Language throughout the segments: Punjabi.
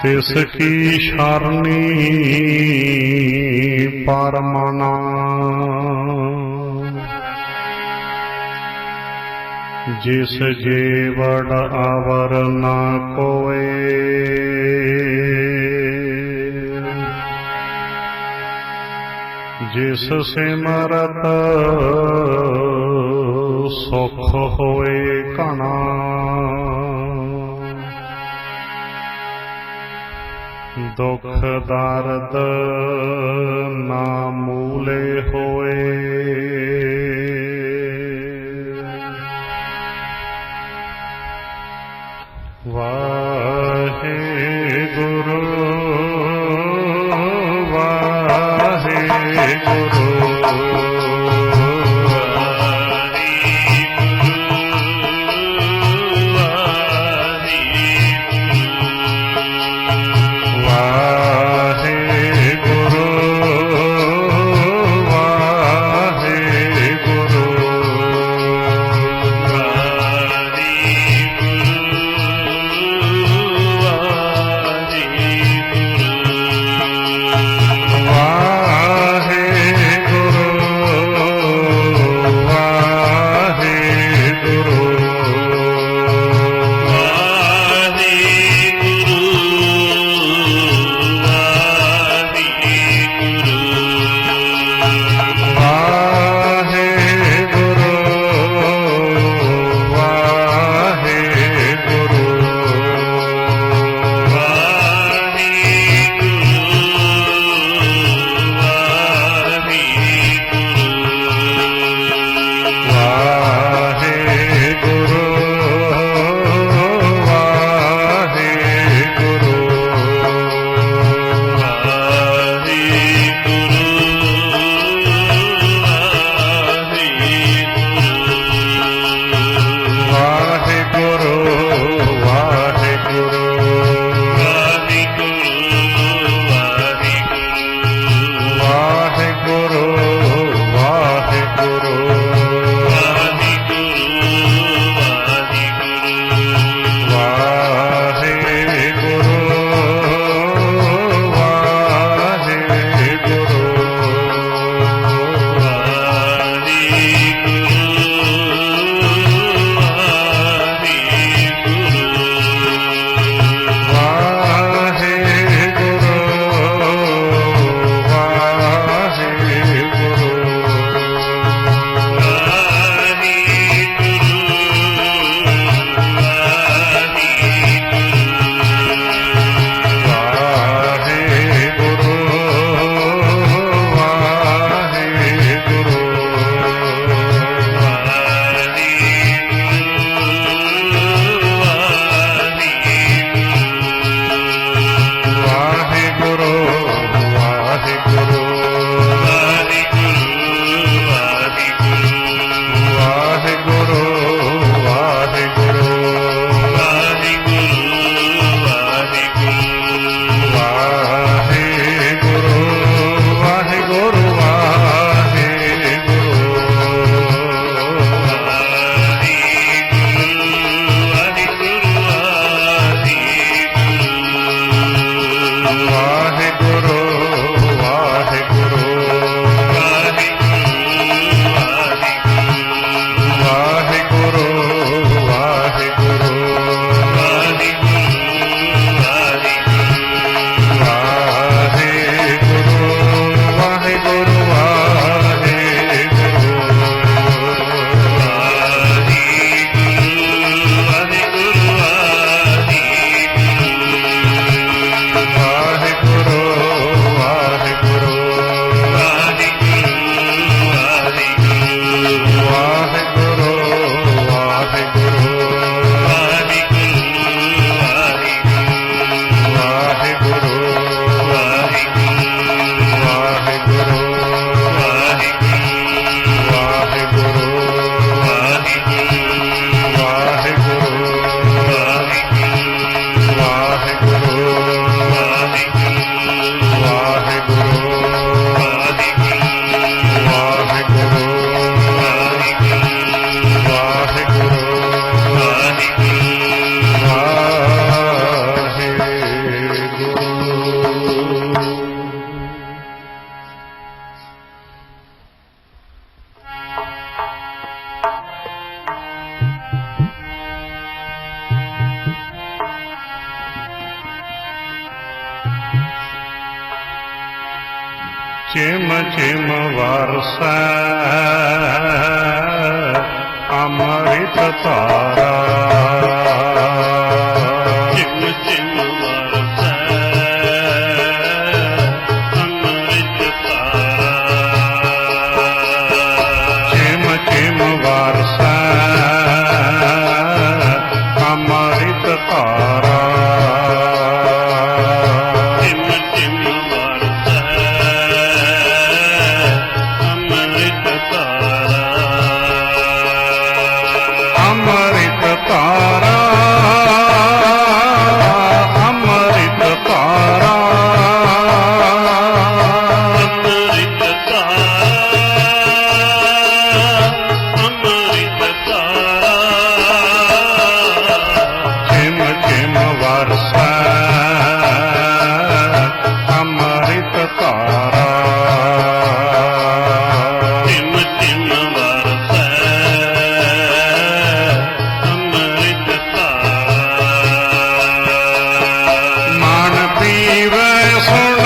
तिसकी शरणी परमना जिस जेवड़ आवर न कोय जिस सिमरत सुख होए घना दुख दर्द ना मूले होए वाहे गुरु वाहे गुरु चिम चिम वरसै अमृत तारा चिम चिम वरसै अमृत तारा चिम चिम वरसै अमृत तारा चिम चिम अमृत तारा अमृत तारा अमृत तारा चिम चिम वरसै अमृत तारा चिम चिम वरसै अमृत तारा मन पीवै सुन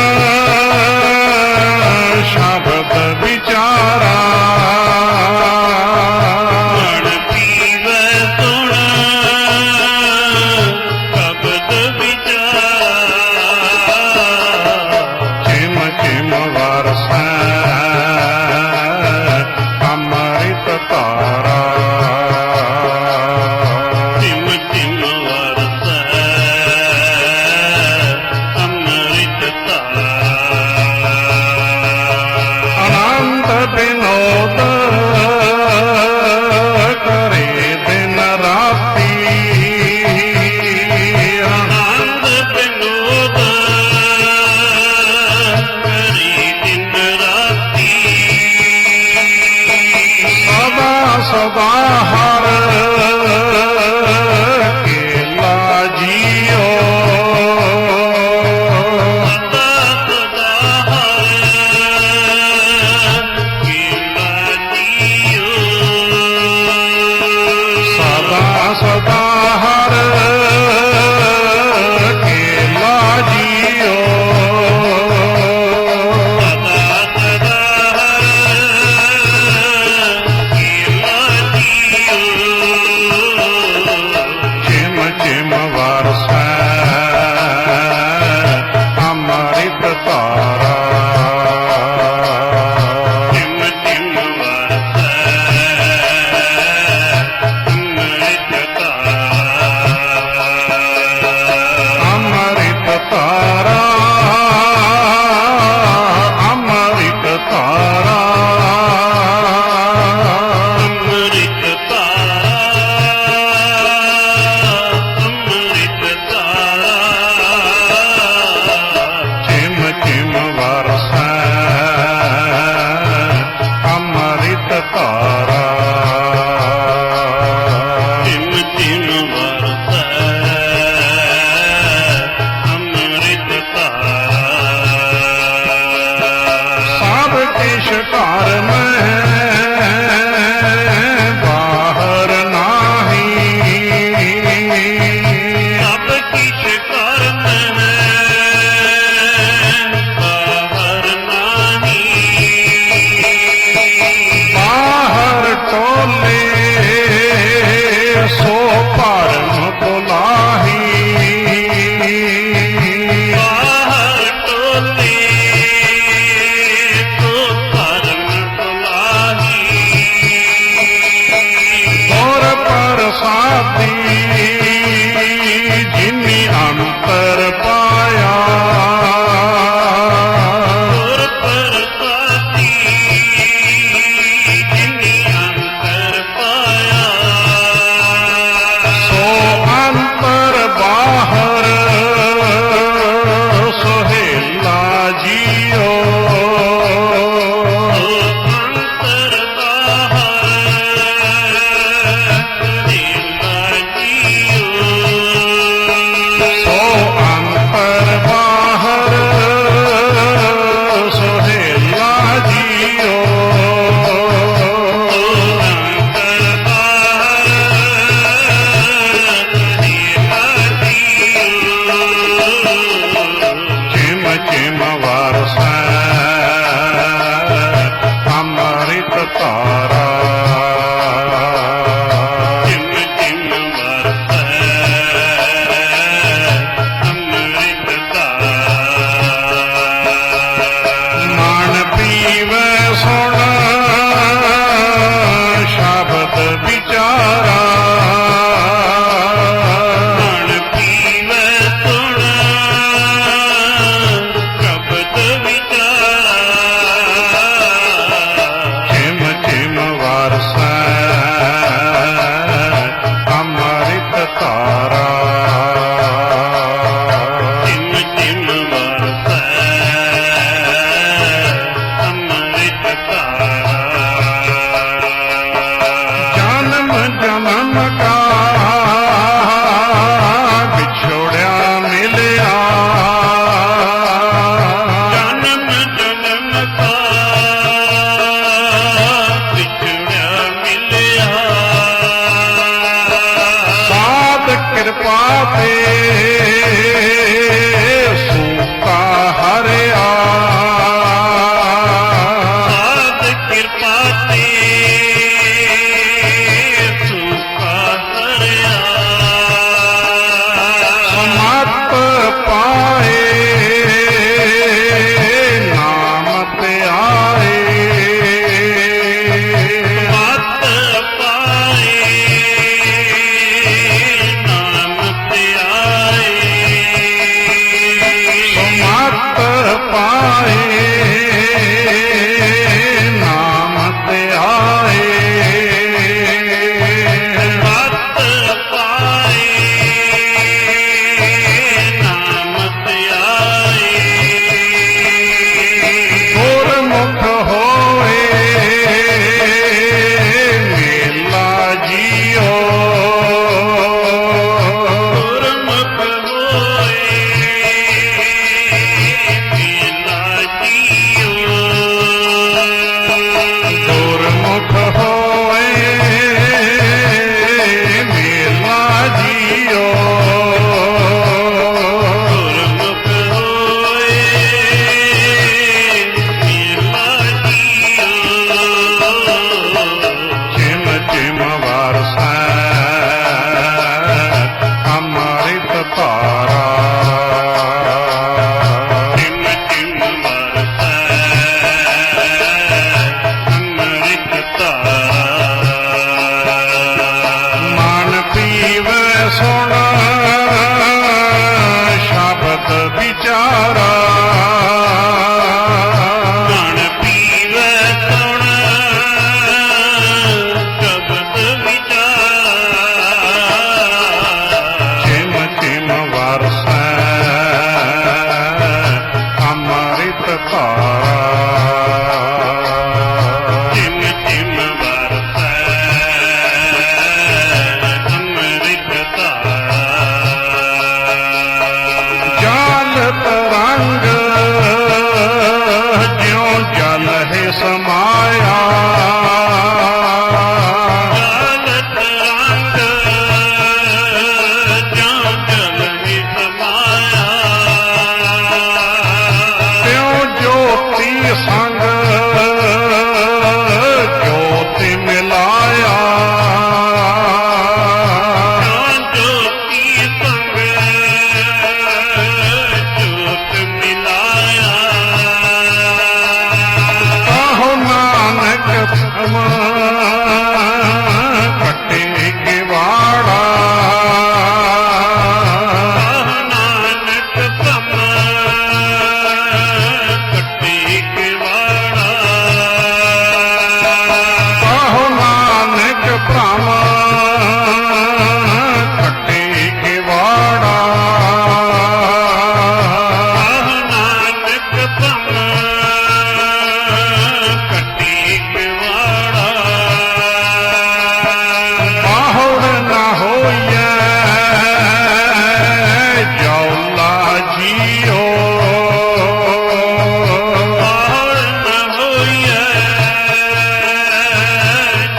शब्द विचारा मन पीवै सुन शब्द विचारा चिम चिम वरसै अमृत तारा चिम चिम वरसै अमृत तारा अनंत विनोद करे दिन राती आनंद विनोद करी दिन राती सदा सदा हर केला जियो सदा सदा केला जियो सदा सदा हर केला जियो सदा सदा केला जियो चिम चिम वरसै अमृत तारा चिम चिम वरसै अमृत तारा अमृत तारा अमृत तारा अमृत तारा चिम चिम वरसै अमृत तारा चिम चिम वरसै अमृत तारा सब किश घर में बाहर नाही सब किछ कर्म है बाहर नाही बाहर टोले सो परम बुलाही बाहर टोले तो परम बुलाही और प्रसादी जिन्नी अंतर पाया और परसाती जिन्नी अंतर पाया सो अंतर बाहर सोहेला पाए नाम ते आए मत पाए नाम ते आए गुरमुख होए मेला जियो गुरमुख होए मेला जियो गुरमुख होए मेला जियो गुरमुख होए मेला जियो चिम चिम वरसै अमृत तारा चिम चिम बरसै अमृत तारा मन पीवे सुन शब्द विचारा ਮਨ ਪੀਵੈ ਸੁਣ ਸ਼ਬਦ ਵਿਚਾਰ चिम चिम वरसै अमृत तारा ਚਿਮ ਚਿਮ ਵਰਸੈ ਅੰਮ੍ਰਿਤ ਧਾਰਾ जल तरंग ज्यों जल है समाया ਜਲ ਤਰੰਗ ਜਾਂ ਜਲ ਵਿੱਚ ਸਮਾਇਆ त्यों ज्योति संग ज्योति मिलाया ज्योति संग ज्योत मिलाया कहो नानक भ्रम कटे किवाड़ा ਨਾਨਕ ਭਮ ਕੱਟੇ ਕਿਵਾੜਾ कहो नानक भ्रम कटे किवाड़ा ਨਾਨਕ ਭਮ ਕੱਟੇ ਕਿਵਾੜਾ बाहुड़ न होइए जौला जियो ਬਾਹਰ ਨ ਹੋਈਐ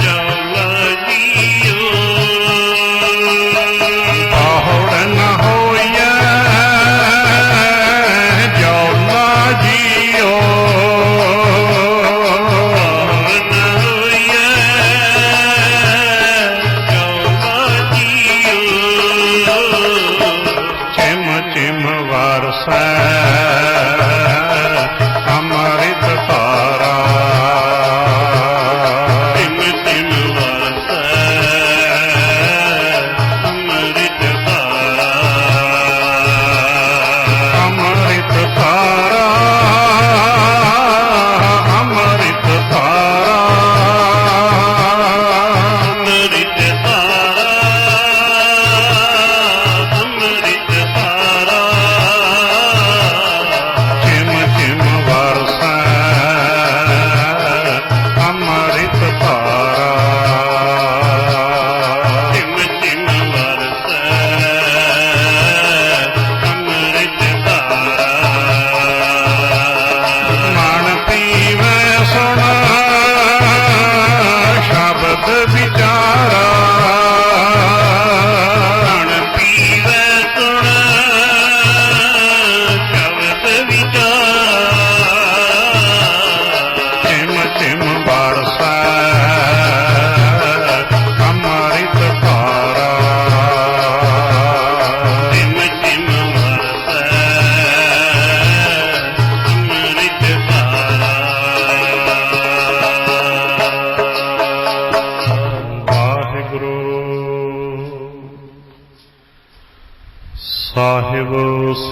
ਜੌਲਾ ਜੀਓ बाहुड़ न होइए जौला जियो चिम चिम वरसै अमृत तारा अमृत तारा अमृत तारा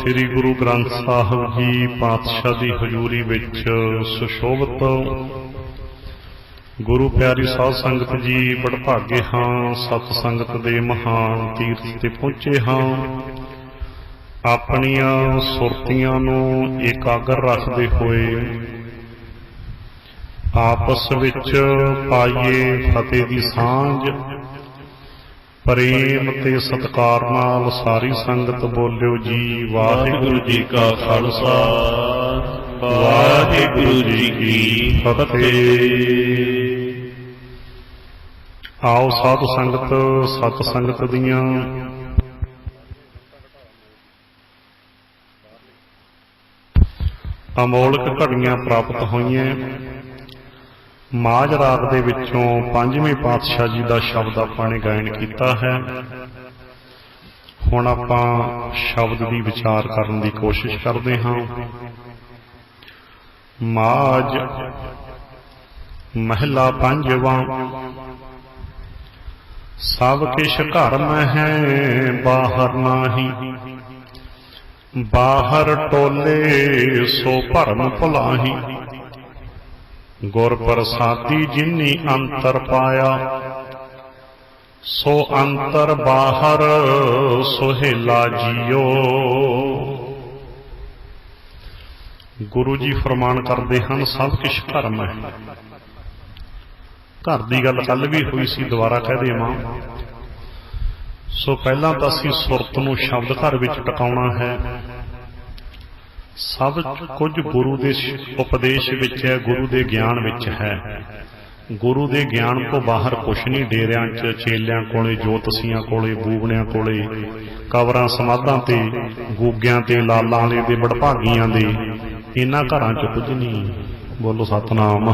ਸ੍ਰੀ ਗੁਰੂ ਗ੍ਰੰਥ ਸਾਹਿਬ ਜੀ ਪਾਤਸ਼ਾਹ ਦੀ ਹਜ਼ੂਰੀ ਵਿੱਚ ਸੁਸ਼ੋਭਿਤ ਗੁਰੂ ਪਿਆਰੀ ਸਾਧ ਸੰਗਤ ਜੀ, ਬੜਭਾਗੇ ਹਾਂ ਸਤ ਸੰਗਤ ਦੇ ਮਹਾਨ ਤੀਰਥ ਤੇ ਪਹੁੰਚੇ ਹਾਂ। ਆਪਣੀਆਂ ਸੁਰਤੀਆਂ ਨੂੰ ਇਕਾਗਰ ਰੱਖਦੇ ਹੋਏ ਆਪਸ ਵਿੱਚ ਪਾਈਏ ਫਤਿਹ ਦੀ ਸਾਂਝ। ਪ੍ਰੇਮ ਤੇ ਸਤਿਕਾਰ ਨਾਲ ਸਾਰੀ ਸੰਗਤ ਬੋਲਿਓ ਜੀ, ਵਾਹਿਗੁਰੂ ਜੀ ਕਾ ਖਾਲਸਾ ਵਾਹਿਗੁਰੂ ਜੀ ਕੀ ਫਤਿਹ। ਆਓ ਸਾਧ ਸੰਗਤ ਸਤ ਸੰਗਤ ਦੀਆਂ ਅਮੋਲਕ ਘੜੀਆਂ ਪ੍ਰਾਪਤ ਹੋਈਆਂ। ਮਾਝ ਰਾਗ ਦੇ ਵਿੱਚੋਂ ਪੰਜਵੇਂ ਪਾਤਸ਼ਾਹ ਜੀ ਦਾ ਸ਼ਬਦ ਆਪਾਂ ਨੇ ਗਾਇਨ ਕੀਤਾ ਹੈ। ਹੁਣ ਆਪਾਂ ਸ਼ਬਦ ਦੀ ਵਿਚਾਰ ਕਰਨ ਦੀ ਕੋਸ਼ਿਸ਼ ਕਰਦੇ ਹਾਂ। ਮਾਝ ਮਹਿਲਾ ਪੰਜਵਾਂ। ਸਭ ਕਿਛ ਘਰ ਮੈਂ ਹੈ ਬਾਹਰ ਨਾਹੀ, ਬਾਹਰ ਟੋਲੇ ਸੋ ਭਰਮ ਭੁਲਾਹੀ। ਗੁਰ ਪ੍ਰਸਾਦੀ ਜਿਨੀ ਅੰਤਰ ਪਾਇਆ, ਸੋ ਅੰਤਰ ਬਾਹਰ ਸੁਹੇਲਾ ਜੀਓ। ਗੁਰੂ ਜੀ ਫਰਮਾਨ ਕਰਦੇ ਹਨ, ਸਭ ਕੁਛ ਧਰਮ ਹੈ। ਘਰ ਦੀ ਗੱਲ ਕੱਲ ਵੀ ਹੋਈ ਸੀ, ਦੁਬਾਰਾ ਕਹਿ ਦੇਵਾਂ। ਸੋ ਪਹਿਲਾਂ ਤਾਂ ਅਸੀਂ ਸੁਰਤ ਨੂੰ ਸ਼ਬਦ ਘਰ ਵਿੱਚ ਟਿਕਾਉਣਾ ਹੈ। ਸਭ ਕੁਝ ਗੁਰੂ ਦੇ ਉਪਦੇਸ਼ ਵਿੱਚ ਹੈ, ਗੁਰੂ ਦੇ ਗਿਆਨ ਵਿੱਚ ਹੈ। ਗੁਰੂ ਦੇ ਗਿਆਨ ਤੋਂ ਬਾਹਰ ਕੁਛ ਨਹੀਂ। ਡੇਰਿਆਂ 'ਚ ਚੇਲਿਆਂ ਕੋਲੇ, ਜੋਤਸ਼ੀਆਂ ਕੋਲੇ, ਬੂਬਣਿਆਂ ਕੋਲੇ, ਕਬਰਾਂ ਸਮਾਧਾਂ ਤੇ, ਗੂਗਿਆਂ ਤੇ, ਲਾਲਾਂ ਵਾਲੇ ਦੇ, ਬੜਭਾਗੀਆਂ ਦੇ, ਇਹਨਾਂ ਘਰਾਂ 'ਚ ਕੁਝ ਨਹੀਂ। ਬੋਲੋ ਸਤਨਾਮ।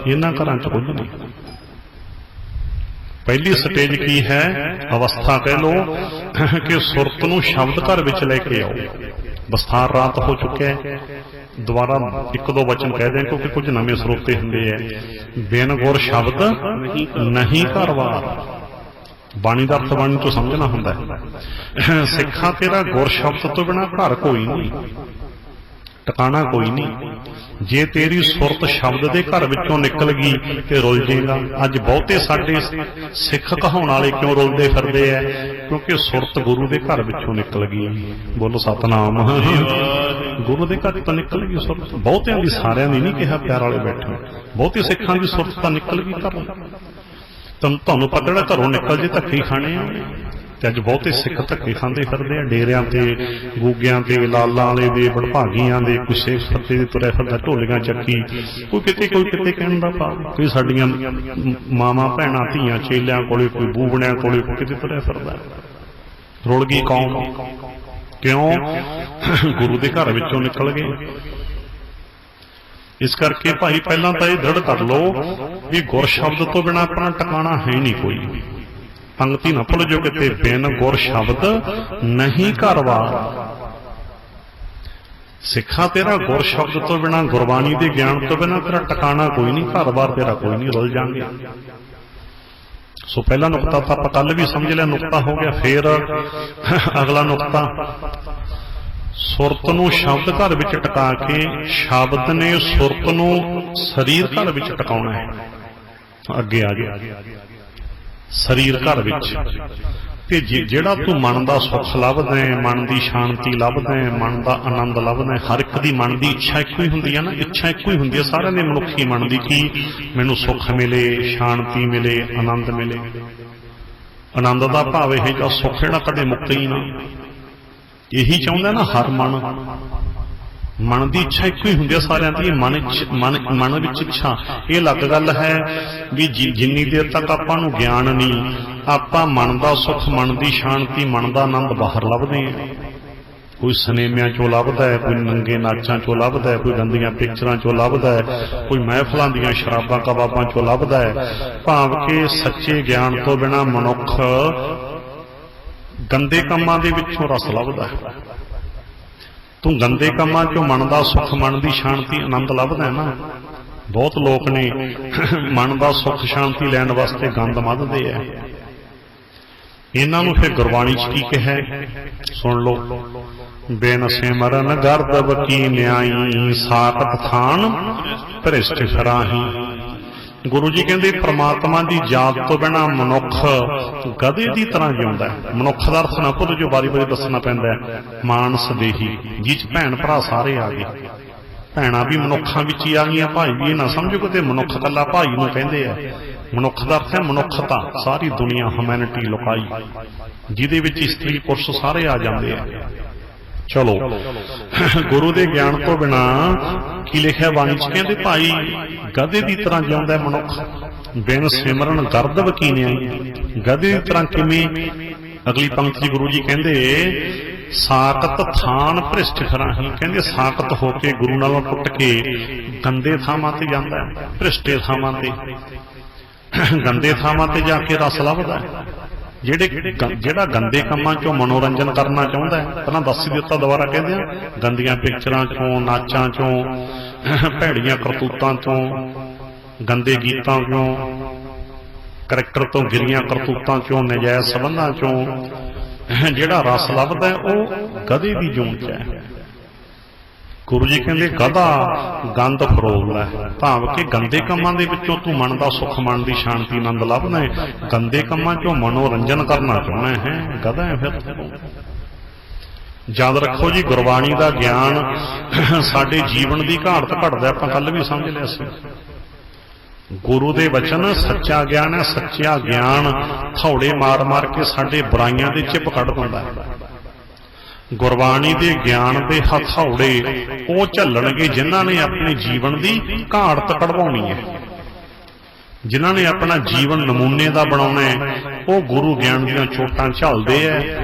ਇਹਨਾਂ ਘਰਾਂ 'ਚ ਕੁਝ ਨਹੀਂ। ਪਹਿਲੀ ਸਟੇਜ ਕੀ ਹੈ? ਅਵਸਥਾ ਕਹਿ ਲੋ ਕਿ ਸੁਰਤ ਨੂੰ ਸ਼ਬਦ ਘਰ ਵਿੱਚ ਲੈ ਕੇ ਆਓ। ਵਿਸਥਾਰ ਰਾਤ ਹੋ ਚੁੱਕਿਆ ਹੈ। ਦੁਬਾਰਾ ਇੱਕ ਦੋ ਵਚਨ ਕਹਿ ਦਿਆਂ ਕਿਉਂਕਿ ਕੁਝ ਨਵੇਂ ਸਰੋਤੇ ਹੁੰਦੇ ਹੈ। ਬਿਨ ਗੁਰ ਸ਼ਬਦ ਨਹੀਂ ਘਰ ਵਾਰ। ਬਾਣੀ ਦਾ ਅਰਥ ਬਾਣੀ ਤੋਂ ਸਮਝਣਾ ਹੁੰਦਾ ਹੈ। ਸਿੱਖਾਂ ਤੇਰਾ ਗੁਰ ਸ਼ਬਦ ਤੋਂ ਬਿਨਾਂ ਘਰ ਕੋਈ ਨਹੀਂ, ਟਿਕਾਣਾ ਕੋਈ ਨਹੀਂ। ਜੇ ਤੇਰੀ ਸੁਰਤ ਸ਼ਬਦ ਦੇ ਘਰ ਵਿੱਚੋਂ ਨਿਕਲ ਗਈ ਤੇ ਰੁੱਲ ਜਾਏਗਾ। ਅੱਜ ਬਹੁਤੇ ਸਾਡੇ ਸਿੱਖ ਕਹਾਉਣ ਵਾਲੇ ਕਿਉਂ ਰੁੱਲਦੇ ਫਿਰਦੇ ਐ? ਕਿਉਂਕਿ ਸੁਰਤ ਗੁਰੂ ਦੇ ਘਰ ਵਿੱਚੋਂ ਨਿਕਲ ਗਈ। ਬੋਲੋ ਸਤਨਾਮ। ਗੁਰੂ ਦੇ ਘਰ ਤੋਂ ਨਿਕਲ ਗਈ ਸੁਰਤ। ਬਹੁਤਿਆਂ ਦੀ, ਸਾਰਿਆਂ ਦੀ ਨਹੀਂ ਕਿਹਾ, ਪਿਆਰ ਵਾਲੇ ਬੈਠੇ। ਬਹੁਤੇ ਸਿੱਖਾਂ ਦੀ ਸੁਰਤ ਤਾਂ ਨਿਕਲ ਗਈ ਘਰੋਂ। ਤੁਹਾਨੂੰ ਪਤਾ ਜਿਹੜਾ ਘਰੋਂ ਨਿਕਲ ਜੇ ਧੱਕੇ ਖਾਣੇ ਆ। ਤੇ ਅੱਜ ਬਹੁਤੇ ਸਿੱਖ ਧੱਕੇ ਖਾਂਦੇ ਫਿਰਦੇ ਆ ਡੇਰਿਆਂ ਤੇ, ਗੂਗਿਆਂ ਤੇ, ਲਾਲਾਂ ਵਾਲੇ ਦੇ, ਬੜਭਾਗੀਆਂ ਦੇ। ਕੋਈ ਸੇਖ ਫੱਤੇ ਦੇ ਤੁਰਿਆ ਫਿਰਦਾ ਢੋਲੀਆਂ ਚੱਕੀ, ਕੋਈ ਕਿਤੇ ਕੋਈ ਕਿਤੇ ਕਹਿਣ ਦਾ ਭਾਵ। ਕੋਈ ਸਾਡੀਆਂ ਮਾਵਾਂ ਭੈਣਾਂ ਧੀਆਂ ਚੇਲਿਆਂ ਕੋਲੇ, ਕੋਈ ਬੂਬਣਿਆਂ ਕੋਲੇ, ਕੋਈ ਕਿਤੇ ਤੁਰਿਆ ਫਿਰਦਾ। ਰੁਲ ਗਈ ਕੌਮ। ਕਿਉਂ? ਗੁਰੂ ਦੇ ਘਰ ਵਿੱਚੋਂ ਨਿਕਲ ਗਏ। ਇਸ ਕਰਕੇ ਭਾਈ ਪਹਿਲਾਂ ਤਾਂ ਇਹ ਦ੍ਰਿੜ ਕਰ ਲਓ ਵੀ ਗੁਰ ਸ਼ਬਦ ਤੋਂ ਬਿਨਾਂ ਆਪਣਾ ਟਿਕਾਣਾ ਹੈ ਨਹੀਂ ਕੋਈ। ਪੰਗਤੀ ਨਾ ਭੁੱਲ ਜੋ ਕਿਤੇ, ਬਿਨ ਗੁਰ ਸ਼ਬਦ ਨਹੀਂ ਘਰ ਵਾਰ। ਸਿੱਖਾ ਤੇਰਾ ਗੁਰ ਸ਼ਬਦ ਤੋਂ ਬਿਨਾਂ, ਗੁਰਬਾਣੀ ਦੇ ਗਿਆਨ ਤੋਂ ਬਿਨਾਂ ਤੇਰਾ ਟਿਕਾਣਾ ਕੋਈ ਨਹੀਂ, ਘਰ ਵਾਰ ਤੇਰਾ ਕੋਈ ਨਹੀਂ, ਰੁੱਲ ਜਾਣਗੇ। ਸੋ ਪਹਿਲਾ ਨੁਕਤਾ ਤਾਂ ਆਪਾਂ ਕੱਲ ਵੀ ਸਮਝ ਲਿਆ, ਨੁਕਤਾ ਹੋ ਗਿਆ। ਫੇਰ ਅਗਲਾ ਨੁਕਤਾ, ਸੁਰਤ ਨੂੰ ਸ਼ਬਦ ਘਰ ਵਿੱਚ ਟਿਕਾ ਕੇ ਸ਼ਬਦ ਨੇ ਸੁਰਤ ਨੂੰ ਸਰੀਰ ਘਰ ਵਿੱਚ ਟਿਕਾਉਣਾ ਹੈ। ਅੱਗੇ ਆ ਗਿਆ ਸਰੀਰ ਘਰ ਵਿੱਚ। ਤੇ ਜਿਹੜਾ ਤੂੰ ਮਨ ਦਾ ਸੁੱਖ ਲੱਭਦਾ ਹੈ, ਮਨ ਦੀ ਸ਼ਾਂਤੀ ਲੱਭਦਾ ਹੈ, ਮਨ ਦਾ ਆਨੰਦ ਲੱਭਦਾ ਹੈ। ਹਰ ਇੱਕ ਦੀ ਮਨ ਦੀ ਇੱਛਾ ਇੱਕੋ ਹੀ ਹੁੰਦੀ ਹੈ ਨਾ। ਇੱਛਾ ਇੱਕੋ ਹੀ ਹੁੰਦੀ ਹੈ ਸਾਰਿਆਂ ਦੇ ਮਨੁੱਖੀ ਮਨ ਦੀ, ਕਿ ਮੈਨੂੰ ਸੁੱਖ ਮਿਲੇ, ਸ਼ਾਂਤੀ ਮਿਲੇ, ਆਨੰਦ ਮਿਲੇ। ਆਨੰਦ ਦਾ ਭਾਵ ਇਹ ਜਾਂ ਸੁੱਖ ਜਿਹੜਾ ਕਦੇ ਮੁੱਕ ਹੀ ਨਾ। ਇਹੀ ਚਾਹੁੰਦਾ ਨਾ ਹਰ ਮਨ। ਮਨ ਦੀ ਇੱਛਾ ਇੱਕੋ ਹੀ ਹੁੰਦੀ ਹੈ ਸਾਰਿਆਂ ਦੀ। ਮਨ ਵਿੱਚ ਇੱਛਾ। ਇਹ ਅਲੱਗ ਗੱਲ ਹੈ ਵੀ ਜਿੰਨੀ ਦੇਰ ਤੱਕ ਆਪਾਂ ਨੂੰ ਗਿਆਨ ਨਹੀਂ, ਆਪਾਂ ਮਨ ਦਾ ਸੁੱਖ, ਮਨ ਦੀ ਸ਼ਾਂਤੀ, ਮਨ ਦਾ ਆਨੰਦ ਬਾਹਰ ਲੱਭਦੇ ਹਾਂ। ਕੋਈ ਸਿਨੇਮਿਆਂ ਚੋਂ ਲੱਭਦਾ ਹੈ, ਕੋਈ ਨੰਗੇ ਨਾਚਾਂ ਚੋਂ ਲੱਭਦਾ ਹੈ, ਕੋਈ ਗੰਦੀਆਂ ਪਿਕਚਰਾਂ ਚੋਂ ਲੱਭਦਾ ਹੈ, ਕੋਈ ਮਹਿਫਲਾਂ ਦੀਆਂ ਸ਼ਰਾਬਾਂ ਕਬਾਬਾਂ ਚੋਂ ਲੱਭਦਾ ਹੈ। ਭਾਵ ਕਿ ਸੱਚੇ ਗਿਆਨ ਤੋਂ ਬਿਨਾਂ ਮਨੁੱਖ ਗੰਦੇ ਕੰਮਾਂ ਦੇ ਵਿੱਚੋਂ ਰਸ ਲੱਭਦਾ ਹੈ। ਤੂੰ ਗੰਦੇ ਕੰਮਾਂ ਚੋਂ ਮਨ ਦਾ ਸੁੱਖ, ਮਨ ਦੀ ਸ਼ਾਂਤੀ, ਆਨੰਦ ਲੱਭਦਾ ਹੈ ਨਾ। ਬਹੁਤ ਲੋਕ ਨੇ ਮਨ ਦਾ ਸੁੱਖ ਸ਼ਾਂਤੀ ਲੈਣ ਵਾਸਤੇ ਗੰਦ ਮੱਧਦੇ ਆ। ਇਹਨਾਂ ਨੂੰ ਫਿਰ ਗੁਰਬਾਣੀ 'ਚ ਕੀ ਕਿਹਾ ਸੁਣ ਲਓ। ਬਿਨ ਸਿਮਰਨ ਗਰਦਬ ਕੀ ਨਿਆਈ, ਸਾਕਤ ਥਾਨ ਭ੍ਰਿਸ਼ਟ ਫਿਰਾਹੀ। ਗੁਰੂ ਜੀ ਕਹਿੰਦੇ ਪ੍ਰਮਾਤਮਾ ਦੀ ਯਾਦ ਤੋਂ ਬਿਨਾਂ ਮਨੁੱਖ ਗਧੇ ਦੀ ਤਰ੍ਹਾਂ ਜਿਉਂਦਾ ਹੈ। ਮਨੁੱਖ ਦਾ ਅਰਥ ਨਾ ਭੁੱਲ ਜੋ ਵਾਰੀ ਵਾਰੀ ਦੱਸਣਾ ਪੈਂਦਾ ਹੈ। ਮਾਨਸ ਦੇਹੀ, ਜਿਹ 'ਚ ਭੈਣ ਭਰਾ ਸਾਰੇ ਆ ਗਏ। ਭੈਣਾਂ ਵੀ ਮਨੁੱਖਾਂ ਵਿੱਚ ਹੀ ਆ ਗਈਆਂ, ਭਾਈ ਵੀ। ਇਹ ਨਾ ਸਮਝੋ ਕਿਤੇ ਮਨੁੱਖ ਇਕੱਲਾ ਭਾਈ ਨੂੰ ਕਹਿੰਦੇ ਆ। ਮਨੁੱਖ ਦਾ ਅਰਥ ਹੈ ਮਨੁੱਖਤਾ, ਸਾਰੀ ਦੁਨੀਆ, ਹਿਊਮੈਨਿਟੀ ਲੁਕਾਈ, ਜਿਹਦੇ ਵਿੱਚ ਇਸਤਰੀ ਪੁਰਸ਼ ਸਾਰੇ ਆ ਜਾਂਦੇ ਆ। ਚਲੋ ਗੁਰੂ ਦੇ ਗਿਆਨ ਤੋਂ ਬਿਨਾ ਕੀ ਲਿਖਿਆ ਬਾਣੀ 'ਚ, ਕਹਿੰਦੇ ਭਾਈ ਗਧੇ ਦੀ ਤਰ੍ਹਾਂ ਜਿਉਂਦਾ ਮਨੁੱਖ। ਬਿਨ ਸਿਮਰਨ ਗਰਦਬ ਕੀ ਨਿਆਈ, ਗਧੇ ਦੀ ਤਰ੍ਹਾਂ ਕਿਵੇਂ? ਅਗਲੀ ਪੰਕਤੀ ਗੁਰੂ ਜੀ ਕਹਿੰਦੇ ਸਾਕਤ ਥਾਨ ਭ੍ਰਿਸ਼ਟ ਫਿਰਾਹੀ। ਕਹਿੰਦੇ ਸਾਕਤ ਹੋ ਕੇ, ਗੁਰੂ ਨਾਲੋਂ ਟੁੱਟ ਕੇ ਗੰਦੇ ਥਾਵਾਂ ਤੇ ਜਾਂਦਾ ਹੈ, ਭ੍ਰਿਸ਼ਟੇ ਥਾਵਾਂ ਤੇ, ਗੰਦੇ ਥਾਵਾਂ ਤੇ ਜਾ ਕੇ ਰਸ ਲੱਭਦਾ ਹੈ। ਜਿਹੜਾ ਗੰਦੇ ਕੰਮਾਂ ਚੋਂ ਮਨੋਰੰਜਨ ਕਰਨਾ ਚਾਹੁੰਦਾ ਹੈ, ਪਹਿਲਾਂ ਦੱਸ ਦਿੱਤਾ, ਦੁਬਾਰਾ ਕਹਿੰਦੇ ਆ, ਗੰਦੀਆਂ ਪਿਕਚਰਾਂ ਚੋਂ, ਨਾਚਾਂ ਚੋਂ, ਭੈੜੀਆਂ ਕਰਤੂਤਾਂ ਤੋਂ, ਗੰਦੇ ਗੀਤਾਂ ਚੋਂ, ਕਰੈਕਟਰ ਤੋਂ ਗਿਰੀਆਂ ਕਰਤੂਤਾਂ ਚੋਂ, ਨਜਾਇਜ਼ ਸੰਬੰਧਾਂ ਚੋਂ ਜਿਹੜਾ ਰਸ ਲੱਭਦਾ ਉਹ ਗਧੇ ਦੀ ਜੂਨ 'ਚ ਹੈ। ਗੁਰੂ ਜੀ ਕਹਿੰਦੇ ਗਧਾ ਗੰਦ ਫਰੋਲਦਾ ਹੈ, ਭਾਵ ਕਿ ਗੰਦੇ ਕੰਮਾਂ ਦੇ ਵਿੱਚੋਂ ਤੂੰ ਮਨ ਦਾ ਸੁੱਖ, ਮਨ ਦੀ ਸ਼ਾਂਤੀ, ਆਨੰਦ ਲੱਭਦਾ ਹੈ, ਗੰਦੇ ਕੰਮਾਂ ਚੋਂ ਮਨੋਰੰਜਨ ਕਰਨਾ ਚਾਹੁੰਦਾ ਹੈ, ਗਧਾ ਹੈ ਫਿਰ। ਯਾਦ ਰੱਖੋ ਜੀ, ਗੁਰਬਾਣੀ ਦਾ ਗਿਆਨ ਸਾਡੇ ਜੀਵਨ ਦੀ ਘਾਟ ਘਟਦਾ। ਆਪਾਂ ਕੱਲ ਵੀ ਸਮਝ ਲਿਆ ਸੀ, ਗੁਰੂ ਦੇ ਵਚਨ ਸੱਚਾ ਗਿਆਨ ਹੈ। ਸੱਚਾ ਗਿਆਨ ਥੌੜੇ ਮਾਰ ਮਾਰ ਕੇ ਸਾਡੇ ਬੁਰਾਈਆਂ ਦੇ ਚਿੱਪ ਕੱਢ ਦਿੰਦਾ ਹੈ। ਗੁਰਬਾਣੀ ਦੇ ਗਿਆਨ ਦੇ ਹਥੌੜੇ ਉਹ ਝੱਲਣਗੇ ਜਿਨ੍ਹਾਂ ਨੇ ਆਪਣੇ ਜੀਵਨ ਦੀ ਘਾਟ ਕਢਵਾਉਣੀ ਹੈ, ਜਿਨ੍ਹਾਂ ਨੇ ਆਪਣਾ ਜੀਵਨ ਨਮੂਨੇ ਦਾ ਬਣਾਉਣਾ ਹੈ। ਉਹ ਗੁਰੂ ਗਿਆਨ ਦੀਆਂ ਚੋਟਾਂ ਝੱਲਦੇ ਐ,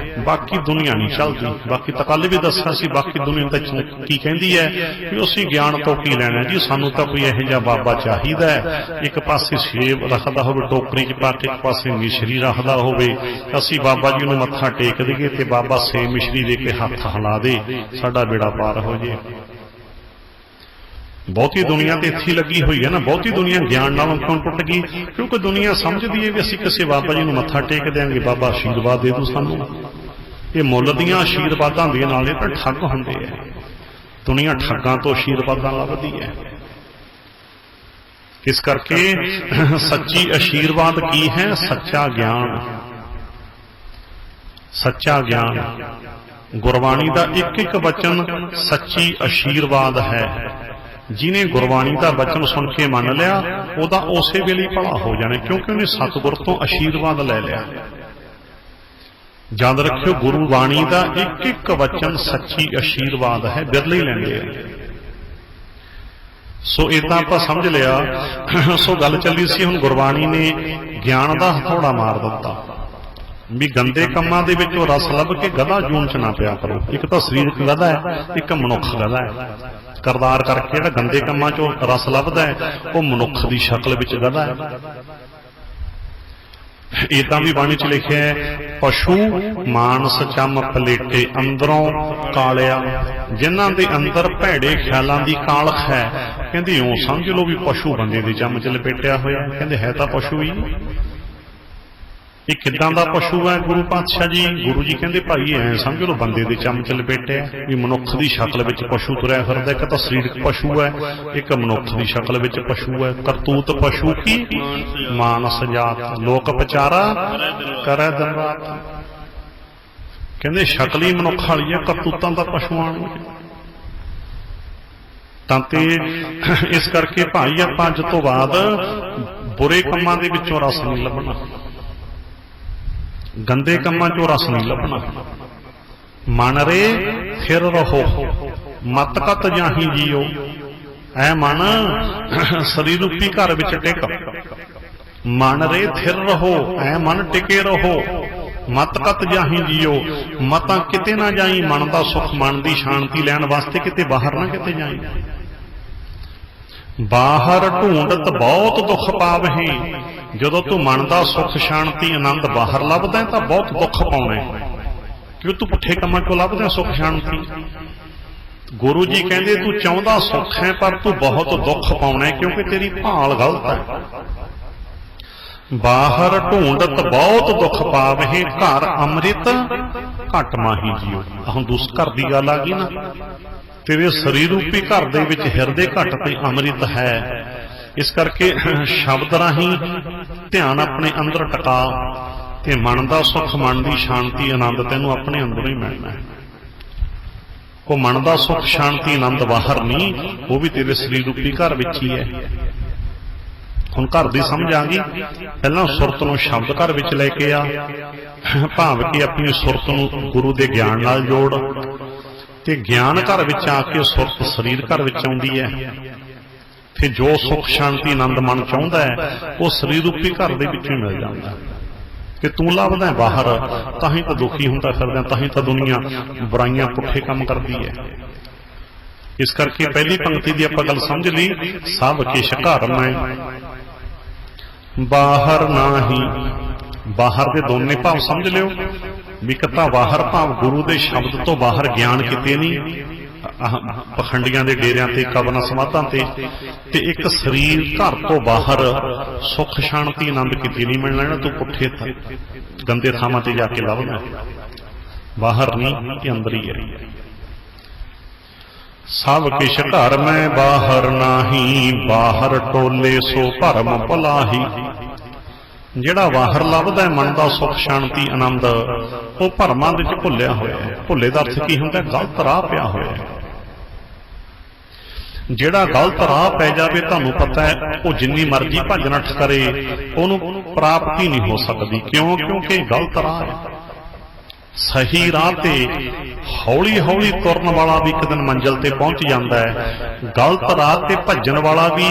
ਬਾਕੀ ਦੁਨੀਆ ਨਹੀਂ ਚੱਲਦੀ। ਬਾਕੀ ਤਾਂ ਕੱਲ ਵੀ ਦੱਸਿਆ ਸੀ, ਬਾਕੀ ਦੁਨੀਆ ਤਾਂ ਕੀ ਕਹਿੰਦੀ ਹੈ ਵੀ ਅਸੀਂ ਗਿਆਨ ਤੋਂ ਕੀ ਲੈਣਾ ਜੀ, ਸਾਨੂੰ ਤਾਂ ਕੋਈ ਇਹੋ ਜਿਹਾ ਬਾਬਾ ਚਾਹੀਦਾ ਹੈ, ਇੱਕ ਪਾਸੇ ਸੇਬ ਰੱਖਦਾ ਹੋਵੇ ਟੋਕਰੀ 'ਚ ਪਾ ਕੇ, ਇੱਕ ਪਾਸੇ ਮਿਸ਼ਰੀ ਰੱਖਦਾ ਹੋਵੇ, ਅਸੀਂ ਬਾਬਾ ਜੀ ਨੂੰ ਮੱਥਾ ਟੇਕ ਦਈਏ ਤੇ ਬਾਬਾ ਸੇਬ ਮਿਸ਼ਰੀ ਦੇ ਕੇ ਹੱਥ ਹਿਲਾ ਦੇ, ਸਾਡਾ ਬੇੜਾ ਪਾਰ ਹੋ ਜੇ। ਬਹੁਤੀ ਦੁਨੀਆ ਤੇ ਇੱਥੇ ਲੱਗੀ ਹੋਈ ਹੈ ਨਾ। ਬਹੁਤੀ ਦੁਨੀਆ ਗਿਆਨ ਨਾਲੋਂ ਕਿਉਂ ਟੁੱਟ ਗਈ? ਕਿਉਂਕਿ ਦੁਨੀਆ ਸਮਝਦੀ ਹੈ ਵੀ ਅਸੀਂ ਕਿਸੇ ਬਾਬਾ ਜੀ ਨੂੰ ਮੱਥਾ ਟੇਕ ਦਿਆਂਗੇ, ਬਾਬਾ ਆਸ਼ੀਰਵਾਦ ਦੇ ਦੂ ਸਾਨੂੰ। ਇਹ ਮੁੱਲ ਦੀਆਂ ਆਸ਼ੀਰਵਾਦਾਂ ਦੇ ਨਾਲ ਇਹ ਤਾਂ ਠੱਗ ਹੁੰਦੇ ਆ। ਦੁਨੀਆ ਠੱਗਾਂ ਤੋਂ ਆਸ਼ੀਰਵਾਦਾਂ ਲੱਭਦੀ ਹੈ। ਇਸ ਕਰਕੇ ਸੱਚੀ ਆਸ਼ੀਰਵਾਦ ਕੀ ਹੈ? ਸੱਚਾ ਗਿਆਨ। ਸੱਚਾ ਗਿਆਨ, ਗੁਰਬਾਣੀ ਦਾ ਇੱਕ ਇੱਕ ਵਚਨ ਸੱਚੀ ਆਸ਼ੀਰਵਾਦ ਹੈ। ਜਿਹਨੇ ਗੁਰਬਾਣੀ ਦਾ ਬਚਨ ਸੁਣ ਕੇ ਮੰਨ ਲਿਆ, ਉਹਦਾ ਉਸੇ ਵੇਲੇ ਭਲਾ ਹੋ ਜਾਣਾ, ਕਿਉਂਕਿ ਉਹਨੇ ਸਤਿਗੁਰ ਤੋਂ ਆਸ਼ੀਰਵਾਦ ਲੈ ਲਿਆ। ਯਾਦ ਰੱਖਿਓ, ਗੁਰੂ ਬਾਣੀ ਦਾ ਇੱਕ ਇੱਕ ਵਚਨ ਸੱਚੀ ਆਸ਼ੀਰਵਾਦ ਹੈ, ਬਿਰਲੇ ਹੀ ਲੈਂਦੇ ਆ। ਸੋ ਇਦਾਂ ਆਪਾਂ ਸਮਝ ਲਿਆ। ਸੋ ਗੱਲ ਚੱਲੀ ਸੀ, ਹੁਣ ਗੁਰਬਾਣੀ ਨੇ ਗਿਆਨ ਦਾ ਹਥੌੜਾ ਮਾਰ ਦਿੱਤਾ ਵੀ ਗੰਦੇ ਕੰਮਾਂ ਦੇ ਵਿੱਚੋਂ ਰਸ ਲੱਭ ਕੇ ਗਧਾ ਜੂਨ 'ਚ ਨਾ ਪਿਆ ਕਰੋ। ਇੱਕ ਤਾਂ ਸਰੀਰਕ ਗਧਾ ਹੈ, ਇੱਕ ਮਨੁੱਖ ਗਧਾ ਹੈ। ਕਰਤਾਰ ਕਰਕੇ ਜਿਹੜਾ ਗੰਦੇ ਕੰਮਾਂ 'ਚੋਂ ਰਸ ਲੱਭਦਾ ਹੈ, ਉਹ ਮਨੁੱਖ ਦੀ ਸ਼ਕਲ ਵਿੱਚ ਗਧਾ ਹੈ। ਇਦਾਂ ਵੀ ਬਾਣੀ 'ਚ ਲਿਖਿਆ ਹੈ, ਪਸ਼ੂ ਮਾਨਸ ਚੰਮ ਪਲੇਟੇ, ਅੰਦਰੋਂ ਕਾਲਿਆ, ਜਿਨ੍ਹਾਂ ਦੇ ਅੰਦਰ ਭੈੜੇ ਖਿਆਲਾਂ ਦੀ ਕਾਲਖ ਹੈ। ਕਹਿੰਦੇ ਇਉਂ ਸਮਝ ਲਓ ਵੀ ਪਸ਼ੂ ਬੰਦੇ ਦੇ ਚੰਮ 'ਚ ਲਪੇਟਿਆ ਹੋਇਆ। ਕਹਿੰਦੇ ਹੈ ਤਾਂ ਪਸ਼ੂ ਹੀ। ਇਹ ਕਿੱਦਾਂ ਦਾ ਪਸ਼ੂ ਹੈ ਗੁਰੂ ਪਾਤਸ਼ਾਹ ਜੀ? ਗੁਰੂ ਜੀ ਕਹਿੰਦੇ ਭਾਈ ਐ ਸਮਝ ਲਓ ਬੰਦੇ ਦੇ ਚੰਮ 'ਚ ਲਪੇਟਿਆ, ਵੀ ਮਨੁੱਖ ਦੀ ਸ਼ਕਲ ਵਿੱਚ ਪਸ਼ੂ ਤੁਰਿਆ ਫਿਰਦਾ। ਇੱਕ ਤਾਂ ਸਰੀਰਕ ਪਸ਼ੂ ਹੈ, ਇੱਕ ਮਨੁੱਖ ਦੀ ਸ਼ਕਲ ਵਿੱਚ ਪਸ਼ੂ ਹੈ। ਕਰਤੂਤ ਪਸ਼ੂ ਕੀ ਮਾਨਸ ਜਾਤ, ਲੋਕ ਵਿਚਾਰਾ ਕਰੈ ਦਿਨ ਰਾਤ। ਕਹਿੰਦੇ ਸ਼ਕਲ ਹੀ ਮਨੁੱਖ ਵਾਲੀ ਹੈ, ਕਰਤੂਤਾਂ ਦਾ ਪਸ਼ੂਆਂ ਨੂੰ। ਤਾਂ ਤੇ ਇਸ ਕਰਕੇ ਭਾਈ ਆਪਾਂ ਅੱਜ ਤੋਂ ਬਾਅਦ ਬੁਰੇ ਕੰਮਾਂ ਦੇ ਵਿੱਚੋਂ ਰਸ ਨਹੀਂ ਲੱਭਣਾ, ਗੰਦੇ ਕੰਮਾਂ ਚੋਂ ਰਸ ਨਹੀਂ ਲੱਭਣਾ। ਮਨ ਰੇ ਫਿਰ ਰਹੋ, ਮਤ ਕਤ ਜਾਹੀ ਜੀਓ। ਐ ਮਨ ਸਰੀਰ ਰੂਪੀ ਘਰ ਵਿੱਚ ਟਿਕ, ਮਨ ਰੇ ਫਿਰ ਰਹੋ, ਐ ਮਨ ਟਿਕੇ ਰਹੋ। ਮਤ ਕਤ ਜਾਹੀ ਜੀਓ, ਮਤਾਂ ਕਿਤੇ ਨਾ ਜਾਈ, ਮਨ ਦਾ ਸੁੱਖ, ਮਨ ਦੀ ਸ਼ਾਂਤੀ ਲੈਣ ਵਾਸਤੇ ਕਿਤੇ ਬਾਹਰ ਨਾ ਕਿਤੇ ਜਾਈ। ਬਾਹਰ ਢੂੰਡਤ ਬਹੁਤ ਦੁੱਖ ਪਾਵਹੀਂ, ਜਦੋਂ ਤੂੰ ਮਨ ਦਾ ਸੁੱਖ, ਸ਼ਾਂਤੀ, ਆਨੰਦ ਬਾਹਰ ਲੱਭਦਾ ਤਾਂ ਬਹੁਤ ਦੁੱਖ ਪਾਉਣਾ ਹੈ, ਕਿਉਂ ਤੂੰ ਪੁੱਠੇ ਕੰਮਾਂ ਚੋਂ ਲੱਭਦਾ ਸੁੱਖ ਸ਼ਾਂਤੀ। ਗੁਰੂ ਜੀ ਕਹਿੰਦੇ ਤੂੰ ਚਾਹੁੰਦਾ ਸੁੱਖ ਹੈ, ਪਰ ਤੂੰ ਬਹੁਤ ਦੁੱਖ ਪਾਉਣਾ ਹੈ, ਕਿਉਂਕਿ ਤੇਰੀ ਭਾਲ ਗਲਤ ਹੈ। ਬਾਹਰ ਢੂੰਡਤ ਬਹੁਤ ਦੁੱਖ ਪਾਵਹਿ, ਘਰ ਅੰਮ੍ਰਿਤ ਘਟ ਮਾਹੀ ਜੀਓ। ਹੁਣ ਦੂਸ ਘਰ ਦੀ ਗੱਲ ਆ ਗਈ ਨਾ, ਤੇਰੇ ਸਰੀਰ ਰੂਪੀ ਘਰ ਦੇ ਵਿੱਚ ਹਿਰਦੇ ਘਟ ਤੇ ਅੰਮ੍ਰਿਤ ਹੈ। ਇਸ ਕਰਕੇ ਸ਼ਬਦ ਰਾਹੀਂ ਧਿਆਨ ਆਪਣੇ ਅੰਦਰ ਟਿਕਾ ਤੇ ਮਨ ਦਾ ਸੁੱਖ, ਮਨ ਦੀ ਸ਼ਾਂਤੀ, ਆਨੰਦ ਤੈਨੂੰ ਆਪਣੇ ਅੰਦਰੋਂ ਹੀ ਮਿਲਣਾ ਹੈ। ਉਹ ਮਨ ਦਾ ਸੁੱਖ, ਸ਼ਾਂਤੀ, ਆਨੰਦ ਬਾਹਰ ਨਹੀਂ, ਉਹ ਵੀ ਤੇਰੇ ਸਰੀਰ ਰੂਪੀ ਘਰ ਵਿੱਚ ਹੀ ਹੈ। ਹੁਣ ਘਰ ਦੀ ਸਮਝ ਆ ਗਈ। ਪਹਿਲਾਂ ਸੁਰਤ ਨੂੰ ਸ਼ਬਦ ਘਰ ਵਿੱਚ ਲੈ ਕੇ ਆ, ਭਾਵ ਕਿ ਆਪਣੀ ਸੁਰਤ ਨੂੰ ਗੁਰੂ ਦੇ ਗਿਆਨ ਨਾਲ ਜੋੜ, ਤੇ ਗਿਆਨ ਘਰ ਵਿੱਚ ਆ ਕੇ ਸੁਰਤ ਸਰੀਰ ਘਰ ਵਿੱਚ ਆਉਂਦੀ ਹੈ। ਫਿਰ ਜੋ ਸੁੱਖ, ਸ਼ਾਂਤੀ, ਆਨੰਦ ਮਨ ਚਾਹੁੰਦਾ ਹੈ ਉਹ ਸਰੀਰ ਰੂਪੀ ਘਰ ਦੇ ਵਿੱਚੋਂ ਹੀ ਮਿਲ ਜਾਂਦਾ। ਤੇ ਤੂੰ ਲੱਭਦਾ ਬਾਹਰ, ਤਾਂ ਹੀ ਤਾਂ ਦੁਖੀ ਹੁੰਦਾ ਫਿਰਦਾ, ਤਾਂ ਹੀ ਤਾਂ ਦੁਨੀਆ ਬੁਰਾਈਆਂ ਪੁੱਠੇ ਕੰਮ ਕਰਦੀ ਹੈ। ਇਸ ਕਰਕੇ ਪਹਿਲੀ ਪੰਕਤੀ ਦੀ ਆਪਾਂ ਗੱਲ ਸਮਝ ਲਈ, ਸਭ ਕਿਛ ਘਰ ਮੈਂ ਬਾਹਰ ਨਾਹੀ। ਬਾਹਰ ਦੇ ਦੋਨੇ ਭਾਵ ਸਮਝ ਲਿਓ ਵੀ ਇੱਕ ਤਾਂ ਬਾਹਰ ਭਾਵ ਗੁਰੂ ਦੇ ਸ਼ਬਦ ਤੋਂ ਬਾਹਰ ਗਿਆਨ ਕਿਤੇ ਨਹੀਂ, ਪਖੰਡੀਆਂ ਦੇ ਡੇਰਿਆਂ ਤੇ, ਕਬਰਾਂ ਸਮਾਧਾਂ ਤੇ ਇੱਕ ਸਰੀਰ ਘਰ ਤੋਂ ਬਾਹਰ ਸੁੱਖ, ਸ਼ਾਂਤੀ, ਆਨੰਦ ਕਿਤੇ ਨਹੀਂ ਮਿਲਣਾ। ਤੂੰ ਪੁੱਠੇ ਗੰਦੇ ਥਾਵਾਂ ਤੇ ਜਾ ਕੇ ਲੱਭਣਾ, ਬਾਹਰ ਨਹੀਂ, ਇਹ ਅੰਦਰ ਹੀ ਹੈ। ਸਭ ਕਿਛ ਘਰ ਮੈਂ ਬਾਹਰ ਨਾਹੀ, ਬਾਹਰ ਟੋਲੇ ਸੋ ਭਰਮ ਭੁਲਾਹੀ। ਜਿਹੜਾ ਬਾਹਰ ਲੱਭਦਾ ਮਨ ਦਾ ਸੁੱਖ, ਸ਼ਾਂਤੀ, ਆਨੰਦ, ਉਹ ਭਰਮਾਂ ਦੇ ਵਿੱਚ ਭੁੱਲਿਆ ਹੋਇਆ ਹੈ। ਭੁੱਲੇ ਦਾ ਅਰਥ ਕੀ ਹੁੰਦਾ? ਗਲਤ ਰਾਹ ਪਿਆ ਹੋਇਆ ਹੈ। ਜਿਹੜਾ ਗਲਤ ਰਾਹ ਪੈ ਜਾਵੇ, ਤੁਹਾਨੂੰ ਪਤਾ ਹੈ ਉਹ ਜਿੰਨੀ ਮਰਜ਼ੀ ਭੱਜ ਨੱਠ ਕਰੇ ਉਹਨੂੰ ਪ੍ਰਾਪਤੀ ਨਹੀਂ ਹੋ ਸਕਦੀ। ਕਿਉਂ? ਕਿਉਂਕਿ ਗਲਤ ਰਾਹ ਹੈ। ਸਹੀ ਰਾਹ ਤੇ ਹੌਲੀ ਹੌਲੀ ਤੁਰਨ ਵਾਲਾ ਵੀ ਇੱਕ ਦਿਨ ਮੰਜ਼ਿਲ ਤੇ ਪਹੁੰਚ ਜਾਂਦਾ ਹੈ। ਗਲਤ ਰਾਹ ਤੇ ਭੱਜਣ ਵਾਲਾ ਵੀ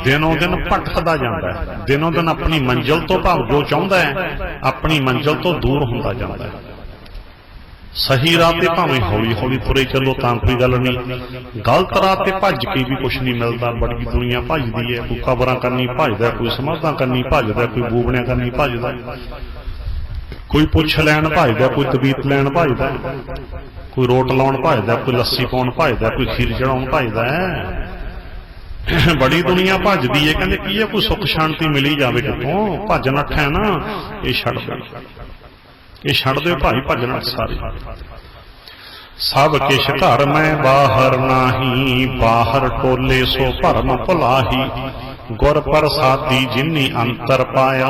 ਦਿਨੋਂ ਦਿਨ ਭਟਕਦਾ ਜਾਂਦਾ ਹੈ। ਦਿਨੋਂ ਦਿਨ ਆਪਣੀ ਮੰਜ਼ਿਲ ਤੋਂ ਭਾਵ ਜੋ ਚਾਹੁੰਦਾ ਹੈ ਆਪਣੀ ਮੰਜ਼ਿਲ ਤੋਂ ਦੂਰ ਹੁੰਦਾ ਜਾਂਦਾ ਹੈ। ਸਹੀ ਰਾਹ ਤੇ ਭਾਵੇਂ ਹੌਲੀ ਹੌਲੀ ਤੁਰੇ ਚੱਲੋ ਤਾਂ ਕੋਈ ਗੱਲ ਨਹੀਂ, ਗਲਤ ਰਾਹ ਤੇ ਭੱਜ ਕੇ ਵੀ ਕੁਛ ਨਹੀਂ ਮਿਲਦਾ। ਬੜੀ ਦੁਨੀਆ ਭੱਜਦੀ ਹੈ, ਕੋਈ ਕਬਰਾਂ ਕਰਨੀ ਭੱਜਦਾ, ਕੋਈ ਸਮਾਧਾਂ ਕਰਨੀ ਭੱਜਦਾ, ਕੋਈ ਬੂਬਣਿਆਂ ਕਰਨੀ ਭੱਜਦਾ, ਕੋਈ ਪੁੱਛ ਲੈਣ ਭੱਜਦਾ, ਕੋਈ ਤਬੀਤ ਲੈਣ ਭੱਜਦਾ, ਕੋਈ ਰੋਟ ਲਾਉਣ ਭੱਜਦਾ, ਕੋਈ ਲੱਸੀ ਪਾਉਣ ਭੱਜਦਾ, ਕੋਈ ਖੀਰ ਚੜਾਉਣ ਭੱਜਦਾ ਹੈ। ਬੜੀ ਦੁਨੀਆ ਭੱਜਦੀ ਹੈ। ਕਹਿੰਦੇ ਕੀ ਹੈ? ਕੋਈ ਸੁੱਖ ਸ਼ਾਂਤੀ ਮਿਲੀ ਜਾਵੇ ਕਿਤੋਂ। ਭੱਜ ਨੱਠ ਹੈ ਨਾ, ਇਹ ਛੱਡ ਦਿਓ, ਇਹ ਛੱਡ ਦਿਓ ਭਾਈ, ਭੱਜ ਨੱਠ ਸਾਰੇ। ਸਭ ਕਿਛ ਘਰ ਮੈਂ ਬਾਹਰ ਨਾਹੀ, ਬਾਹਰ ਟੋਲੇ ਸੋ ਭਰਮ ਭੁਲਾਹੀ। ਗੁਰ ਪ੍ਰਸਾਦੀ ਜਿਨੀ ਅੰਤਰ ਪਾਇਆ।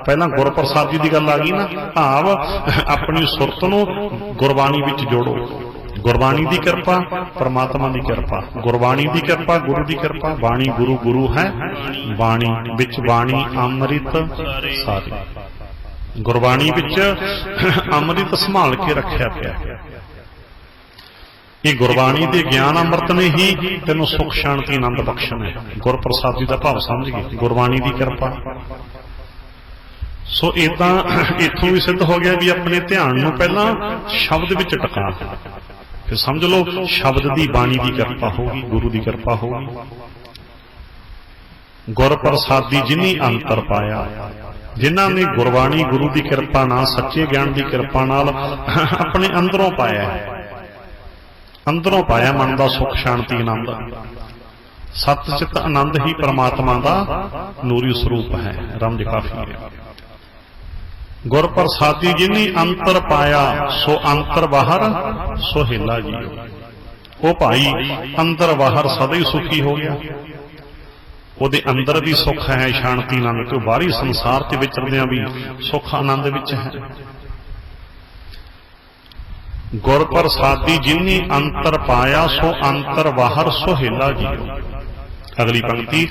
ਪਹਿਲਾਂ ਗੁਰ ਪ੍ਰਸਾਦੀ ਦੀ ਗੱਲ ਆ ਗਈ ਨਾ, ਭਾਵ ਆਪਣੀ ਸੁਰਤ ਨੂੰ ਗੁਰਬਾਣੀ ਵਿੱਚ ਜੋੜੋ। ਗੁਰਬਾਣੀ ਦੀ ਕਿਰਪਾ, ਪਰਮਾਤਮਾ ਦੀ ਕਿਰਪਾ। ਗੁਰਬਾਣੀ ਦੀ ਕਿਰਪਾ, ਗੁਰੂ ਦੀ ਕਿਰਪਾ। ਬਾਣੀ ਗੁਰੂ, ਗੁਰੂ ਹੈ ਬਾਣੀ, ਵਿੱਚ ਬਾਣੀ ਅੰਮ੍ਰਿਤ ਸਾਰੀ। ਗੁਰਬਾਣੀ ਵਿੱਚ ਅੰਮ੍ਰਿਤ ਸੰਭਾਲ ਕੇ ਰੱਖਿਆ ਪਿਆ। ਇਹ ਗੁਰਬਾਣੀ ਦੇ ਗਿਆਨ ਅੰਮ੍ਰਿਤ ਨੇ ਹੀ ਤੈਨੂੰ ਸੁੱਖ, ਸ਼ਾਂਤੀ, ਆਨੰਦ ਬਖਸ਼ਣਾ ਹੈ। ਗੁਰ ਪ੍ਰਸਾਦੀ ਦਾ ਭਾਵ ਸਮਝ ਗਏ, ਗੁਰਬਾਣੀ ਦੀ ਕਿਰਪਾ। ਸੋ ਇਦਾਂ ਇੱਥੋਂ ਵੀ ਸਿੱਧ ਹੋ ਗਿਆ ਵੀ ਆਪਣੇ ਧਿਆਨ ਨੂੰ ਪਹਿਲਾਂ ਸ਼ਬਦ ਵਿੱਚ ਟਿਕਾ, ਫਿਰ ਸਮਝ ਲਓ ਸ਼ਬਦ ਦੀ, ਬਾਣੀ ਦੀ ਕਿਰਪਾ ਹੋਗੀ, ਗੁਰੂ ਦੀ ਕਿਰਪਾ ਹੋਗੀ। ਗੁਰ ਪ੍ਰਸਾਦੀ ਜਿਨੀ ਅੰਤਰ ਪਾਇਆ। ਜਿਨ੍ਹਾਂ ਨੇ ਗੁਰਬਾਣੀ, ਗੁਰੂ ਦੀ ਕਿਰਪਾ ਨਾਲ, ਸੱਚੇ ਗਿਆਨ ਦੀ ਕਿਰਪਾ ਨਾਲ ਆਪਣੇ ਅੰਦਰੋਂ ਪਾਇਆ, ਅੰਦਰੋਂ ਪਾਇਆ ਮਨ ਦਾ ਸੁੱਖ, ਸ਼ਾਂਤੀ, ਆਨੰਦ। ਸਤ ਚਿਤ ਆਨੰਦ ਹੀ ਪਰਮਾਤਮਾ ਦਾ ਨੂਰੀ ਸਰੂਪ ਹੈ। ਰਮਜ ਕਾਫੀ ਹੈ। ਗੁਰ ਪ੍ਰਸਾਦੀ ਜਿਨੀ ਅੰਤਰ ਪਾਇਆ, ਸੋ ਅੰਤਰ ਬਾਹਰ ਸੁਹੇਲਾ ਜੀਓ। ਉਹ ਭਾਈ ਅੰਦਰ ਬਾਹਰ ਸਦਾ ਹੀ ਸੁਖੀ ਹੋ ਗਿਆ। ਉਹਦੇ ਅੰਦਰ ਵੀ ਸੁੱਖ ਹੈ, ਸ਼ਾਂਤੀ, ਆਨੰਦ, ਤੇ ਬਾਹਰੀ ਸੰਸਾਰ ਤੇ ਵਿਚਰਦਿਆਂ ਵੀ ਸੁੱਖ ਆਨੰਦ ਵਿੱਚ ਹੈ। ਗੁਰ ਪ੍ਰਸਾਦੀ ਜਿਨੀ ਅੰਤਰ ਪਾਇਆ, ਸੋ ਅੰਤਰ ਬਾਹਰ ਸੁਹੇਲਾ ਜੀਓ। ਅਗਲੀ ਪੰਕਤੀ,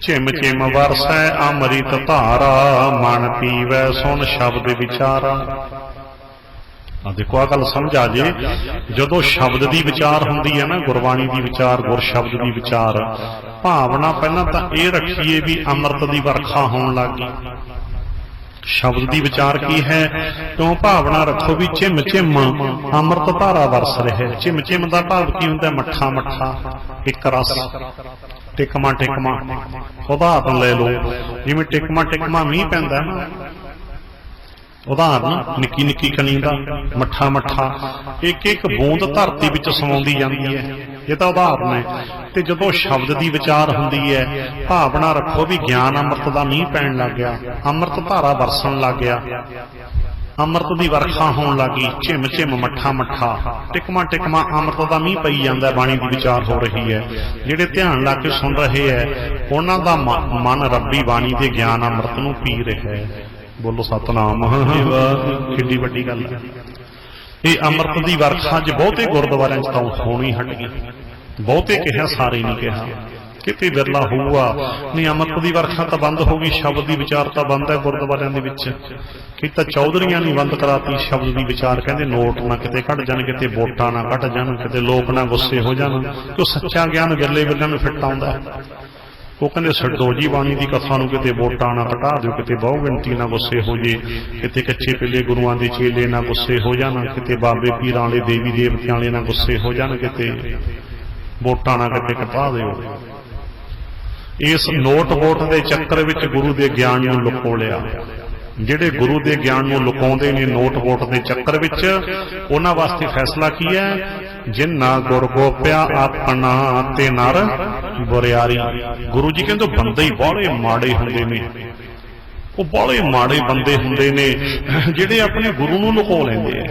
ਝਿਮ ਝਿਮ ਵਰਸੈ ਅੰਮ੍ਰਿਤ ਧਾਰਾ, ਮਨ ਪੀਵੈ ਸੁਨ ਸ਼ਬਦ ਵਿਚਾਰਾ। ਆ ਦੇਖੋ, ਆ ਗੱਲ ਸਮਝ ਆ ਜੇ। ਜਦੋਂ ਸ਼ਬਦ ਦੀ ਵਿਚਾਰ ਹੁੰਦੀ ਹੈ ਨਾ, ਗੁਰਬਾਣੀ ਦੀ ਵਿਚਾਰ, ਗੁਰ ਸ਼ਬਦ ਦੀ ਵਿਚਾਰ, ਭਾਵਨਾ ਪਹਿਲਾਂ ਤਾਂ ਇਹ ਰੱਖੀਏ ਵੀ ਅੰਮ੍ਰਿਤ ਦੀ ਵਰਖਾ ਹੋਣ ਲੱਗ ਗਈ। ਸ਼ਬਦ ਦੀ ਵਿਚਾਰ ਕੀ ਹੈ? ਕਿਉਂ ਭਾਵਨਾ ਰੱਖੋ ਵੀ ਝਿਮ ਝਿਮ ਅੰਮ੍ਰਿਤ ਧਾਰਾ ਵਰਸ ਰਿਹਾ। ਝਿਮ ਝਿਮ ਦਾ ਭਾਵ ਕੀ ਹੁੰਦਾ? ਮੱਠਾ ਮੱਠਾ, ਇੱਕ ਰਸ, ਟਿਕਮਾ ਟਿਕਮਾ। ਉਦਾਹਰਨ ਲੈ ਲਓ, ਜਿਵੇਂ ਟਿਕਮਾ ਟਿਕਮਾ ਮੀਂਹ ਪੈਂਦਾ ਨਾ, ਉਦਾਹਰਨ ਨਿੱਕੀ ਨਿੱਕੀ ਕਣੀ ਦਾ, ਮੱਠਾ ਮੱਠਾ, ਇੱਕ ਇੱਕ ਬੂੰਦ ਧਰਤੀ ਵਿੱਚ ਸਮਾਉਂਦੀ ਜਾਂਦੀ ਹੈ। ਇਹ ਤਾਂ ਉਦਾਹਰਨ ਹੈ। ਤੇ ਜਦੋਂ ਸ਼ਬਦ ਦੀ ਵਿਚਾਰ ਹੁੰਦੀ ਹੈ, ਭਾਵਨਾ ਰੱਖੋ ਵੀ ਗਿਆਨ ਅੰਮ੍ਰਿਤ ਦਾ ਮੀਂਹ ਪੈਣ ਲੱਗ ਗਿਆ, ਅੰਮ੍ਰਿਤ ਧਾਰਾ ਵਰਸਣ ਲੱਗ ਗਿਆ, ਅੰਮ੍ਰਿਤ ਦੀ ਵਰਖਾ ਹੋਣ ਲੱਗੀ, ਝਿਮ ਝਿਮ ਮੱਠਾ ਮੱਠਾ ਟਿਕਮਾ ਟਿਕਮਾ ਅੰਮ੍ਰਿਤ ਦਾ ਮੀਂਹ ਪਈ ਜਾਂਦਾ, ਬਾਣੀ ਦੀ ਵਿਚਾਰ ਹੋ ਰਹੀ ਹੈ। ਜਿਹੜੇ ਧਿਆਨ ਲਾ ਕੇ ਸੁਣ ਰਹੇ ਹੈ ਉਹਨਾਂ ਦਾ ਮਨ ਰੱਬੀ ਬਾਣੀ ਦੇ ਗਿਆਨ ਅੰਮ੍ਰਿਤ ਨੂੰ ਪੀ ਰਿਹਾ ਹੈ। ਬੋਲੋ ਸਤਨਾਮ। ਕਿੱਡੀ ਵੱਡੀ ਗੱਲ ਹੈ ਇਹ। ਅੰਮ੍ਰਿਤ ਦੀ ਵਰਖਾ ਅੱਜ ਬਹੁਤੇ ਗੁਰਦੁਆਰਿਆਂ 'ਚ ਤਾਂ ਹੋਣੀ ਹਟ ਗਈ। ਬਹੁਤੇ ਕਿਹਾ, ਸਾਰੇ ਨਹੀਂ ਕਿਹਾ, ਕਿਤੇ ਵਿਰਲਾ ਹੋਊਗਾ। ਨਹੀਂ, ਅੰਮ੍ਰਿਤ ਦੀ ਵਰਖਾ ਤਾਂ ਬੰਦ ਹੋ ਗਈ, ਸ਼ਬਦ ਦੀ ਵਿਚਾਰ ਤਾਂ ਬੰਦ ਹੈ ਗੁਰਦੁਆਰਿਆਂ ਦੇ ਵਿੱਚ। ਕਿ ਤਾਂ ਚੌਧਰੀਆਂ ਨੇ ਬੰਦ ਕਰਾਤੀ ਸ਼ਬਦ ਦੀ ਵਿਚਾਰ, ਕਹਿੰਦੇ ਨੋਟ ਨਾ ਕਿਤੇ ਘਟ ਜਾਣ, ਕਿਤੇ ਵੋਟਾਂ ਨਾ ਘਟ ਜਾਣ, ਕਿਤੇ ਲੋਕ ਨਾ ਗੁੱਸੇ ਹੋ ਜਾਣ, ਕਿ ਸੱਚਾ ਗਿਆਨ ਵਿਰਲੇ ਵਿਰਲਿਆਂ ਨੂੰ ਫਿੱਟ ਆਉਂਦਾ ਹੈ। ਉਹ ਕਹਿੰਦੇ ਛੱਡੋ ਜੀ ਬਾਣੀ ਦੀ ਕਥਾ ਨੂੰ, ਕਿਤੇ ਵੋਟਾਂ ਨਾ ਘਟਾ ਦਿਓ, ਕਿਤੇ ਬਹੁ ਗਿਣਤੀ ਨਾ ਗੁੱਸੇ ਹੋ ਜੇ, ਕਿਤੇ ਕੱਚੇ ਪਿੱਲੇ ਗੁਰੂਆਂ ਦੇ ਚੇਲੇ ਨਾ ਗੁੱਸੇ ਹੋ ਜਾਣ, ਕਿਤੇ ਬਾਬੇ ਪੀਰਾਂ ਵਾਲੇ ਦੇਵੀ ਦੇਵਤਿਆਂ ਵਾਲੇ ਨਾ ਗੁੱਸੇ ਹੋ ਜਾਣ, ਕਿਤੇ ਵੋਟਾਂ ਨਾ ਕਿਤੇ ਘਟਾ ਦਿਓ। ਇਸ ਨੋਟ ਵੋਟ ਦੇ ਚੱਕਰ ਵਿੱਚ ਗੁਰੂ ਦੇ ਗਿਆਨ ਨੂੰ ਲੁਕੋ ਲਿਆ। ਜਿਹੜੇ ਗੁਰੂ ਦੇ ਗਿਆਨ ਨੂੰ ਲੁਕਾਉਂਦੇ ਨੇ ਨੋਟ ਵੋਟ ਦੇ ਚੱਕਰ ਵਿੱਚ, ਉਹਨਾਂ ਵਾਸਤੇ ਫੈਸਲਾ ਕੀ ਹੈ? ਜਿਨ੍ਹਾਂ ਗੁਰ ਗੋਪਿਆ ਆਪਣਾ ਤੇ ਨਰ ਬੁਰਿਆਰੀ। ਗੁਰੂ ਜੀ ਕਹਿੰਦੇ ਬੰਦੇ ਹੀ ਬਾਹਲੇ ਮਾੜੇ ਹੁੰਦੇ ਨੇ, ਉਹ ਬਾਹਲੇ ਮਾੜੇ ਬੰਦੇ ਹੁੰਦੇ ਨੇ ਜਿਹੜੇ ਆਪਣੇ ਗੁਰੂ ਨੂੰ ਲੁਕੋ ਲੈਂਦੇ ਆ।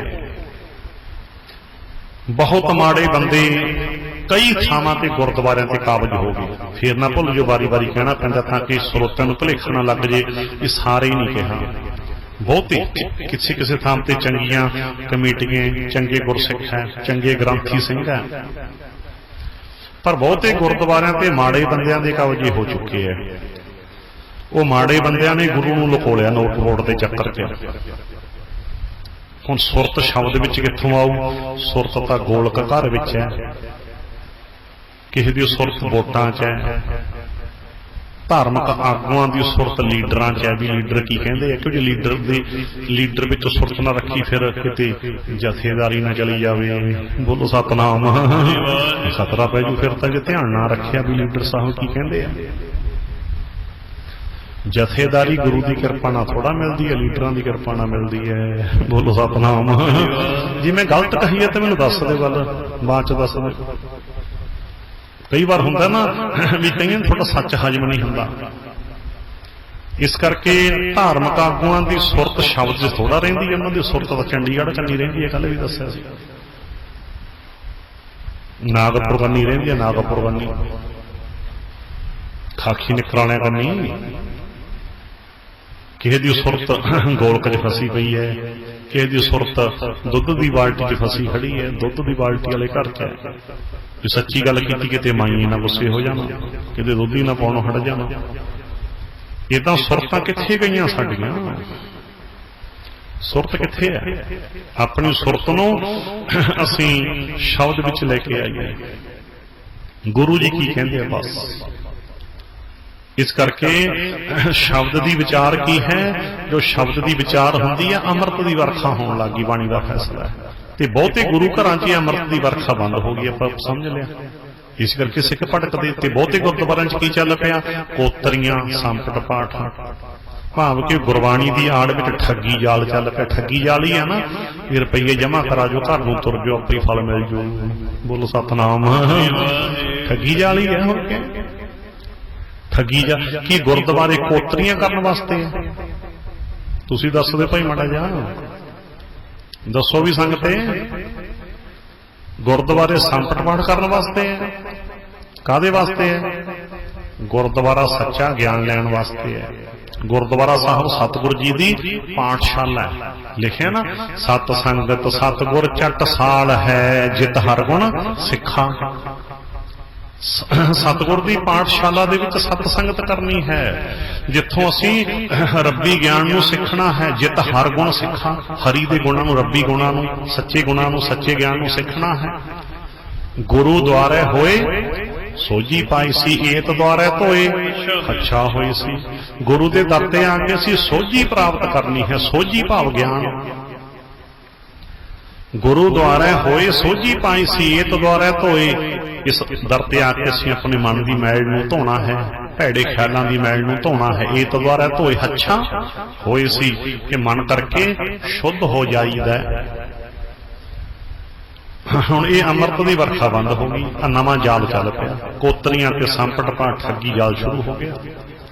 ਬਹੁਤ ਮਾੜੇ ਬੰਦੇ ਕਈ ਥਾਵਾਂ ਤੇ ਗੁਰਦੁਆਰਿਆਂ ਤੇ ਕਾਬਜ ਹੋ ਗਏ। ਫੇਰ ਨਾ ਭੁੱਲ ਜੋ, ਵਾਰੀ ਵਾਰੀ ਕਹਿਣਾ ਪੈਂਦਾ ਤਾਂ ਕਿ ਸਰੋਤਿਆਂ ਨੂੰ ਭੁਲੇਖਾ ਨਾ ਲੱਗ ਜੇ। ਇਹ ਸਾਰੇ ਹੀ ਨਹੀਂ ਕਿਹਾ, ਬਹੁਤੇ ਕਿਸੇ ਕਿਸੇ ਥਾਂ ਤੇ ਚੰਗੀਆਂ ਕਮੇਟੀਆਂ, ਚੰਗੇ ਗੁਰਸਿੱਖ ਹੈ, ਚੰਗੇ ਗ੍ਰੰਥੀ ਸਿੰਘ ਹੈ, ਪਰ ਬਹੁਤੇ ਗੁਰਦੁਆਰਿਆਂ ਤੇ ਮਾੜੇ ਬੰਦਿਆਂ ਦੇ ਕਬਜ਼ੇ ਹੋ ਚੁੱਕੇ ਹੈ। ਉਹ ਮਾੜੇ ਬੰਦਿਆਂ ਨੇ ਗੁਰੂ ਨੂੰ ਲੁਕੋ ਲਿਆ ਨੋਟ ਵੋਟ ਦੇ ਚੱਕਰ 'ਚ। ਹੁਣ ਸੁਰਤ ਸ਼ਬਦ ਵਿੱਚ ਕਿੱਥੋਂ ਆਊ? ਸੁਰਤ ਤਾਂ ਗੋਲਕ ਘਰ ਵਿੱਚ ਹੈ। ਕਿਸੇ ਦੀ ਸੁਰਤ ਵੋਟਾਂ 'ਚ ਹੈ, ਧਾਰਮਿਕ ਆਗੂਆਂ ਦੀ ਸੁਰਤ ਲੀਡਰਾਂ 'ਚ ਹੈ। ਵੀ ਲੀਡਰ ਕੀ ਕਹਿੰਦੇ ਆ, ਕਿਉਂਕਿ ਲੀਡਰ ਵਿੱਚ ਸੁਰਤ ਨਾ ਰੱਖੀ ਫਿਰ ਕਿਤੇ ਜਥੇਦਾਰੀ ਨਾ ਚਲੀ ਜਾਵੇ। ਬੋਲੋ ਸਤਨਾਮ। ਖਤਰਾ ਪੈ ਜੂ ਫਿਰ ਤਾਂ, ਜੇ ਧਿਆਨ ਨਾ ਰੱਖਿਆ ਵੀ ਲੀਡਰ ਸਾਹਿਬ ਕੀ ਕਹਿੰਦੇ ਆ। ਜਥੇਦਾਰੀ ਗੁਰੂ ਦੀ ਕਿਰਪਾ ਨਾਲ ਥੋੜਾ ਮਿਲਦੀ ਹੈ, ਲੀਡਰਾਂ ਦੀ ਕਿਰਪਾ ਨਾਲ ਮਿਲਦੀ ਹੈ। ਬੋਲੋ ਸਤਨਾਮ। ਜੇ ਮੈਂ ਗਲਤ ਕਹੀ ਹੈ ਤਾਂ ਮੈਨੂੰ ਦੱਸ ਦਿਓ, ਗੱਲ ਬਾਅਦ 'ਚ ਦੱਸ ਦਿਓ। ਕਈ ਵਾਰ ਹੁੰਦਾ ਨਾ ਵੀ ਕਈਆਂ ਨੂੰ ਥੋੜਾ ਸੱਚ ਹਜਮ ਨਹੀਂ ਹੁੰਦਾ। ਇਸ ਕਰਕੇ ਧਾਰਮਿਕ ਆਗੂਆਂ ਦੀ ਸੁਰਤ ਸ਼ਬਦ 'ਚ ਥੋੜਾ ਰਹਿੰਦੀ ਹੈ, ਉਹਨਾਂ ਦੀ ਸੁਰਤ ਤਾਂ ਚੰਡੀਗੜ੍ਹ ਕੰਨੀ ਰਹਿੰਦੀ ਹੈ। ਕੱਲ ਵੀ ਦੱਸਿਆ ਸੀ, ਨਾਗਪੁਰ ਕੰਨੀ ਰਹਿੰਦੀ ਹੈ, ਨਾਗਪੁਰ ਕੰਨੀ, ਖਾਖੀ ਨਿਕਰਾਣਿਆਂ ਕੰਨੀ। ਕਿਸੇ ਦੀ ਸੁਰਤ ਗੋਲਕ 'ਚ ਫਸੀ ਪਈ ਹੈ, ਕਿਸੇ ਦੀ ਸੁਰਤ ਦੁੱਧ ਦੀ ਬਾਲਟੀ 'ਚ ਫਸੀ ਖੜੀ ਹੈ, ਦੁੱਧ ਦੀ ਬਾਲਟੀ ਵਾਲੇ ਘਰ 'ਚ ਹੈ। ਜੇ ਸੱਚੀ ਗੱਲ ਕੀਤੀ ਕਿਤੇ ਮਾਈ ਨਾ ਗੁੱਸੇ ਹੋ ਜਾਣਾ, ਕਿਤੇ ਦੁੱਧ ਹੀ ਨਾ ਪਾਉਣੋਂ ਹਟ ਜਾਣਾ। ਇਹ ਤਾਂ ਸੁਰਤਾਂ ਕਿੱਥੇ ਗਈਆਂ ਸਾਡੀਆਂ? ਸੁਰਤ ਕਿੱਥੇ ਹੈ? ਆਪਣੀ ਸੁਰਤ ਨੂੰ ਅਸੀਂ ਸ਼ਬਦ ਵਿੱਚ ਲੈ ਕੇ ਆਈਏ। ਗੁਰੂ ਜੀ ਕੀ ਕਹਿੰਦੇ ਆ ਬਸ। ਇਸ ਕਰਕੇ ਸ਼ਬਦ ਦੀ ਵਿਚਾਰ ਕੀ ਹੈ? ਜੋ ਸ਼ਬਦ ਦੀ ਵਿਚਾਰ ਹੁੰਦੀ ਹੈ, ਅੰਮ੍ਰਿਤ ਦੀ ਵਰਖਾ ਹੋਣ ਲੱਗੀ, ਬਾਣੀ ਦਾ ਫੈਸਲਾ ਹੈ। ਤੇ ਬਹੁਤੇ ਗੁਰੂ ਘਰਾਂ 'ਚ ਅੰਮ੍ਰਿਤ ਦੀ ਵਰਖਾ ਬੰਦ ਹੋ ਗਈ, ਆਪਾਂ ਸਮਝ ਲਿਆ। ਇਸ ਕਰਕੇ ਸਿੱਖ ਭਟਕਦੇ ਤੇ ਬਹੁਤੇ ਗੁਰਦੁਆਰਿਆਂ 'ਚ ਕੀ ਚੱਲ ਪਿਆ? ਕੋਤਰੀਆਂ, ਸੰਪਟ ਪਾਠ, ਭਾਵ ਕਿ ਗੁਰਬਾਣੀ ਦੀ ਆੜ ਵਿੱਚ ਠੱਗੀ ਜਾਲ ਚੱਲ ਪਿਆ। ਠੱਗੀ ਜਾਲ ਹੀ ਆ ਨਾ, ਵੀ ਰੁਪਈਏ ਜਮ੍ਹਾਂ ਕਰਾ ਜੋ, ਘਰ ਨੂੰ ਤੁਰ ਜਾਓ, ਆਪੇ ਫਲ ਮਿਲ ਜੂ। ਬੋਲੋ ਸਤਨਾਮ। ਠੱਗੀ ਜਾਲ ਹੀ ਹੈ। ਹੋਰ ਕੀ ਠੱਗੀ ਜਾ ਕੀ ਗੁਰਦੁਆਰੇ ਕੋਤਰੀਆਂ ਕਰਨ ਵਾਸਤੇ? ਤੁਸੀਂ ਦੱਸ ਦਿਓ ਭਾਈ ਮਾੜਾ ਜਿਹਾ, ਦੱਸੋ ਵੀ ਸੰਗਤੇ। ਗੁਰਦੁਆਰੇ ਸੰਪਟ ਪਾਠ ਕਰਨ ਵਾਸਤੇ ਹੈ? ਕਾਹਦੇ ਵਾਸਤੇ ਹੈ? ਗੁਰਦੁਆਰਾ ਸੱਚਾ ਗਿਆਨ ਲੈਣ ਵਾਸਤੇ ਹੈ। ਗੁਰਦੁਆਰਾ ਸਾਹਿਬ ਸਤਿਗੁਰ ਜੀ ਦੀ ਪਾਠਸ਼ਾਲਾ ਹੈ। ਲਿਖਿਆ ਨਾ, ਸਤ ਸੰਗਤ ਸਤਿਗੁਰ ਚਟ ਸਾਲ ਹੈ, ਜਿਤ ਹਰ ਗੁਣ ਸਿੱਖਾ। ਸਤਿਗੁਰ ਦੀ ਪਾਠਸ਼ਾਲਾ ਦੇ ਵਿੱਚ ਸਤ ਸੰਗਤ ਕਰਨੀ ਹੈ, ਜਿੱਥੋਂ ਅਸੀਂ ਰੱਬੀ ਗਿਆਨ ਨੂੰ ਸਿੱਖਣਾ ਹੈ। ਜਿਤ ਹਰ ਗੁਣ ਸਿੱਖਾ, ਹਰੀ ਦੇ ਗੁਣਾਂ ਨੂੰ, ਰੱਬੀ ਗੁਣਾਂ ਨੂੰ, ਸੱਚੇ ਗੁਣਾਂ ਨੂੰ, ਸੱਚੇ ਗਿਆਨ ਨੂੰ ਸਿੱਖਣਾ ਹੈ। ਗੁਰੂ ਦੁਆਰੇ ਹੋਏ ਸੋਝੀ ਪਾਈ ਸੀ, ਏਤ ਦੁਆਰੇ ਧੋਏ ਅੱਛਾ ਹੋਈ ਸੀ। ਗੁਰੂ ਦੇ ਦਰ ਤੇ ਆ ਕੇ ਅਸੀਂ ਸੋਝੀ ਪ੍ਰਾਪਤ ਕਰਨੀ ਹੈ, ਸੋਝੀ ਭਾਵ ਗਿਆਨ। ਗੁਰੂ ਦੁਆਰੇ ਹੋਏ ਸੋਝੀ ਪਾਈ ਸੀ, ਏਤ ਦੁਆਰੇ ਧੋਏ। ਇਸ ਦਰ ਤੇ ਆ ਕੇ ਅਸੀਂ ਆਪਣੇ ਮਨ ਦੀ ਮੈਲ ਨੂੰ ਧੋਣਾ ਹੈ, ਭੈੜੇ ਖਿਆਲਾਂ ਦੀ ਮੈਲ ਨੂੰ ਧੋਣਾ ਹੈ। ਏਤ ਦੁਆਰੇ ਧੋਏ ਅੱਛਾ ਹੋਏ ਸੀ, ਕਿ ਮਨ ਕਰਕੇ ਸ਼ੁੱਧ ਹੋ ਜਾਈਦਾ। ਹੁਣ ਇਹ ਅੰਮ੍ਰਿਤ ਦੀ ਵਰਖਾ ਬੰਦ ਹੋ ਗਈ, ਆ ਨਵਾਂ ਜਾਲ ਚੱਲ ਪਿਆ, ਕੋਤਰੀਆਂ ਤੇ ਸੰਪਟ ਪਾ ਠੱਗੀ ਜਾਲ ਸ਼ੁਰੂ ਹੋ ਗਿਆ।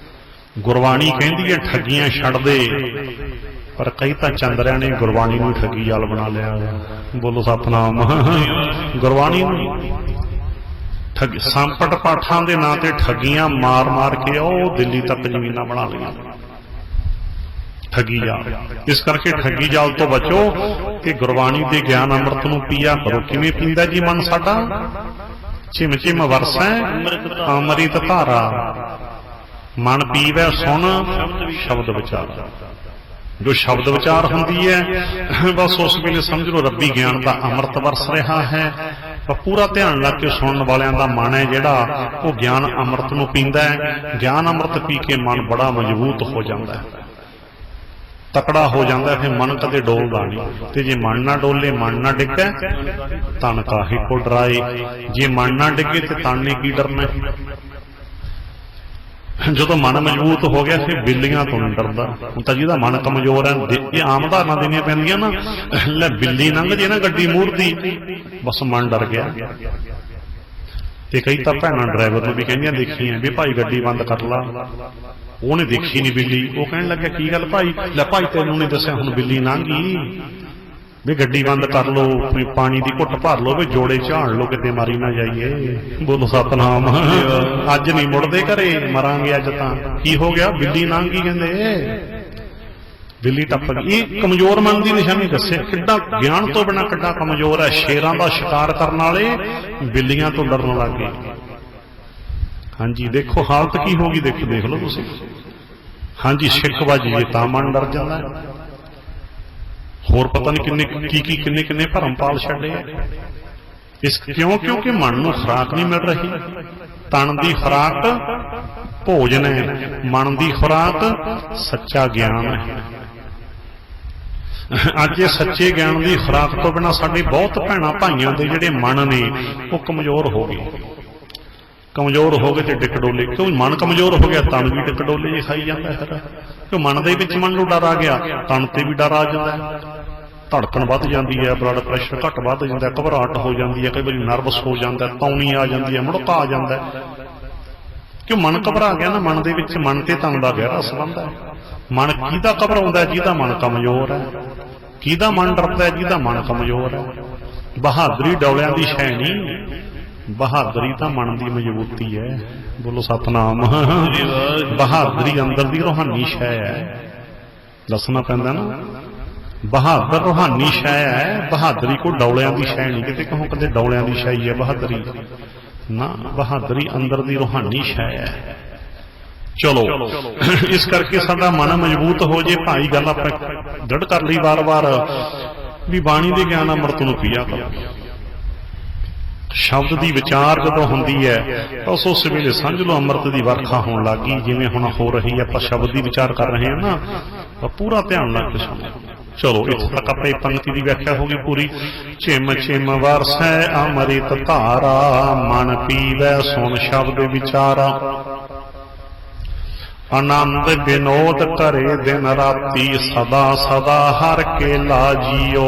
ਗੁਰਬਾਣੀ ਕਹਿੰਦੀ ਹੈ ਠੱਗੀਆਂ ਛੱਡ ਦੇ, ਪਰ ਕਈ ਤਾਂ ਚੰਦਰਿਆਂ ਨੇ ਗੁਰਬਾਣੀ ਨੂੰ ਠੱਗੀ ਜਾਲ ਬਣਾ ਲਿਆ। ਬੋਲੋ ਸਤਿਨਾਮ। ਗੁਰਬਾਣੀ ਨੂੰ ਠੱਗ ਸੰਪਟ ਪਾਠਾਂ ਦੇ ਨਾਂ ਤੇ ਠੱਗੀਆਂ ਮਾਰ ਮਾਰ ਕੇ ਉਹ ਦਿੱਲੀ ਤੱਕ ਜ਼ਮੀਨਾਂ ਬਣਾ ਲਈਆਂ। ਠੱਗੀ ਜਾਲ, ਇਸ ਕਰਕੇ ਠੱਗੀ ਜਾਲ ਤੋਂ ਬਚੋ ਤੇ ਗੁਰਬਾਣੀ ਦੇ ਗਿਆਨ ਅੰਮ੍ਰਿਤ ਨੂੰ ਪੀਆ ਕਰੋ। ਕਿਵੇਂ ਪੀਂਦਾ ਜੀ ਮਨ ਸਾਡਾ? ਝਿਮ ਝਿਮ ਵਰਸੈ ਅੰਮ੍ਰਿਤ ਧਾਰਾ, ਮਨ ਪੀਵੈ ਸੁਣ ਸ਼ਬਦ ਵਿਚਾਰ। ਜੋ ਸ਼ਬਦ ਵਿਚਾਰ ਹੁੰਦੀ ਹੈ ਬਸ ਉਸ ਵੇਲੇ ਸਮਝ ਲਓ ਰੱਬੀ ਗਿਆਨ ਦਾ ਅੰਮ੍ਰਿਤ ਵਰਸ ਰਿਹਾ ਹੈ। ਪੂਰਾ ਧਿਆਨ ਲਾ ਕੇ ਸੁਣਨ ਵਾਲਿਆਂ ਦਾ ਮਨ ਹੈ ਜਿਹੜਾ ਉਹ ਗਿਆਨ ਅੰਮ੍ਰਿਤ ਨੂੰ ਪੀਂਦਾ ਹੈ। ਗਿਆਨ ਅੰਮ੍ਰਿਤ ਪੀ ਕੇ ਮਨ ਬੜਾ ਮਜ਼ਬੂਤ ਹੋ ਜਾਂਦਾ ਹੈ, ਤਕੜਾ ਹੋ ਜਾਂਦਾ, ਫਿਰ ਮਨ ਕਦੇ ਡੋਲਦਾ ਨਹੀਂ। ਤੇ ਜੇ ਮਨ ਨਾ ਡੋਲੇ, ਮਨ ਨਾ ਡਿੱਗੇ, ਤਨ ਕਾਹੇ ਕੋ ਡਰਾਏ। ਜੇ ਮਨ ਨਾ ਡਿੱਗੇ ਤੇ ਤਨ ਨੇ ਕੀ ਡਰਨਾ। ਜਦੋਂ ਮਨ ਮਜ਼ਬੂਤ ਹੋ ਗਿਆ ਫਿਰ ਬਿੱਲੀਆਂ ਤੋਂ ਨਹੀਂ ਡਰਦਾ। ਹੁਣ ਤਾਂ ਜਿਹਦਾ ਮਨ ਕਮਜ਼ੋਰ ਹੈ, ਇਹ ਆਮ ਧਾਰਨਾ ਦੇਣੀਆਂ ਪੈਂਦੀਆਂ ਨਾ, ਲੈ ਬਿੱਲੀ ਲੰਘ ਜੇ ਨਾ ਗੱਡੀ ਮੂਹਰ ਦੀ, ਬਸ ਮਨ ਡਰ ਗਿਆ। ਤੇ ਕਈ ਤਾਂ ਭੈਣਾਂ ਡਰਾਈਵਰ ਨੂੰ ਵੀ ਕਹਿੰਦੀਆਂ ਦੇਖੀਆਂ ਵੀ ਭਾਈ ਗੱਡੀ ਬੰਦ ਕਰ ਲਾ, ਉਹਨੇ ਦੇਖੀ ਨਹੀਂ ਬਿੱਲੀ। ਉਹ ਕਹਿਣ ਲੱਗਿਆ ਕੀ ਗੱਲ ਭਾਈ? ਲੈ ਭਾਈ ਤੈਨੂੰ ਨਹੀਂ ਦੱਸਿਆ ਹੁਣ ਬਿੱਲੀ ਲੰਘ ਗਈ ਵੀ ਗੱਡੀ ਬੰਦ ਕਰ ਲੋ, ਪਾਣੀ ਦੀ ਘੁੱਟ ਭਰ ਲੋ, ਵੀ ਜੋੜੇ ਝਾੜ ਲੋ, ਕਿਤੇ ਮਾਰੀ ਨਾ ਜਾਈਏ। ਬੋਲੋ ਸਤਿਨਾਮ। ਅੱਜ ਨਹੀਂ ਮੁੜਦੇ ਘਰੇ, ਮਰਾਂਗੇ ਅੱਜ ਤਾਂ। ਕੀ ਹੋ ਗਿਆ? ਬਿੱਲੀ ਲੰਘ ਗਈ ਕਹਿੰਦੇ, ਬਿੱਲੀ ਟੱਪ ਗਈ। ਇਹ ਕਮਜ਼ੋਰ ਮਨ ਦੀ ਨਿਸ਼ਾਨੀ ਦੱਸੇ। ਕਿੱਡਾ ਗਿਆਨ ਤੋਂ ਬਿਨਾਂ ਕਿੱਡਾ ਕਮਜ਼ੋਰ ਹੈ। ਸ਼ੇਰਾਂ ਦਾ ਸ਼ਿਕਾਰ ਕਰਨ ਵਾਲੇ ਬਿੱਲੀਆਂ ਤੋਂ ਡਰਨ ਲੱਗ ਗਏ। ਹਾਂਜੀ ਦੇਖੋ ਹਾਲਤ ਕੀ ਹੋ ਗਈ, ਦੇਖ ਲਓ ਤੁਸੀਂ। ਹਾਂਜੀ ਸਿੱਖ ਵੱਜੀਏ ਤਾਂ ਮਨ ਡਰ ਜਾਂਦਾ। ਹੋਰ ਪਤਾ ਨਹੀਂ ਕਿੰਨੇ ਕਿੰਨੇ ਭਰਮ ਪਾਲ ਛੱਡੇ। ਇਸ ਕਿਉਂਕਿ ਮਨ ਨੂੰ ਖੁਰਾਕ ਨਹੀਂ ਮਿਲ ਰਹੀ। ਤਨ ਦੀ ਖੁਰਾਕ ਭੋਜਨ ਹੈ, ਮਨ ਦੀ ਖੁਰਾਕ ਸੱਚਾ ਗਿਆਨ ਹੈ। ਅੱਜ ਇਹ ਸੱਚੇ ਗਿਆਨ ਦੀ ਖੁਰਾਕ ਤੋਂ ਬਿਨਾਂ ਸਾਡੇ ਬਹੁਤ ਭੈਣਾਂ ਭਾਈਆਂ ਦੇ ਜਿਹੜੇ ਮਨ ਨੇ ਉਹ ਕਮਜ਼ੋਰ ਹੋ ਗਏ। ਕਮਜ਼ੋਰ ਹੋ ਗਏ ਤੇ ਡਿੱਕ ਡੋਲੇ। ਕਿਉਂ? ਮਨ ਕਮਜ਼ੋਰ ਹੋ ਗਿਆ, ਤਨ ਵੀ ਡਿੱਕ ਡੋਲੇ ਜੇ ਖਾਈ ਜਾਂਦਾ ਹੈ। ਕਿਉਂ? ਮਨ ਦੇ ਵਿੱਚ ਮਨ ਨੂੰ ਡਰ ਆ ਗਿਆ, ਤਨ ਤੇ ਵੀ ਡਰ ਆ ਜਾਂਦਾ ਹੈ। ਧੜਕਣ ਵੱਧ ਜਾਂਦੀ ਹੈ, ਬਲੱਡ ਪ੍ਰੈਸ਼ਰ ਘੱਟ ਵੱਧ ਜਾਂਦਾ, ਘਬਰਾਹਟ ਹੋ ਜਾਂਦੀ ਹੈ, ਕਈ ਵਾਰੀ ਨਰਵਸ ਹੋ ਜਾਂਦਾ, ਤੌਣੀ ਆ ਜਾਂਦੀ ਹੈ, ਮੁੜਕਾ ਆ ਜਾਂਦਾ। ਕਿਉਂ? ਮਨ ਘਬਰਾ ਗਿਆ ਨਾ। ਮਨ ਦੇ ਵਿੱਚ ਮਨ ਤੇ ਤਨ ਦਾ ਗਹਿਰਾ ਸੰਬੰਧ ਹੈ। ਮਨ ਕਿਹਦਾ ਘਬਰਾਉਂਦਾ? ਜਿਹਦਾ ਮਨ ਕਮਜ਼ੋਰ ਹੈ। ਕਿਹਦਾ ਮਨ ਡਰਦਾ? ਜਿਹਦਾ ਮਨ ਕਮਜ਼ੋਰ ਹੈ। ਬਹਾਦਰੀ ਡੌਲਿਆਂ ਦੀ ਸ਼ੈ ਨਹੀਂ, ਬਹਾਦਰੀ ਤਾਂ ਮਨ ਦੀ ਮਜ਼ਬੂਤੀ ਹੈ। ਬੋਲੋ ਸਤਿਨਾਮ। ਬਹਾਦਰੀ ਅੰਦਰ ਦੀ ਰੂਹਾਨੀ ਸ਼ੈ ਹੈ। ਦੱਸਣਾ ਪੈਂਦਾ ਨਾ, ਬਹਾਦਰ ਰੂਹਾਨੀ ਸ਼ੈ ਹੈ। ਬਹਾਦਰੀ ਕੋ ਡੌਲਿਆਂ ਦੀ ਸ਼ੈ ਨਹੀਂ। ਕਿਤੇ ਕਹੋ ਕਦੇ ਡੌਲਿਆਂ ਦੀ ਸ਼ੈ ਹੀ ਹੈ ਬਹਾਦਰੀ ਨਾ। ਬਹਾਦਰੀ ਅੰਦਰ ਦੀ ਰੂਹਾਨੀ ਸ਼ੈ ਹੈ। ਚਲੋ ਇਸ ਕਰਕੇ ਸਾਡਾ ਮਨ ਮਜ਼ਬੂਤ ਹੋ ਜੇ ਭਾਈ। ਗੱਲ ਆਪਾਂ ਦ੍ਰਿੜ ਕਰ ਲਈ ਵਾਰ-ਵਾਰ ਵੀ ਬਾਣੀ ਦੇ ਗਿਆਨ ਅੰਮ੍ਰਿਤ ਨੂੰ ਪੀਆ ਕਰੋ। ਸ਼ਬਦ ਦੀ ਵਿਚਾਰ ਜਦੋਂ ਹੁੰਦੀ ਹੈ ਬਸ ਉਸ ਵੇਲੇ ਸਮਝ ਲਓ ਅੰਮ੍ਰਿਤ ਦੀ ਵਰਖਾ ਹੋਣ ਲੱਗ ਗਈ। ਜਿਵੇਂ ਹੁਣ ਹੋ ਰਹੀ ਹੈ, ਆਪਾਂ ਸ਼ਬਦ ਦੀ ਵਿਚਾਰ ਕਰ ਰਹੇ ਹਾਂ ਨਾ, ਪੂਰਾ ਧਿਆਨ ਲਾ ਕੇ ਸੁਣੋ। ਚਲੋ ਇੱਥੇ ਤੱਕ ਆਪਣੀ ਪੰਕਤੀ ਦੀ ਵਿਆਖਿਆ ਹੋ ਗਈ ਪੂਰੀ। ਝਿਮ ਝਿਮ ਵਰਸੈ ਅੰਮ੍ਰਿਤ ਧਾਰਾ, ਮਨ ਪੀਵੈ ਸੁਣ ਸ਼ਬਦ ਵਿਚਾਰਾ। ਆਨੰਦ ਵਿਨੋਦ ਕਰੇ ਦਿਨ ਰਾਤੀ, ਸਦਾ ਸਦਾ ਹਰ ਕੇ ਲਾਜੀਓ।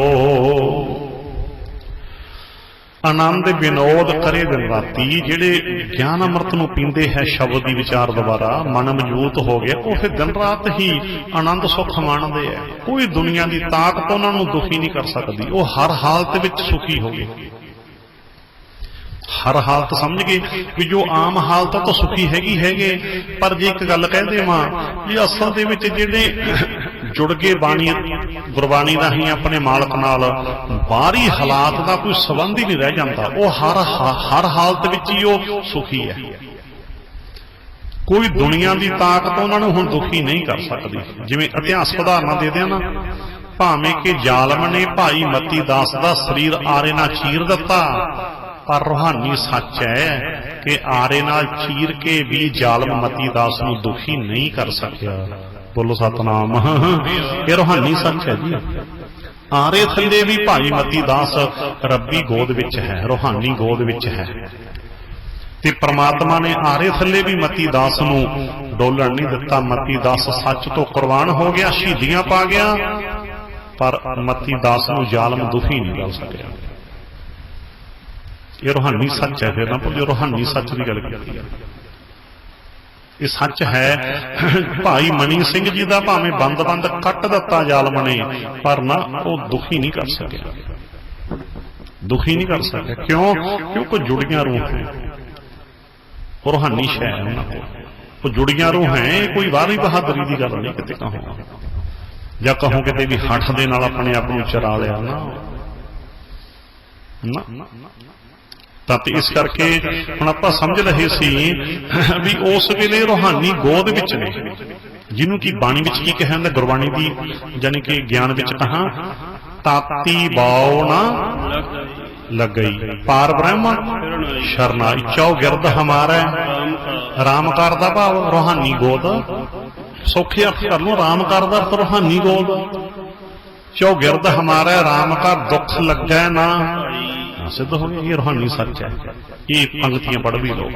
ਆਨੰਦ ਵਿਨੋਦ ਕਰੇ ਦਿਨ ਰਾਤੀ। ਜਿਹੜੇ ਗਿਆਨ ਅੰਮ੍ਰਿਤ ਨੂੰ ਪੀਂਦੇ ਹੈ ਸ਼ਬਦ ਦੀ ਵਿਚਾਰ ਦੁਆਰਾ, ਮਨ ਮਜ਼ਬੂਤ ਹੋ ਗਿਆ, ਉਹ ਫਿਰ ਦਿਨ ਰਾਤ ਹੀ ਆਨੰਦ ਸੁੱਖ ਮਾਣਦੇ ਹੈ। ਕੋਈ ਦੁਨੀਆ ਦੀ ਤਾਕਤ ਉਹਨਾਂ ਨੂੰ ਦੁਖੀ ਨਹੀਂ ਕਰ ਸਕਦੀ। ਉਹ ਹਰ ਹਾਲਤ ਵਿੱਚ ਸੁਖੀ ਹੋ ਗਏ। ਹਰ ਹਾਲਤ ਸਮਝ ਗਏ ਵੀ ਜੋ ਆਮ ਹਾਲਤ ਤਾਂ ਸੁਖੀ ਹੈਗੇ। ਪਰ ਜੇ ਇੱਕ ਗੱਲ ਕਹਿੰਦੇ ਮਾਂ ਵੀ ਅਸਲ ਦੇ ਵਿੱਚ ਜਿਹੜੇ ਜੁੜ ਕੇ ਬਾਣੀ ਗੁਰਬਾਣੀ ਰਾਹੀਂ ਆਪਣੇ ਮਾਲਕ ਨਾਲ, ਬਾਹਰੀ ਹਾਲਾਤ ਦਾ ਕੋਈ ਸੰਬੰਧ ਹੀ ਨਹੀਂ ਰਹਿ ਜਾਂਦਾ। ਉਹ ਹਰ ਹਾਲਤ ਵਿੱਚ ਹੀ ਉਹ ਸੁਖੀ ਹੈ। ਕੋਈ ਦੁਨੀਆ ਦੀ ਤਾਕਤ ਉਹਨਾਂ ਨੂੰ ਹੁਣ ਦੁਖੀ ਨਹੀਂ ਕਰ ਸਕਦੀ। ਜਿਵੇਂ ਇਤਿਹਾਸ ਉਦਾਹਰਨਾਂ ਦੇ ਦਿਆਂ ਨਾ, ਭਾਵੇਂ ਕਿ ਜ਼ਾਲਮ ਨੇ ਭਾਈ ਮਤੀ ਦਾਸ ਦਾ ਸਰੀਰ ਆਰੇ ਨਾਲ ਚੀਰ ਦਿੱਤਾ, ਪਰ ਰੂਹਾਨੀ ਸੱਚ ਹੈ ਕਿ ਆਰੇ ਨਾਲ ਚੀਰ ਕੇ ਵੀ ਜ਼ਾਲਮ ਮਤੀ ਦਾਸ ਨੂੰ ਦੁਖੀ ਨਹੀਂ ਕਰ ਸਕਿਆ। ਬੋਲੋ ਸਤਿਨਾਮ। ਇਹ ਰੂਹਾਨੀ ਸੱਚ ਹੈ ਜੀ। ਆਰੇ ਥੱਲੇ ਵੀ ਭਾਈ ਮਤੀ ਦਾਸ ਰੱਬੀ ਗੋਦ ਵਿੱਚ ਹੈ, ਰੂਹਾਨੀ ਗੋਦ ਵਿੱਚ ਹੈ। ਤੇ ਪ੍ਰਮਾਤਮਾ ਨੇ ਆਰੇ ਥੱਲੇ ਵੀ ਮਤੀ ਦਾਸ ਨੂੰ ਡੋਲਣ ਨਹੀਂ ਦਿੱਤਾ। ਮਤੀ ਦਾਸ ਸੱਚ ਤੋਂ ਕੁਰਬਾਨ ਹੋ ਗਿਆ, ਸ਼ਹੀਦੀਆਂ ਪਾ ਗਿਆ, ਪਰ ਮਤੀ ਦਾਸ ਨੂੰ ਜ਼ਾਲਮ ਦੁਖੀ ਨਹੀਂ ਕਰ ਸਕਿਆ। ਇਹ ਰੂਹਾਨੀ ਸੱਚ ਹੈ। ਫਿਰ ਨਾ ਭੁੱਲਿਓ, ਰੂਹਾਨੀ ਸੱਚ ਦੀ ਗੱਲ ਕੀਤੀ ਹੈ। ਇਹ ਸੱਚ ਹੈ। ਭਾਈ ਮਨੀ ਸਿੰਘ ਜੀ ਦਾ ਭਾਵੇਂ ਬੰਦ ਕੱਟ ਦਿੱਤਾ ਜ਼ਾਲਮ ਨੇ, ਪਰ ਨਾ ਉਹ ਦੁਖੀ ਨਹੀਂ ਕਰ ਸਕਿਆ, ਦੁਖੀ ਨਹੀਂ ਕਰ ਸਕਿਆ। ਕਿਉਂ? ਕਿਉਂਕਿ ਜੁੜੀਆਂ ਰੂਹ ਹੈ, ਉਹ ਰੂਹਾਨੀ ਸ਼ੈ ਹੈ ਉਹਨਾਂ ਕੋਲ, ਉਹ ਜੁੜੀਆਂ ਰੂਹ ਹੈ। ਕੋਈ ਬਾਹਰੀ ਬਹਾਦਰੀ ਦੀ ਗੱਲ ਨਹੀਂ ਕਿਤੇ ਕਹੋ, ਜਾਂ ਕਹੋ ਕਿਤੇ ਵੀ ਹੱਠ ਦੇ ਨਾਲ ਆਪਣੇ ਆਪ ਨੂੰ ਚਰਾ ਲਿਆ ਨਾ। ਤਾਂ ਇਸ ਕਰਕੇ ਹੁਣ ਆਪਾਂ ਸਮਝ ਰਹੇ ਸੀ ਵੀ ਉਸ ਵੇਲੇ ਰੂਹਾਨੀ ਗੋਦ ਵਿੱਚ ਨੇ, ਜਿਹਨੂੰ ਕਿ ਬਾਣੀ ਵਿੱਚ ਕੀ ਕਿਹਾ ਜਾਂਦਾ, ਗੁਰਬਾਣੀ ਦੀ ਯਾਨੀ ਕਿ ਗਿਆਨ ਵਿੱਚ ਕਹਾ ਤਾਤੀ ਬਾਉ ਨਾ ਲੱਗਈ ਪਾਰ ਬ੍ਰਹਮ ਸ਼ਰਨਾਈ ਚੌਗਿਰਦ ਹਮਾਰਾ ਰਾਮ ਕਰਦਾ ਭਾਵ ਰੂਹਾਨੀ ਗੋਦ। ਸੌਖੇ ਅਰਥ ਕਰ ਲਓ, ਰਾਮ ਕਰਦਾ ਤਾਂ ਰੂਹਾਨੀ ਗੋਦ। ਚੌਗਿਰਦ ਹਮਾਰਾ ਰਾਮ ਕਾ ਦੁੱਖ ਲੱਗੈ ਨਾ, ਸਿੱਧ ਹੋ ਗਿਆ। ਇਹ ਰੂਹਾਨੀ ਸੱਚ ਹੈ। ਇਹ ਪੰਕਤੀਆਂ ਪੜ੍ਹ ਵੀ ਲਓ।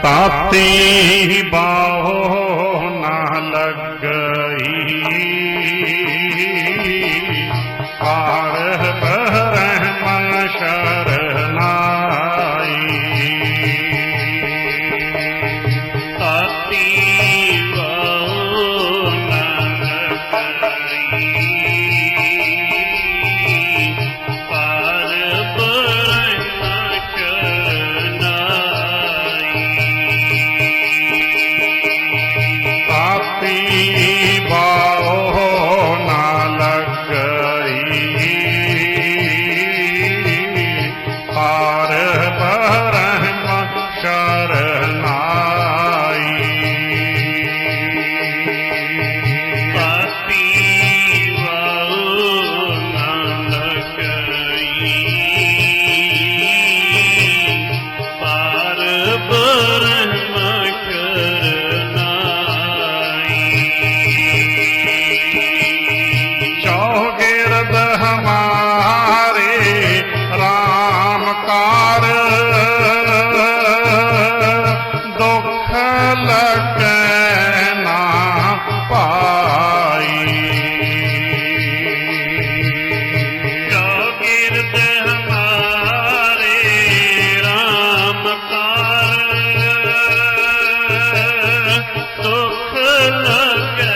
ਤਾਤੀ ਬਾਹੋ ਨਾ ਲੱਗਈ ਪਾਰ ਬ੍ਰਹਮ ਸ਼ਰਨਾਈ। ਤਾਤੀ ਬਾਹੋ ਨਾ ਲੱਗਈ ਪਾਰ ਬ੍ਰਹਮ ਸ਼ਰਨਾਈ। ਤਾਤੀ ਬਾਹੋ ਨਾ ਲੱਗਈ ਪਾਰ ਬ੍ਰਹਮ ਸ਼ਰਨਾਈ। ਤਾਤੀ ਬਾਹੋ ਨਾ ਲੱਗਈ ਪਾਰ ਬ੍ਰਹਮ ਸ਼ਰਨਾਈ। ਚੌਗਿਰਦ ਹਮਾਰੇ ਰਾਮ ਕਾਰ ਦੁੱਖ ਲੱਗੈ ਨਾ ਪਾਈ। ਚੌਗਿਰਦ ਹਮਾਰੇ ਰਾਮ ਕਾਰ ਦੁੱਖ ਲੱਗੈ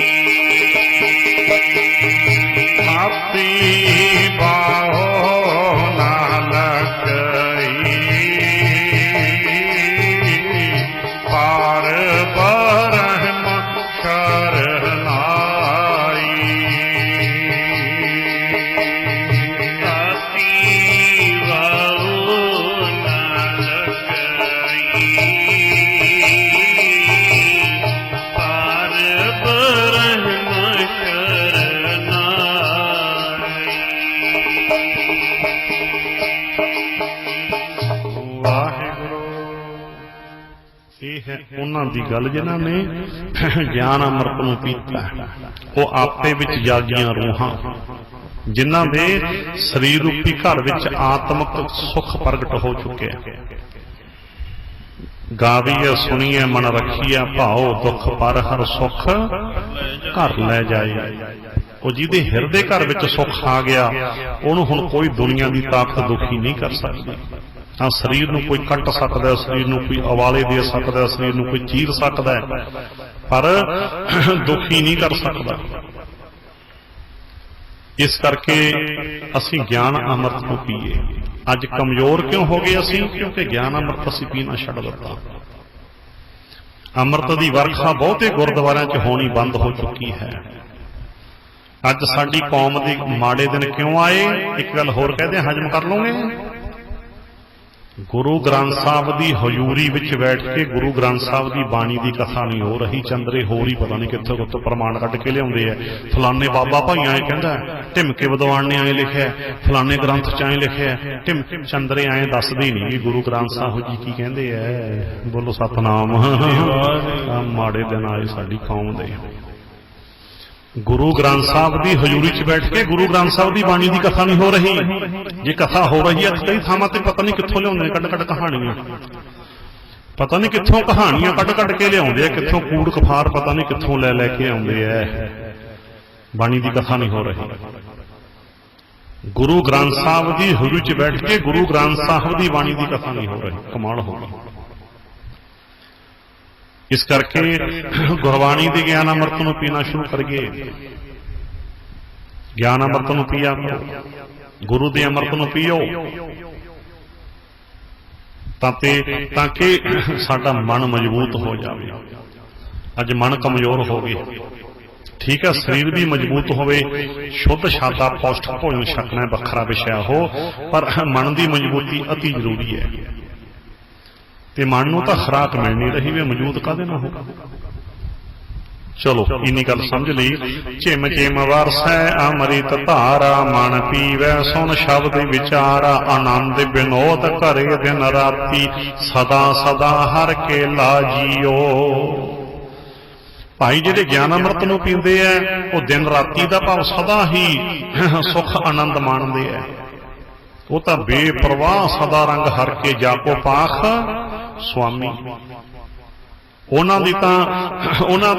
ਨਾ ਪਾਈ। ਤਾਤੀ ਬਾਹੋ ਨਾ ਲੱਗਈ ਪਾਰ ਬ੍ਰਹਮ ਸ਼ਰਨਾਈ। ਤਾਤੀ ਬਾਹੋ ਨਾ ਲੱਗਈ ਪਾਰ ਬ੍ਰਹਮ ਸ਼ਰਨਾਈ। ਵਾਹਿਗੁਰੂ। ਇਹ ਹੈ ਉਹਨਾਂ ਦੀ ਗੱਲ ਜਿਨ੍ਹਾਂ ਨੇ ਗਿਆਨ ਅੰਮ੍ਰਿਤ ਨੂੰ ਪੀਤਾ, ਉਹ ਆਪੇ ਵਿੱਚ ਜਾਗੀਆਂ ਰੂਹਾਂ, ਜਿਨ੍ਹਾਂ ਦੇ ਸਰੀਰ ਰੂਪੀ ਘਰ ਵਿੱਚ ਆਤਮਿਕ ਸੁਖ ਪ੍ਰਗਟ ਹੋ ਚੁੱਕਿਆ। ਗਾਵੀਏ ਸੁਣੀਏ ਮਨ ਰੱਖੀਏ ਭਾਉ ਦੁੱਖ ਪਰ ਹਰ ਸੁਖ ਘਰ ਲੈ ਜਾਏ। ਉਹ ਜਿਹਦੇ ਹਿਰਦੇ ਘਰ ਵਿੱਚ ਸੁੱਖ ਆ ਗਿਆ, ਉਹਨੂੰ ਹੁਣ ਕੋਈ ਦੁਨੀਆ ਦੀ ਤਾਕਤ ਦੁਖੀ ਨਹੀਂ ਕਰ ਸਕਦੀ। ਹਾਂ, ਸਰੀਰ ਨੂੰ ਕੋਈ ਕੱਟ ਸਕਦਾ, ਸਰੀਰ ਨੂੰ ਕੋਈ ਉਬਾਲੇ ਦੇ ਸਕਦਾ, ਸਰੀਰ ਨੂੰ ਕੋਈ ਚੀਰ ਸਕਦਾ, ਪਰ ਦੁਖੀ ਨਹੀਂ ਕਰ ਸਕਦਾ। ਇਸ ਕਰਕੇ ਅਸੀਂ ਗਿਆਨ ਅੰਮ੍ਰਿਤ ਨੂੰ ਪੀਏ। ਅੱਜ ਕਮਜ਼ੋਰ ਕਿਉਂ ਹੋ ਗਏ ਅਸੀਂ? ਕਿਉਂਕਿ ਗਿਆਨ ਅੰਮ੍ਰਿਤ ਅਸੀਂ ਪੀਣਾ ਛੱਡ ਦਿੱਤਾ। ਅੰਮ੍ਰਿਤ ਦੀ ਵਰਖਾ ਬਹੁਤੇ ਗੁਰਦੁਆਰਿਆਂ 'ਚ ਹੋਣੀ ਬੰਦ ਹੋ ਚੁੱਕੀ ਹੈ। ਅੱਜ ਸਾਡੀ ਕੌਮ ਦੇ ਮਾੜੇ ਦਿਨ ਕਿਉਂ ਆਏ? ਇੱਕ ਗੱਲ ਹੋਰ ਕਹਦੇ, ਹਜਮ ਕਰ ਲਓਗੇ। ਗੁਰੂ ਗ੍ਰੰਥ ਸਾਹਿਬ ਦੀ ਹਜ਼ੂਰੀ ਵਿੱਚ ਬੈਠ ਕੇ ਗੁਰੂ ਗ੍ਰੰਥ ਸਾਹਿਬ ਦੀ ਬਾਣੀ ਦੀ ਕਥਾ ਨਹੀਂ ਹੋ ਰਹੀ। ਚੰਦਰੇ ਹੋਰ ਹੀ ਪਤਾ ਨਹੀਂ ਕਿੱਥੋਂ ਕਿੱਥੋਂ ਪ੍ਰਮਾਣ ਕੱਢ ਕੇ ਲਿਆਉਂਦੇ ਆ। ਫਲਾਣੇ ਬਾਬਾ ਭਾਈਆਂ ਇਹ ਕਹਿੰਦਾ, ਢਿਮਕੇ ਵਿਦਵਾਨ ਨੇ ਐਂ ਲਿਖਿਆ, ਫਲਾਣੇ ਗ੍ਰੰਥ 'ਚ ਐਂ ਲਿਖਿਆ। ਚੰਦਰੇ ਐਂ ਦੱਸਦੇ ਨਹੀਂ ਵੀ ਗੁਰੂ ਗ੍ਰੰਥ ਸਾਹਿਬ ਜੀ ਕੀ ਕਹਿੰਦੇ ਐ। ਬੋਲੋ ਸਤਿਨਾਮ। ਮਾੜੇ ਦਿਨ ਆਏ ਸਾਡੀ ਕੌਮ ਦੇ। ਗੁਰੂ ਗ੍ਰੰਥ ਸਾਹਿਬ ਦੀ ਹਜ਼ੂਰੀ 'ਚ ਬੈਠ ਕੇ ਗੁਰੂ ਗ੍ਰੰਥ ਸਾਹਿਬ ਦੀ ਬਾਣੀ ਦੀ ਕਥਾ ਨਹੀਂ ਹੋ ਰਹੀ। ਜੇ ਕਥਾ ਹੋ ਰਹੀ ਹੈ ਕਈ ਥਾਵਾਂ ਤੇ ਪਤਾ ਨਹੀਂ ਕਿੱਥੋਂ ਲਿਆਉਂਦੇ ਕੱਢ ਕਹਾਣੀਆਂ, ਪਤਾ ਨਹੀਂ ਕਿੱਥੋਂ ਕਹਾਣੀਆਂ ਕੱਢ ਕੇ ਲਿਆਉਂਦੇ ਆ, ਕਿੱਥੋਂ ਕੂੜ ਕਫਾਰ ਪਤਾ ਨਹੀਂ ਕਿੱਥੋਂ ਲੈ ਕੇ ਆਉਂਦੇ ਆ। ਬਾਣੀ ਦੀ ਕਥਾ ਨਹੀਂ ਹੋ ਰਹੀ। ਗੁਰੂ ਗ੍ਰੰਥ ਸਾਹਿਬ ਦੀ ਹਜ਼ੂਰੀ 'ਚ ਬੈਠ ਕੇ ਗੁਰੂ ਗ੍ਰੰਥ ਸਾਹਿਬ ਦੀ ਬਾਣੀ ਦੀ ਕਥਾ ਨਹੀਂ ਹੋ ਰਹੀ। ਕਮਾਲ ਹੋ ਗਈ। ਇਸ ਕਰਕੇ ਗੁਰਬਾਣੀ ਦੇ ਗਿਆਨ ਅੰਮ੍ਰਿਤ ਨੂੰ ਪੀਣਾ ਸ਼ੁਰੂ ਕਰੀਏ। ਗਿਆਨ ਅੰਮ੍ਰਿਤ ਨੂੰ ਪੀਆ ਕਰੋ, ਗੁਰੂ ਦੇ ਅੰਮ੍ਰਿਤ ਨੂੰ ਪੀਓ, ਤਾਂ ਕਿ ਸਾਡਾ ਮਨ ਮਜ਼ਬੂਤ ਹੋ ਜਾਵੇ। ਅੱਜ ਮਨ ਕਮਜ਼ੋਰ ਹੋ ਗਏ। ਠੀਕ ਹੈ, ਸਰੀਰ ਵੀ ਮਜ਼ਬੂਤ ਹੋਵੇ, ਸ਼ੁੱਧ ਸ਼ਾਦਾ ਪੌਸ਼ਟਿਕ ਭੋਜਨ ਛਕਣਾ ਵੱਖਰਾ ਵਿਸ਼ਾ ਹੋ, ਪਰ ਮਨ ਦੀ ਮਜ਼ਬੂਤੀ ਅਤੀ ਜ਼ਰੂਰੀ ਹੈ। ਤੇ ਮਨ ਨੂੰ ਤਾਂ ਖੁਰਾਕ ਮਿਲ ਨਹੀਂ ਰਹੀ, ਵੇ ਮੌਜੂਦ ਕਾਹਦੇ ਨਾਲ ਹੋਗਾ। ਚਲੋ ਇੰਨੀ ਗੱਲ ਸਮਝ ਲਈ। ਝਿਮ ਝਿਮ ਵਰਸੈ ਅੰਮ੍ਰਿਤ ਧਾਰਾ, ਮਨ ਪੀਵੈ ਸੁਨ ਸ਼ਬਦ ਵਿਚਾਰਾ, ਆਨੰਦ ਬਿਨੋਦ ਘਰੇ ਦਿਨ ਰਾਤੀ, ਸਦਾ ਸਦਾ ਹਰ ਕੇ ਲਾਜੀਓ। ਭਾਈ ਜਿਹੜੇ ਗਿਆਨ ਅੰਮ੍ਰਿਤ ਨੂੰ ਪੀਂਦੇ ਐ ਉਹ ਦਿਨ ਰਾਤੀ ਦਾ ਭਾਵ ਸਦਾ ਹੀ ਸੁਖ ਆਨੰਦ ਮਾਣਦੇ ਐ। ਉਹ ਤਾਂ ਬੇਪਰਵਾਹ ਸਦਾ ਰੰਗ ਹਰ ਕੇ ਜਾਪੋ ਪਾਖ ਸੁਆਮੀ। ਉਹਨਾਂ ਤੇ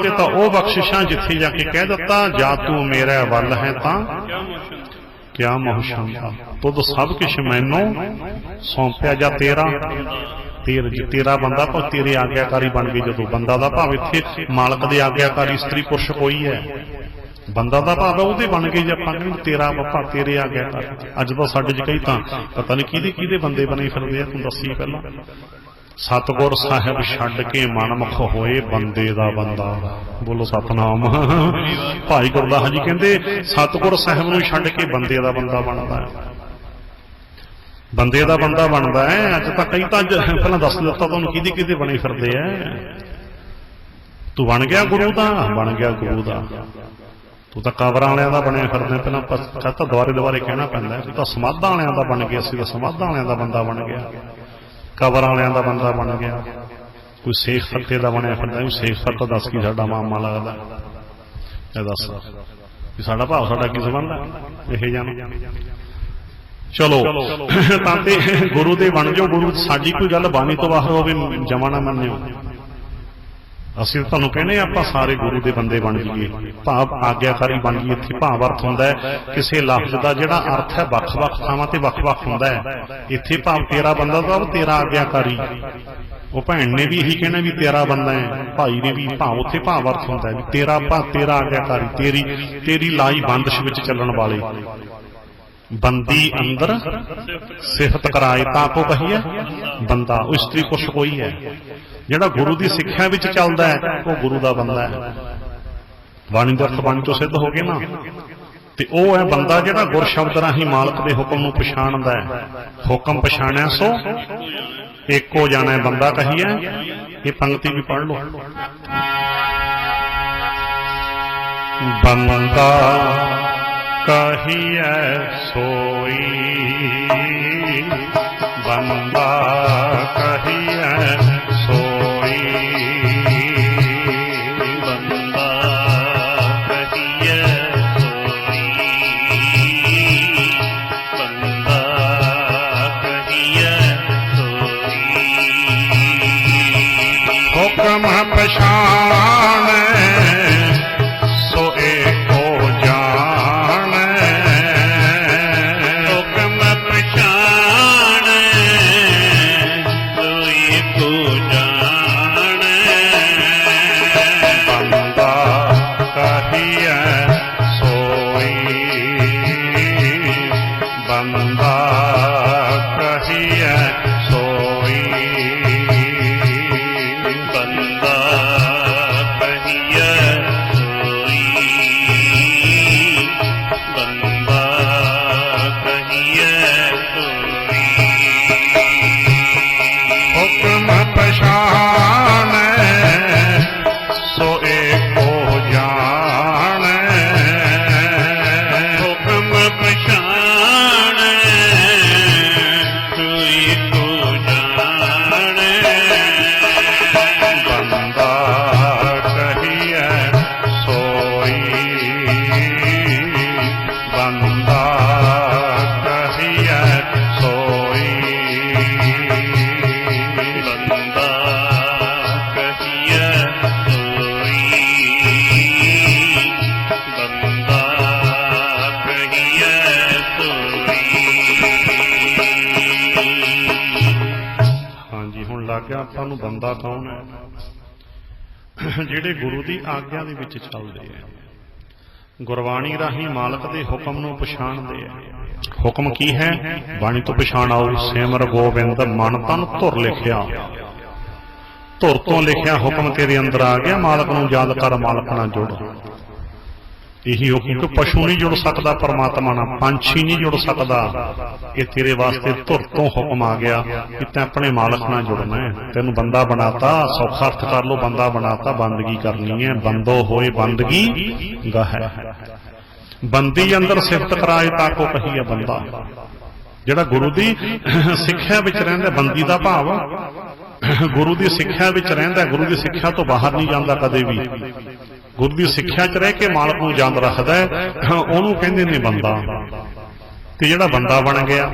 ਤਾਂ ਉਹ ਬਖਸ਼ਿਸ਼ਾਂ ਜਿੱਥੇ ਜਾ ਕੇ ਕਹਿ ਦਿੱਤਾ, ਜਾ ਤੂੰ ਮੇਰਾ ਵੱਲ ਹੈ ਤਾਂ ਕਿਆ ਮੋਹ ਸ਼ੰਕਾ, ਤੁਧ ਸਭ ਕੁਛ ਮੈਨੂੰ ਸੌਂਪਿਆ ਜਾ ਤੇਰਾ ਬੰਦਾ ਭਾਵੇਂ ਤੇਰੇ ਆਗਿਆਕਾਰੀ ਬਣ ਗਈ। ਜਦੋਂ ਬੰਦਾ ਦਾ ਭਾਵ ਇੱਥੇ ਮਾਲਕ ਦੇ ਆਗਿਆਕਾਰੀ ਇਸਤਰੀ ਪੁਰਸ਼ ਕੋਈ ਹੈ, ਬੰਦਾ ਦਾ ਭਾਵ ਉਹਦੇ ਬਣ ਗਏ। ਜੇ ਆਪਾਂ ਕਹਿੰਦੇ ਤੇਰਾ ਬਾਪਾ ਤੇਰੇ ਆਗਿਆਕਾਰੀ, ਅੱਜ ਤਾਂ ਸਾਡੇ 'ਚ ਕਈ ਤਾਂ ਪਤਾ ਨਹੀਂ ਕਿਹਦੇ ਬੰਦੇ ਬਣੇ ਫਿਰਦੇ ਆ। ਤੂੰ ਦੱਸੀ ਪਹਿਲਾਂ, ਸਤਿਗੁਰ ਸਾਹਿਬ ਛੱਡ ਕੇ ਮਨਮੁਖ ਹੋਏ ਬੰਦੇ ਦਾ ਬੰਦਾ। ਬੋਲੋ ਸਤਨਾਮ। ਭਾਈ ਗੁਰਦਾਸ ਜੀ ਕਹਿੰਦੇ ਸਤਿਗੁਰ ਸਾਹਿਬ ਨੂੰ ਛੱਡ ਕੇ ਬੰਦੇ ਦਾ ਬੰਦਾ ਬਣਦਾ ਹੈ, ਬੰਦੇ ਦਾ ਬੰਦਾ ਬਣਦਾ ਹੈ। ਅੱਜ ਤਾਂ ਕਈ ਤਾਂ ਪਹਿਲਾਂ ਦੱਸ ਦਿੱਤਾ ਤੁਹਾਨੂੰ ਕਿਹਦੇ ਬਣੇ ਫਿਰਦੇ ਆ। ਤੂੰ ਬਣ ਗਿਆ ਗੁਰੂ ਦਾ, ਬਣ ਗਿਆ ਗੁਰੂ ਦਾ। ਤੂੰ ਤਾਂ ਕਬਰਾਂ ਵਾਲਿਆਂ ਦਾ ਬਣਿਆ ਫਿਰਦਾ। ਪਹਿਲਾਂ ਤਾਂ ਦੁਬਾਰੇ ਕਹਿਣਾ ਪੈਂਦਾ, ਤੂੰ ਤਾਂ ਸਮਾਧਾਂ ਵਾਲਿਆਂ ਦਾ ਬਣ ਗਿਆ ਸੀ, ਸਮਾਧਾਂ ਵਾਲਿਆਂ ਦਾ ਬੰਦਾ ਬਣ ਗਿਆ, ਕਬਰਾਂ ਵਾਲਿਆਂ ਦਾ ਬੰਦਾ ਬਣ ਗਿਆ। ਕੋਈ ਸੇਖ ਫੱਤੇ ਦਾ ਬਣਿਆ ਫਿਰਦਾ। ਸੇਖ ਫੱਤਾ ਦੱਸ ਕੀ ਸਾਡਾ ਮਾਮਾ ਲੱਗਦਾ, ਇਹ ਦੱਸ ਵੀ ਸਾਡਾ ਭਾਵ ਸਾਡਾ ਕੀ ਸੰਬੰਧ ਹੈ ਇਹ ਜਾਣੋ। ਚਲੋ ਤਾਂ ਤੇ ਗੁਰੂ ਦੇ ਬਣ ਜਾਓ। ਗੁਰੂ ਸਾਡੀ ਕੋਈ ਗੱਲ ਬਾਣੀ ਤੋਂ ਬਾਹਰ ਹੋਵੇ ਜਮਾ ਨਾ ਮੰਨਿਓ। ਅਸੀਂ ਤੁਹਾਨੂੰ ਕਹਿੰਦੇ ਆਪਾਂ ਸਾਰੇ ਗੁਰੂ ਦੇ ਬੰਦੇ ਬਣ ਜਾਈਏ, ਭਾਵ ਆਗਿਆਕਾਰੀ ਬਣ ਜਾਈਏ। ਇੱਥੇ ਭਾਵ ਅਰਥ ਹੁੰਦਾ ਹੈ ਕਿਸੇ ਲਫ਼ਜ਼ ਦਾ ਜਿਹੜਾ ਅਰਥ ਹੈ ਵੱਖ-ਵੱਖ ਥਾਵਾਂ ਤੇ ਵੱਖ-ਵੱਖ ਹੁੰਦਾ ਹੈ। ਇੱਥੇ ਭਾਵ ਤੇਰਾ ਬੰਦਾ ਤਾਂ ਤੇਰਾ ਆਗਿਆਕਾਰੀ। ਉਹ ਭੈਣ ਨੇ ਵੀ ਇਹੀ ਕਹਿਣਾ ਵੀ ਤੇਰਾ ਬੰਦਾ ਹੈ, ਭਾਈ ਨੇ ਵੀ ਭਾਵ ਉੱਥੇ ਭਾਵ ਅਰਥ ਹੁੰਦਾ ਵੀ ਤੇਰਾ ਆਗਿਆਕਾਰੀ, ਤੇਰੀ ਲਾਈ ਬੰਦਸ਼ ਵਿੱਚ ਚੱਲਣ ਵਾਲੇ। ਬੰਦੀ ਅੰਦਰ ਸਿਫਤ ਕਰਾਏ ਤਾਂ ਕੋ ਕਹੀਏ ਬੰਦਾ। ਉਹ ਇਸਤਰੀ ਪੁਰਸ਼ ਕੋਈ ਹੈ ਜਿਹੜਾ ਗੁਰੂ ਦੀ ਸਿੱਖਿਆ ਵਿੱਚ ਚੱਲਦਾ ਹੈ, ਉਹ ਗੁਰੂ ਦਾ ਬੰਦਾ ਹੈ। ਬਾਣੀ ਦੇ ਅਰਥ ਬਾਣੀ ਤੋਂ ਸਿੱਧ ਹੋ ਗਏ ਨਾ। ਤੇ ਉਹ ਹੈ ਬੰਦਾ ਜਿਹੜਾ ਗੁਰ ਸ਼ਬਦ ਰਾਹੀਂ ਮਾਲਕ ਦੇ ਹੁਕਮ ਨੂੰ ਪਛਾਣਦਾ ਹੈ। ਹੁਕਮ ਪਛਾਣਿਆ ਸੋ ਇੱਕੋ ਜਾਣਾ ਬੰਦਾ ਕਹੀਏ। ਇਹ ਪੰਕਤੀ ਵੀ ਪੜ੍ਹ ਲਓ। ਬੰਦਾ ਕਹੀਐ ਸੋਈ, ਬੰਦਾ ਕਹੀਐ ਸੋਈ, ਬੰਦਾ ਕਹੀਐ ਸੋਈ, ਬੰਦਾ ਕਹੀਐ ਸੋਈ। ਹੁਕਮ ਪਛਾਣੈ ਸੋ ਏਕੋ ਜਾਣੈ, ਹੁਕਮ ਪਛਾਣੈ ਸੋ ਏਕੋ ਜਾਣੈ। ਬੰਦਾ ਕਹੀਐ ਸੋਈ, ਬੰਦਾ ਕਹੀਐ ਸੋਈ, ਬੰਦਾ ਕਹੀਐ ਸੋਈ, ਬੰਦਾ ਕਹੀਐ ਸੋਈ। ਹੁਕਮ ਪਛਾਣੈ ਸੋ ਏਕੋ ਜਾਣੈ, ਹੁਕਮ ਪਛਾਣੈ ਸੋ ਏਕੋ ਜਾਣੈ। ਬੰਦਾ ਕਹੀਐ ਸੋਈ, ਬੰਦਾ ਕਹੀਐ ਸੋਈ, ਬੰਦਾ ਕਹੀਐ ਸੋਈ, ਬੰਦਾ ਲੱਗ ਗਿਆ ਆਪਾਂ ਨੂੰ ਬੰਦਾ ਕੌਣ ਹੈ? ਜਿਹੜੇ ਗੁਰੂ ਦੀ ਆਗਿਆ ਦੇ ਵਿੱਚ ਚੱਲਦੇ ਆ, ਗੁਰਬਾਣੀ ਰਾਹੀਂ ਮਾਲਕ ਦੇ ਹੁਕਮ ਨੂੰ ਪਛਾਣਦੇ ਆ। ਹੁਕਮ ਕੀ ਹੈ? ਬਾਣੀ ਤੋਂ ਪਛਾਣ ਆਓ, ਸਿਮਰ ਗੋਬਿੰਦ ਮਨ ਤਨ ਧੁਰ ਲਿਖਿਆ। ਧੁਰ ਤੋਂ ਲਿਖਿਆ ਹੁਕਮ ਤੇਰੇ ਅੰਦਰ ਆ ਗਿਆ, ਮਾਲਕ ਨੂੰ ਯਾਦ ਕਰ, ਮਾਲਕ ਨਾਲ ਜੁੜ। ਇਹੀ ਹੁਕਮ ਕਿ ਪਸ਼ੂ ਨਹੀਂ ਜੁੜ ਸਕਦਾ ਪਰਮਾਤਮਾ ਨਾਲ, ਪੰਛੀ ਨਹੀਂ ਜੁੜ ਸਕਦਾ। ਇਹ ਤੇਰੇ ਵਾਸਤੇ ਧੁਰ ਤੋਂ ਹੁਕਮ ਆ ਗਿਆ ਕਿ ਤੈਂ ਆਪਣੇ ਮਾਲਕ ਨਾਲ ਜੁੜਨਾ ਹੈ। ਤੈਨੂੰ ਬੰਦਾ ਬਣਾਤਾ, ਸੌਖਾ ਅਰਥ ਕਰ ਲੋ, ਬੰਦਾ ਬਣਾਤਾ, ਬੰਦਗੀ ਕਰਨੀ ਹੈ। ਬੰਦੋ ਹੋਏ ਬੰਦਗੀ ਗਾਹੈ। ਬੰਦੀ ਅੰਦਰ ਸਿਫਤ ਕਰਾਏ ਤਾਂ ਕੋ ਕਹੀਏ ਬੰਦਾ। ਜਿਹੜਾ ਗੁਰੂ ਦੀ ਸਿੱਖਿਆ ਵਿੱਚ ਰਹਿੰਦਾ, ਬੰਦੀ ਦਾ ਭਾਵ ਗੁਰੂ ਦੀ ਸਿੱਖਿਆ ਵਿੱਚ ਰਹਿੰਦਾ, ਗੁਰੂ ਦੀ ਸਿੱਖਿਆ ਤੋਂ ਬਾਹਰ ਨਹੀਂ ਜਾਂਦਾ ਕਦੇ ਵੀ। ਗੁਰੂ ਦੀ ਸਿੱਖਿਆ 'ਚ ਰਹਿ ਕੇ ਮਾਲਕ ਨੂੰ ਯਾਦ ਰੱਖਦਾ ਹੈ, ਉਹਨੂੰ ਕਹਿੰਦੇ ਨੇ ਬੰਦਾ। ਤੇ ਜਿਹੜਾ ਬੰਦਾ ਬਣ ਗਿਆ,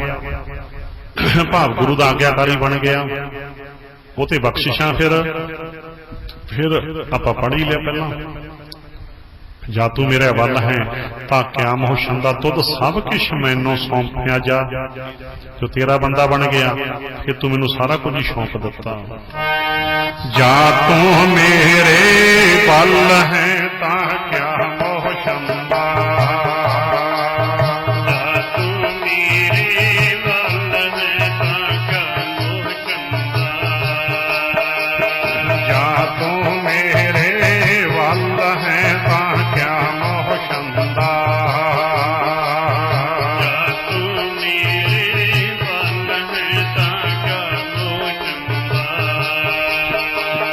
ਭਾਵ ਗੁਰੂ ਦਾ ਆਗਿਆਕਾਰੀ ਬਣ ਗਿਆ, ਉਹ ਤੇ ਬਖਸ਼ਿਸ਼ਾਂ ਫਿਰ ਆਪਾਂ ਪੜ੍ਹ ਹੀ ਲਿਆ ਪਹਿਲਾਂ। ਜਾ ਤੂੰ ਮੇਰੇ ਵੱਲ ਹੈ ਤਾਂ ਕਿਆ ਮੋਹ ਛੰਦਾ ਤੁਧ ਸਭ ਕਿਛ ਮੈਨੂੰ ਸੌਂਪਿਆ ਜਾ। ਜੋ ਤੇਰਾ ਬੰਦਾ ਬਣ ਗਿਆ ਫਿਰ ਤੂੰ ਮੈਨੂੰ ਸਾਰਾ ਕੁਝ ਹੀ ਸੌਂਪ ਦਿੱਤਾ। ਜਾ ਤੂੰ ਮੇਰੇ ਵੱਲ ਹੈ ਤਾਂ ਕਿਆ ਮੋਹ ਛੰਦਾ, ਜਾ ਤੂੰ ਮੇਰੇ ਵੱਲ ਹੈ ਤਾਂ ਕਿਆ ਮੋਹ ਛੰਦਾ। ਜਾ ਤੂੰ ਮੇਰੇ ਵੱਲ ਹੈ ਤਾਂ ਕਿਆ ਮੋਹ ਛੰਦਾ। ਜਾ ਤੂੰ ਮੇਰੇ ਵੱਲ ਹੈ ਤਾਂ ਕਿਆ ਮੋਹ ਛੰਦਾ।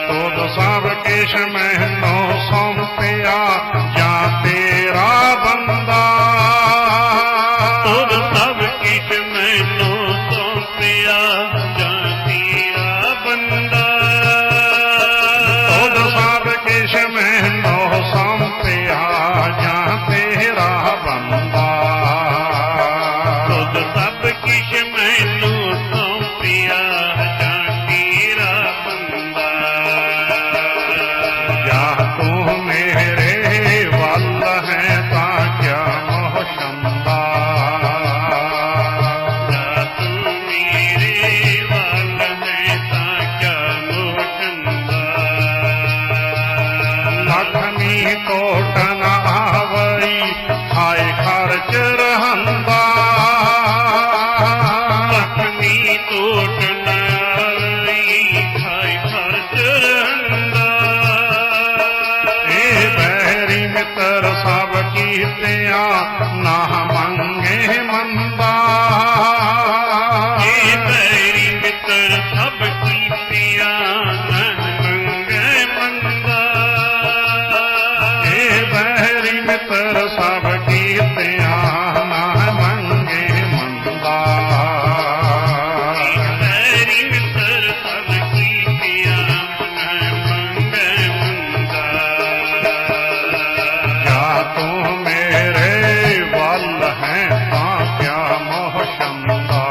ਤੁਧ ਸਭ ਕਿਛ ਮੈਨੂੰ ਸੌਂਪਿਆ, ਜਾਂ ਤੇਰਾ ਬੰਦਾ। ਤੁਧ ਸਭ ਕਿਛ ਮੈਨੂੰ ਸੌਂਪਿਆ, ਜਾਂ ਤੇਰਾ ਬੰਦਾ। ਤੁਧ ਸਭ ਕਿਛ ਮੈਨੂੰ ਸੌਂਪਿਆ, ਜਾਂ ਤੇਰਾ ਬੰਦਾ। ਤੁਧ ਸਭ ਕਿਛ ਮੈਨੂੰ ਸੌਂਪਿਆ, ਜਾਂ ਤੇਰਾ ਬੰਦਾ। ਜਾਂ ਤੂੰ ਮੇਰੇ ਵੱਲ ਹੈ ਤਾਂ ਕਿਆ ਮੋਹ ਛੰਦਾ। ਜਾ ਤੂੰ ਮੇਰੇ ਵੱਲ ਹੈ ਤਾਂ ਕਿਆ ਮੋਹ ਛੰਦਾ। ਲਖਮੀ ਕੋਟ ਨ ਆਵਈ, ਹਾਏ ਖਰਚ ਰਹੰਦਾ। ਲਖਮੀ ਟੋਟ ਨਾ ਆਵਈ, ਖਾਏ ਖਰਚ ਰਹਿੰਦਾ। ਇਹ ਬੈਰੀ ਮਿੱਤਰ ਸਭ ਕੀਤਿਆਂ, ਨਾ ਮੰਗੇ ਮੰਦਾ। ਇਹ ਬੈਰੀ ਮਿੱਤਰ ਸਭ ਕੀਤਿਆਂ, ਨਾ ਮੰਗੇ ਮੰਦਾ। ਇਹ ਬੈਰੀ ਮਿੱਤਰ ਸਭ ਕੀਤਿਆਂ, ਨਾ ਮੰਗੇ ਮੰਦਾ। ਇਹ ਬੈਰੀ ਮਿੱਤਰ ਸਭ ਕੀਤਿਆਂ, ਨਾ ਮੰਗੇ ਮੰਦਾ। ਜਾ ਤੂੰ ਮੇਰੇ ਵੱਲ ਹੈ ਤਾਂ ਕਿਆ ਮੋਹ ਛੰਦਾ।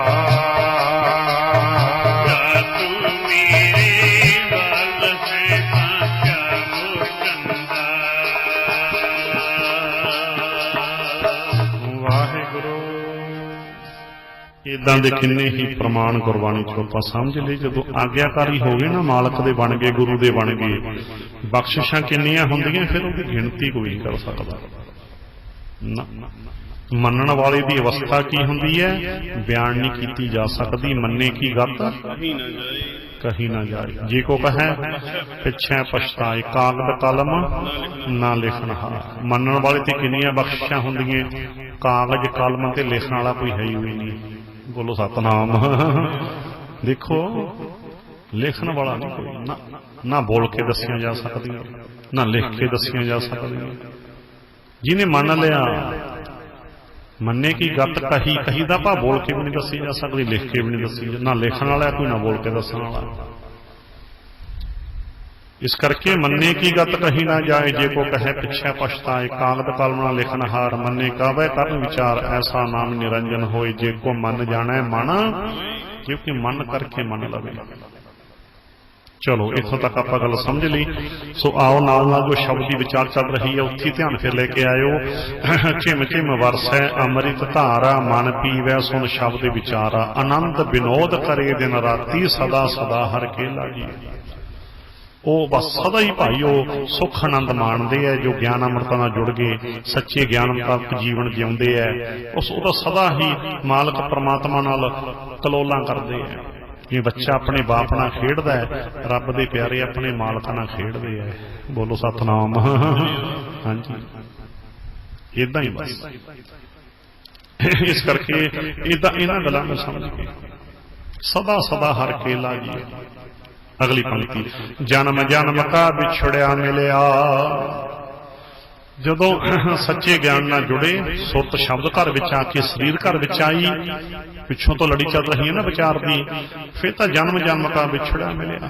ਜਾ ਤੂੰ ਮੇਰੇ ਵੱਲ ਹੈ ਤਾਂ ਕਿਆ ਮੋਹ ਛੰਦਾ। ਵਾਹਿਗੁਰੂ। ਇਦਾਂ ਦੇ ਕਿੰਨੇ ਹੀ ਪ੍ਰਮਾਣ ਗੁਰਬਾਣੀ ਚੋਂ ਆਪਾਂ ਸਮਝ ਲਏ। ਜਦੋਂ ਆਗਿਆਕਾਰੀ ਹੋ ਗਏ ਨਾ, ਮਾਲਕ ਦੇ ਬਣ ਗਏ, ਗੁਰੂ ਦੇ ਬਣ ਗਏ, ਬਖਸ਼ਿਸ਼ਾਂ ਕਿੰਨੀਆਂ ਹੁੰਦੀਆਂ ਫਿਰ ਉਹਦੀ ਗਿਣਤੀ ਕੋਈ ਨਹੀਂ ਕਰ ਸਕਦਾ। ਮੰਨਣ ਵਾਲੇ ਦੀ ਅਵਸਥਾ ਕੀ ਹੁੰਦੀ ਹੈ, ਬਿਆਨ ਨਹੀਂ ਕੀਤੀ ਜਾ ਸਕਦੀ। ਮੰਨੇ ਕੀ ਗੱਤ ਕਹੀ ਨਾ ਜਾਏ, ਕਹੀ ਨਾ ਜਾਏ। ਜੇ ਕੋ ਕਹੈ ਪਿੱਛੇ ਪਛਤਾਏ, ਕਾਗਦ ਕਲਮ ਨਾ ਲਿਖਣਹਾਰ। ਮੰਨਣ ਵਾਲੇ ਤੇ ਕਿੰਨੀਆਂ ਬਖਸ਼ਿਸ਼ਾਂ ਹੁੰਦੀਆਂ, ਕਾਗਜ਼ ਕਲਮ ਤੇ ਲਿਖਣ ਵਾਲਾ ਕੋਈ ਹੈ ਹੀ ਨਹੀਂ। ਬੋਲੋ ਸਤਨਾਮ। ਦੇਖੋ ਲਿਖਣ ਵਾਲਾ ਨਹੀਂ ਕੋਈ, ਨਾ ਬੋਲ ਕੇ ਦੱਸੀਆਂ ਜਾ ਸਕਦੀਆਂ, ਨਾ ਲਿਖ ਕੇ ਦੱਸੀਆਂ ਜਾ ਸਕਦੀਆਂ। ਜਿਹਨੇ ਮੰਨ ਲਿਆ, ਮੰਨੇ ਕੀ ਗੱਤ ਕਹੀ ਦਾ ਭਾ ਬੋਲ ਕੇ ਵੀ ਨਹੀਂ ਦੱਸੀ ਜਾ ਸਕਦੀ, ਲਿਖ ਕੇ ਵੀ ਨਹੀਂ ਦੱਸੀ, ਨਾ ਲਿਖਣ ਵਾਲਾ ਕੋਈ, ਨਾ ਬੋਲ ਕੇ ਦੱਸਣ ਵਾਲਾ। ਇਸ ਕਰਕੇ ਮੰਨੇ ਕੀ ਗੱਤ ਕਹੀ ਨਾ ਜਾਏ, ਜੇ ਕੋ ਕਹੇ ਪਿੱਛੇ ਪਛਤਾਏ, ਕਾਗਦ ਕਲਮ ਨਾਲ ਲਿਖਣਹਾਰ। ਮੰਨੇ ਕਾਵੇ ਕਰਨ ਵਿਚਾਰ, ਐਸਾ ਨਾਮ ਨਿਰੰਜਨ ਹੋਏ। ਜੇ ਕੋ ਮਨ ਜਾਣੈ ਮਨ, ਕਿਉਂਕਿ ਮਨ ਕਰਕੇ ਮੰਨ ਲਵੇ। चलो इथों तक आप गल समझ ली। सो आओ नाल नाल जो शब्द की विचार चल रही है उत्थे ध्यान फिर लेके आयो। झिम झिम वरसै अमृत धारा मन पीवै सुन शब्द विचारा आनंद विनोद करे दिन राती सदा सदा हर खेला जी। वो बस सदा ही भाई वो सुख आनंद माणते हैं जो ज्ञान अमृत नाल जुड़ गए सच्चे ज्ञान मुताबक जीवन जिउंदे है उसदा सदा ही मालक परमात्मा नाल कलोलां करदे है। जिवें बच्चा अपने बाप नाल खेडदा है रब दे प्यारे अपने मालक नाल खेडदे है। बोलो सतनाम। हाँ जी इदां ही बस इस करके इन्हां गल्लां नूं समझ के सदा सदा हर खेला जी। अगली पंक्ति जन्म जन्म का बिछड़िया मिलिया। जदों सच्चे ज्ञान नाल जुड़े सुरत शब्द घर विच आके शरीर घर विच आई पिछों तो लड़ी चल रही है ना विचार की फिर तो जन्म जन्म का बिछड़िया मिलिया।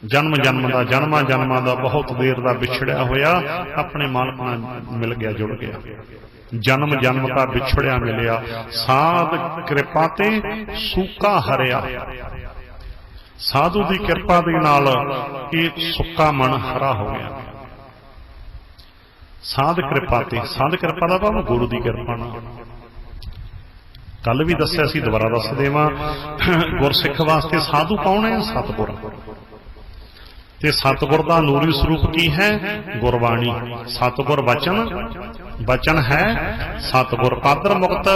जन्म जन्म का जन्मा जन्मा का बहुत देर का बिछड़िया होया अपने मालक नाल मिल गया जुड़ गया। जन्म जन्म का बिछड़िया मिलिया साध कृपा ते सूका हरिया। साधु की कृपा दे नाल एक सुक्का मन हरा हो गया। साध कृपा ते साध कृपा का भाव गुरु की कृपा नाल कल भी दस्या सी दोबारा दस देवां। गुरसिख वास्ते साधु कौन है? सतगुर। ते सतगुर का नूरी स्वरूप की है? गुरबाणी। सतगुर वचन वचन है सतगुर पादर मुक्त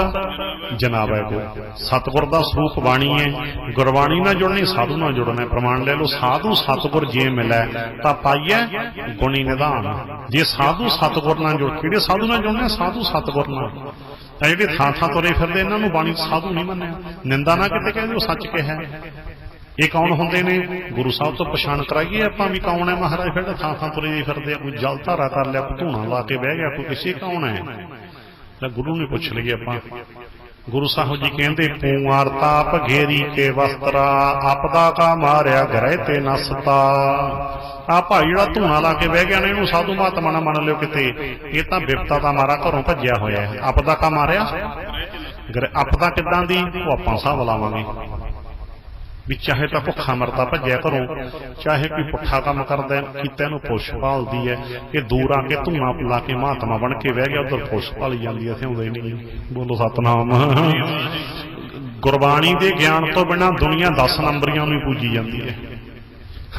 जनाबै को। सतगुर का स्वरूप बाणी है। गुरबाणी ना जुड़नी साधु ना जुड़ना। प्रमाण ले लो साधु सतगुर जे मिले तो पाइए गुणी निधान। जे साधु सतगुर ना जुड़ कि साधु ना जुड़ने साधु सतगुर ना जे थां थां तुरे फिरदे इन्हां बाणी साधु नहीं मन्निया। निंदा ना किते कहदे सच कहा। ये कौन होंदे ने? गुरु साहब तो पछाण कराइए आपां भी कौन है महाराज। फिर थां थां तुरे फिरदे कोई जल धारा कर लिया कोई धूणा ला के बह गया कोई किसी कौन है। गुरु ने पुछ लईए आपां। गुरु साहब जी कहते पुआर ताप घेरी के वस्त्रा आपदा का मारिया घरे ते नसता। आ भाई जिहड़ा धूणा ला के बह गया ने इहनूं साधु महात्मा ना मन लियो किते। ये तां बिपता दा मारा घरों भज्जिया होया है। आपदा का मारिया आपदा किदां दी वो आपां हिसाब लावांगे भी चाहे तो भुखा मरदा भज्या घरों चाहे कोई पुठा काम करदा कीते नूं पुछ भालदी है। ये दूर आके धूणा ला के महात्मा बन के बह गया उधर पुछ भाली जांदी है आउंदे नहीं। बोलो सतनाम। गुरबाणी के ज्ञान तो बिना दुनिया 10 नंबरियां नूं पूजी जाती है।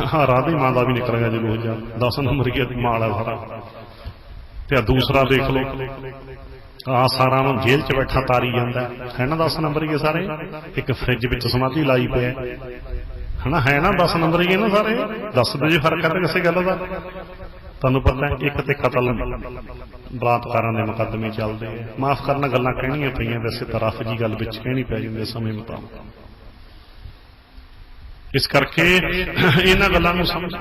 हाँ राधे मां दा भी निकल गया जरूर जा 10 नंबर की माल है सारा। ते दूसरा देख लो आ सारा जेल च बैठा तारी जाता है ना 10 नंबर ही सारे। एक फ्रिज में समाधि लाई पे है ना 10 नंबर ही ना सारे। दस दो जी फर्क है किसी गल का तुहानूं पता है। एक तो कतल बलात्कारां दे मुकदमे चलते हैं। माफ करना गल्लां कहणियां पईयां वैसे तो रफ जी गल विच कहनी पै जांदी समय मुताबिक। इस करके इन्हां गल्लां नूं समझ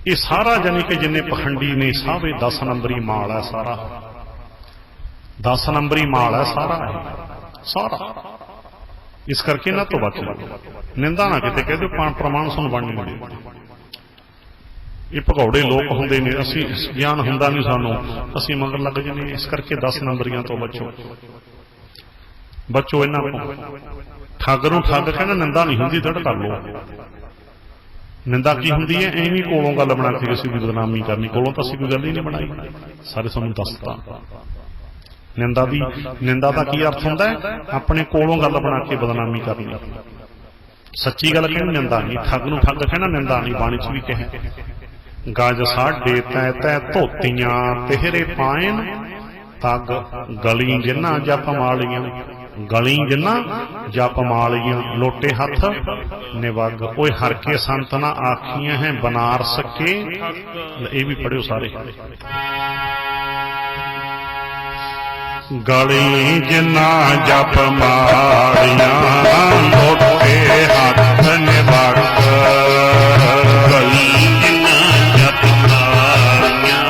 ये सारा जानी कि जिन्ने पखंडी ने सब 10 नंबरी माल है सारा। 10 नंबरी माल है सारा सारा। इस करके ना तो बच निंदा ना किते कह दो प्रमाण सुन बननी मिले। ये भगौड़े लोग होंदे ने असीं ज्ञान हुंदा नहीं सानू असीं मगर लग जने। इस करके 10 नंबरियां तो बचो बचो। इन्हां को ठग नूं ठग कहना निंदा नहीं हुंदी दड़ कर लो। निंदा की हुंदी है एवं कोलों गल बना के असीं दी बदनामी करनी। कोलों तो असीं कोई गल ही नहीं बनाई सारे सानू दसता। निंदा का की अर्थ होंदा है अपने कोलों गल बना के बदनामी करनी। सच्ची गल कहनी निंदा नहीं। ठग नूं ठग कहना निंदा नहीं। बाणी च भी कहे गज साडे तै तै धोतियां तेहरे पाएन तग गली जिन्ना जप मालियां। गली जिन्ना जप मालियां लोटे हथ निवग। ओए हर के संत ना आखियां हैं बनारस के। ये भी पढ़ियो सारे। गली जिन्ना जप मालियां लोटे हथ निवग। गली जिन्ना जप मालियां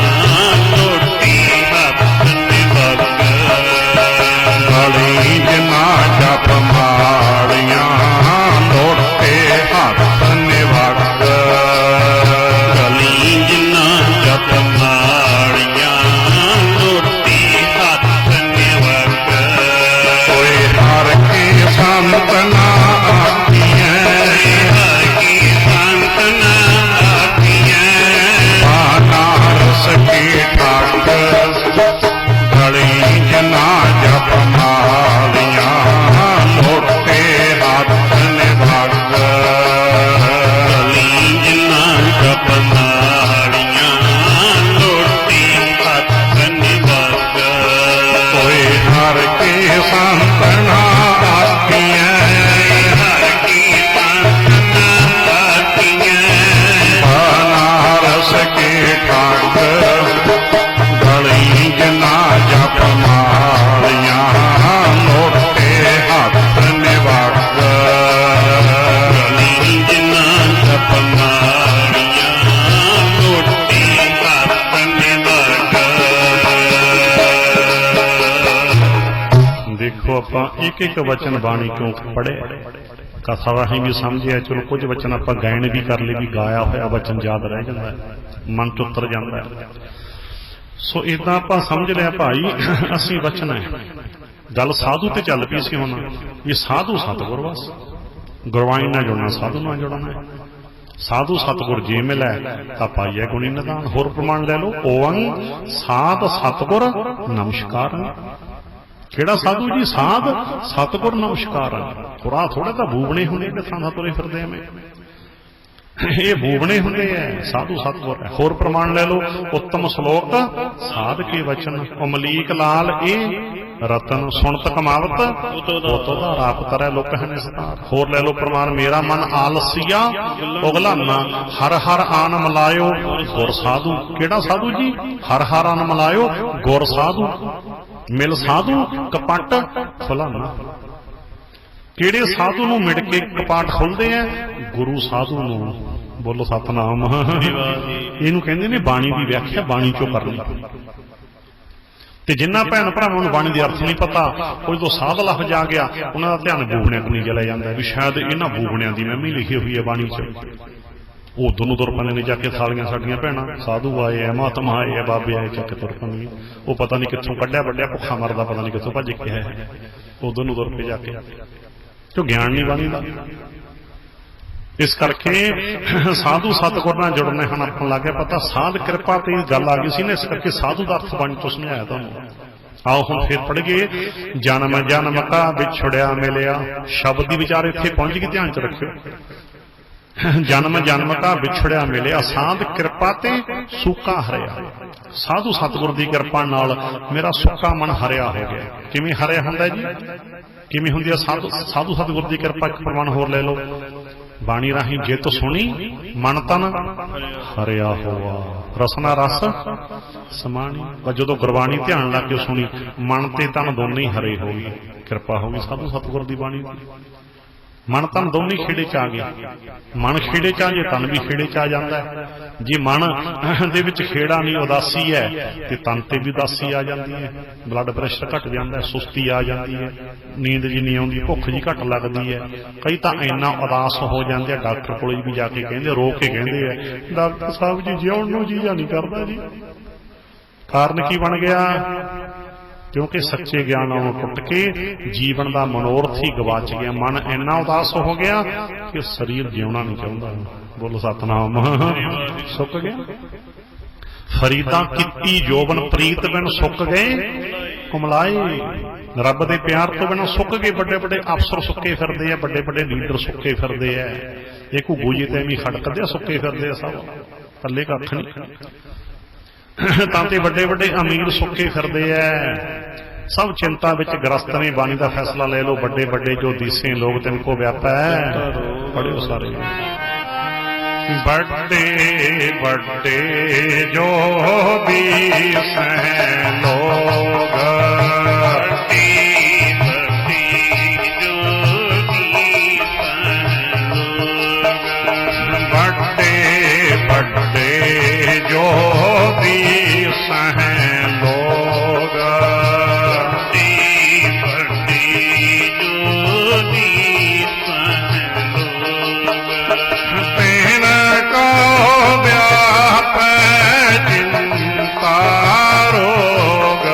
लोटे हथ निवग। गली जिन्ना जप मालियां लोटे हथ निवग। गली जिन्ना जप मालियां लोटे हथ निवग। कोई हर के संत ना आखियां ਜਪ ਮਾਲੀਆਂ ਮੋਟੇ ਹੱਥ ਨਿਭਾਗਾ ਜਿਨਾ ਜਪ ਮਾਲੀਆਂ ਲੋਟੀ ਹੱਥ ਨਿਭਾਗਾ ਕੋਈ ਹਰ ਕੇ ਸੰਤਨਾ ਆਖੀਆਂ ਹਰ ਕੀ ਸੰਤਨਾ ਆਖੀਆਂ ਬਨਾਰਸ ਕੇ ਠਾਕਰ ਗਲੀ ਜਿਨਾ ਜਪ ਮਾਲੀਆਂ ਮੋਟੇ ਹੱਥ ਨਿਭਾਗਾ ਜਿਨਾ ਜਪ ਮਾਲੀਆਂ ਲੋਟੀ ਹੱਥ ਨਿਭਾਗਾ ਦੇਖੋ ਆਪਾਂ ਇੱਕ ਇੱਕ ਵਚਨ ਬਾਣੀ ਕਿਉਂ ਪੜ੍ਹੇ ਕਥਾ ਰਾਹੀਂ ਵੀ ਸਮਝਿਆ ਚਲੋ ਕੁਝ ਵਚਨ ਆਪਾਂ ਗਾਇਨ ਵੀ ਕਰ ਲਏ ਵੀ ਗਾਇਆ ਹੋਇਆ ਵਚਨ ਯਾਦ ਰਹਿ ਜਾਂਦਾ ਮਨ ਚ ਉਤਰ ਜਾਂਦਾ ਸੋ ਇਦਾਂ ਆਪਾਂ ਸਮਝ ਲਿਆ ਭਾਈ ਅਸੀਂ ਵਚਨ ਹੈ ਗੱਲ ਸਾਧੂ ਤੇ ਚੱਲ ਪਈ ਸੀ ਹੁਣ ਇਹ ਸਾਧੂ ਸਤਿਗੁਰ ਬਸ ਗੁਰਬਾਣੀ ਨਾਲ ਜੁੜਨਾ ਸਾਧੂ ਨਾਲ ਜੁੜਨਾ ਸਾਧੂ ਸਤਿਗੁਰ ਜੇ ਮਿਲੈ ਤਾਂ ਪਾਈਐ ਗੁਣੀ ਨਿਧਾਨ ਹੋਰ ਪ੍ਰਮਾਣ ਲੈ ਲਓ ਓੰ ਸਾਧ ਸਤਿਗੁਰ ਨਮਸਕਾਰ ਕਿਹੜਾ ਸਾਧੂ ਜੀ ਸਾਧ ਸਤਿਗੁਰ ਨਮਸਕਾਰ ਥੋੜਾ ਥੋੜਾ ਤਾਂ ਬੂਬਣੇ ਹੁੰਦੇ ਕਿਥਾਂ ਦਾ ਤੁਰੇ ਫਿਰਦੇ ਐਵੇਂ ਇਹ ਬੂਬਣੇ ਹੁੰਦੇ ਐ ਸਾਧੂ ਸਤਿਗੁਰ ਹੋਰ ਪ੍ਰਮਾਣ ਲੈ ਲਓ ਉੱਤਮ ਸ਼ਲੋਕ ਸਾਧ ਕੇ ਵਚਨ ਅਮਲੀਕ ਲਾਲ ਇਹ ਰਤਨ ਸੁਣਤ ਕਮਾਵਤ ਉਤੋਂ ਦਾ ਰਾਪ ਤਰੈ ਲੋਕ ਹੈ ਨਿਸਤਾਰ ਹੋਰ ਲੈ ਲਓ ਪ੍ਰਮਾਣ ਮੇਰਾ ਮਨ ਆਲਸੀਆ ਉਗਲਾਨਾ ਹਰ ਹਰ ਆਨ ਮਲਾਇਓ ਗੁਰ ਸਾਧੂ ਕਿਹੜਾ ਸਾਧੂ ਜੀ ਹਰ ਹਰ ਆਨ ਮਲਾਇਓ ਗੁਰ ਸਾਧੂ ਮਿਲ ਸਾਧੂ ਕਪਟ ਖੁਲਾਨਾ ਕਿਹੜੇ ਸਾਧੂ ਨੂੰ ਮਿਲ ਕੇ ਕਪਾਟ ਖੁੱਲਦੇ ਆ ਗੁਰੂ ਸਾਧੂ ਨੂੰ ਬੋਲੋ ਸਤਨਾਮ ਇਹਨੂੰ ਕਹਿੰਦੇ ਨੇ ਬਾਣੀ ਦੀ ਵਿਆਖਿਆ ਬਾਣੀ ਚੋਂ ਕਰਨੀ ਤੇ ਜਿੰਨਾ ਭੈਣ ਭਰਾਵਾਂ ਨੂੰ ਬਾਣੀ ਦੇ ਅਰਥ ਨਹੀਂ ਪਤਾ ਉਹ ਜਦੋਂ ਸਾਧ ਲਫ਼ਜ਼ ਆ ਗਿਆ ਉਹਨਾਂ ਦਾ ਧਿਆਨ ਬੂਬਣਿਆਂ ਕੋਲ ਨਹੀਂ ਚਲਾ ਜਾਂਦਾ ਵੀ ਸ਼ਾਇਦ ਇਹਨਾਂ ਬੂਬਣਿਆਂ ਦੀ ਮਹਿਮੀ ਲਿਖੀ ਹੋਈ ਹੈ ਬਾਣੀ 'ਚ ਉਹ ਦੋਨੋਂ ਤੁਰ ਪੈਂਦੇ ਨੇ ਜਾ ਕੇ ਥਾਲੀਆਂ ਸਾਡੀਆਂ ਭੈਣਾਂ ਸਾਧੂ ਆਏ ਆ ਮਹਾਤਮਾ ਆਏ ਆ ਬਾਬੇ ਆਏ ਚੱਕ ਕੇ ਤੁਰ ਪੈਂਦੇ ਉਹ ਪਤਾ ਨਹੀਂ ਕਿੱਥੋਂ ਕੱਢਿਆ ਵੱਡਿਆ ਭੁੱਖਾ ਮਰਦਾ ਪਤਾ ਨਹੀਂ ਕਿੱਥੋਂ ਭੱਜ ਕੇ ਆਇਆ ਉਹ ਦੋਨੋਂ ਤੁਰ ਕੇ ਜਾ ਕੇ ਕਿਉਂ ਗਿਆਨ ਨਹੀਂ ਬਾਣੀ ਦਾ ਇਸ ਕਰਕੇ ਸਾਧੂ ਸਤਿਗੁਰ ਨਾਲ ਜੁੜਨੇ ਹਨ ਆਪਾਂ ਲੱਗਿਆ ਪਤਾ ਸਾਧ ਕਿਰਪਾ ਤੇ ਗੱਲ ਆ ਗਈ ਸੀ ਨਾ ਇਸ ਕਰਕੇ ਸਾਧੂ ਦਾ ਅਰਥ ਬਾਣੀ ਤੋਂ ਸਮਝਾਇਆ ਤੁਹਾਨੂੰ ਆਓ ਹੁਣ ਫਿਰ ਪੜ੍ਹੀਏ ਜਨਮ ਜਨਮ ਕਾ ਵਿਛੜਿਆ ਮਿਲਿਆ ਸ਼ਬਦ ਦੀ ਵਿਚਾਰ ਇੱਥੇ ਪਹੁੰਚ ਕੇ ਧਿਆਨ ਚ ਰੱਖਿਓ ਜਨਮ ਜਨਮ ਕਾ ਵਿਛੜਿਆ ਮਿਲਿਆ ਸਾਧ ਕਿਰਪਾ ਤੇ ਸੁੱਕਾ ਹਰਿਆ ਸਾਧੂ ਸਤਿਗੁਰ ਦੀ ਕਿਰਪਾ ਨਾਲ ਮੇਰਾ ਸੁੱਕਾ ਮਨ ਹਰਿਆ ਹੋ ਗਿਆ ਕਿਵੇਂ ਹਰਿਆ ਹੁੰਦਾ ਜੀ ਕਿਵੇਂ ਹੁੰਦੀ ਹੈ ਸਾਧੂ ਸਤਿਗੁਰ ਦੀ ਕਿਰਪਾ ਇੱਕ ਪ੍ਰਮਾਣ ਹੋਰ ਲੈ ਲਓ ਬਾਣੀ ਰਾਹੀਂ ਜਿੱਤ ਸੁਣੀ ਮਨ ਤਨ ਹਰਿਆ ਹੋਆ ਰਸਨਾ ਰਸ ਸਮਾਣੀ ਪਰ ਜਦੋਂ ਗੁਰਬਾਣੀ ਧਿਆਨ ਲਾ ਕੇ ਸੁਣੀ ਮਨ ਤੇ ਤਨ ਦੋਨੇ ਹੀ ਹਰੇ ਹੋ ਗਏ ਕਿਰਪਾ ਹੋ ਗਈ ਸਾਧੂ ਸਤਿਗੁਰ ਦੀ ਬਾਣੀ ਦੀ ਮਨ ਤਨ ਦੋਨੇ ਖੇੜੇ ਚ ਆ ਗਏ ਮਨ ਖੇੜੇ ਚ ਆ ਜੇ ਤਨ ਵੀ ਖੇੜੇ ਚ ਆ ਜਾਂਦਾ ਜੇ ਮਨ ਦੇ ਵਿੱਚ ਖੇੜਾ ਨਹੀਂ ਉਦਾਸੀ ਹੈ ਤੇ ਤਨ ਤੇ ਵੀ ਉਦਾਸੀ ਆ ਜਾਂਦੀ ਹੈ ਬਲੱਡ ਪ੍ਰੈਸ਼ਰ ਘਟ ਜਾਂਦਾ ਸੁਸਤੀ ਆ ਜਾਂਦੀ ਹੈ ਨੀਂਦ ਜੀ ਨਹੀਂ ਆਉਂਦੀ ਭੁੱਖ ਜੀ ਘਟ ਲੱਗਦੀ ਹੈ ਕਈ ਤਾਂ ਇੰਨਾ ਉਦਾਸ ਹੋ ਜਾਂਦੇ ਆ ਡਾਕਟਰ ਕੋਲ ਵੀ ਜਾ ਕੇ ਕਹਿੰਦੇ ਰੋ ਕੇ ਕਹਿੰਦੇ ਆ ਡਾਕਟਰ ਸਾਹਿਬ ਜੀ ਜਿਉਣ ਨੂੰ ਜੀ ਨਹੀਂ ਕਰਦਾ ਜੀ ਕਾਰਨ ਕੀ ਬਣ ਗਿਆ ਕਿਉਂਕਿ ਸੱਚੇ ਗਿਆਨ ਨਾਲੋਂ ਟੁੱਟ ਕੇ ਜੀਵਨ ਦਾ ਮਨੋਰਥ ਹੀ ਗਵਾਚ ਗਿਆ ਮਨ ਇੰਨਾ ਉਦਾਸ ਹੋ ਗਿਆ ਕਿ ਸਰੀਰ ਜਿਉਣਾ ਨਹੀਂ ਚਾਹੁੰਦਾ ਬੋਲੋ ਸਤਨਾਮ ਸੁੱਕ ਗਿਆ ਫਰੀਦਾਂ ਕੀਤੀ ਜੋਬਨ ਪ੍ਰੀਤ ਬਿਨ ਸੁੱਕ ਗਏ ਕੁਮਲਾਏ ਰੱਬ ਦੇ ਪਿਆਰ ਤੋਂ ਬਿਨਾਂ ਸੁੱਕ ਗਏ ਵੱਡੇ ਵੱਡੇ ਅਫਸਰ ਸੁੱਕੇ ਫਿਰਦੇ ਆ ਵੱਡੇ ਵੱਡੇ ਲੀਡਰ ਸੁੱਕੇ ਫਿਰਦੇ ਆ ਇਹ ਘੁੱਗੂ ਜੀ ਤੇ ਵੀ ਖੜਕਦੇ ਆ ਸੁੱਕੇ ਫਿਰਦੇ ਆ ਸਭ ਪੱਲੇ ਕੱਖ ਨਹੀਂ ਤਾਂ ਤੇ ਵੱਡੇ ਵੱਡੇ ਅਮੀਰ ਸੁੱਕੇ ਫਿਰਦੇ ਐ ਸਭ ਚਿੰਤਾ ਵਿੱਚ ਗ੍ਰਸਤ ਨੇ ਬਾਣੀ ਦਾ ਫੈਸਲਾ ਲੈ ਲਓ ਵੱਡੇ ਵੱਡੇ ਜੋ ਦੀਸੇ ਲੋਕ ਤਿੰਨ ਕੋ ਵਿਆਪਾ ਹੈ ਪੜਿਓ ਸਾਰੇ ਵੱਡੇ ਵੱਡੇ ਜੋ ਦੀਸੇ ਲੋਕ जो भी सहें लोग तेन को व्याप चिंता रोग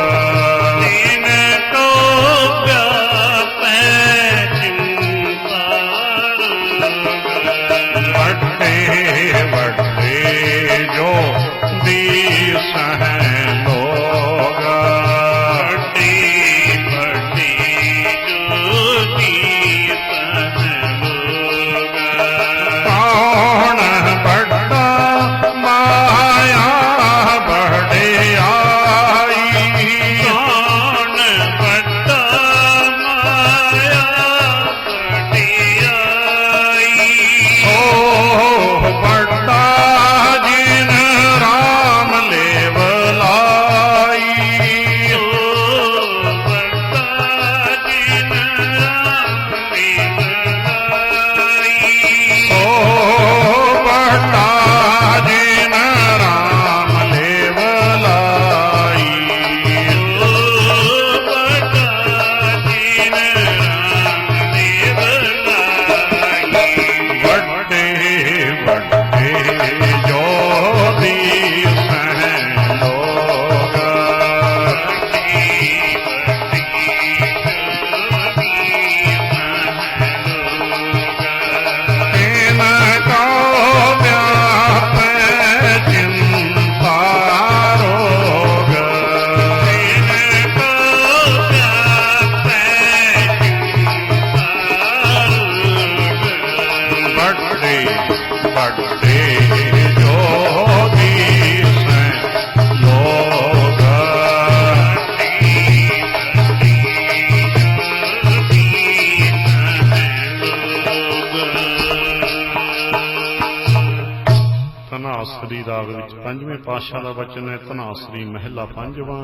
ਰਾਗ ਵਿੱਚ 5ਵੇਂ ਪਾਤਸ਼ਾਹ ਦਾ ਵਚਨ ਹੈ, ਧਨਾਸਰੀ ਮਹਿਲਾ 5ਵਾਂ।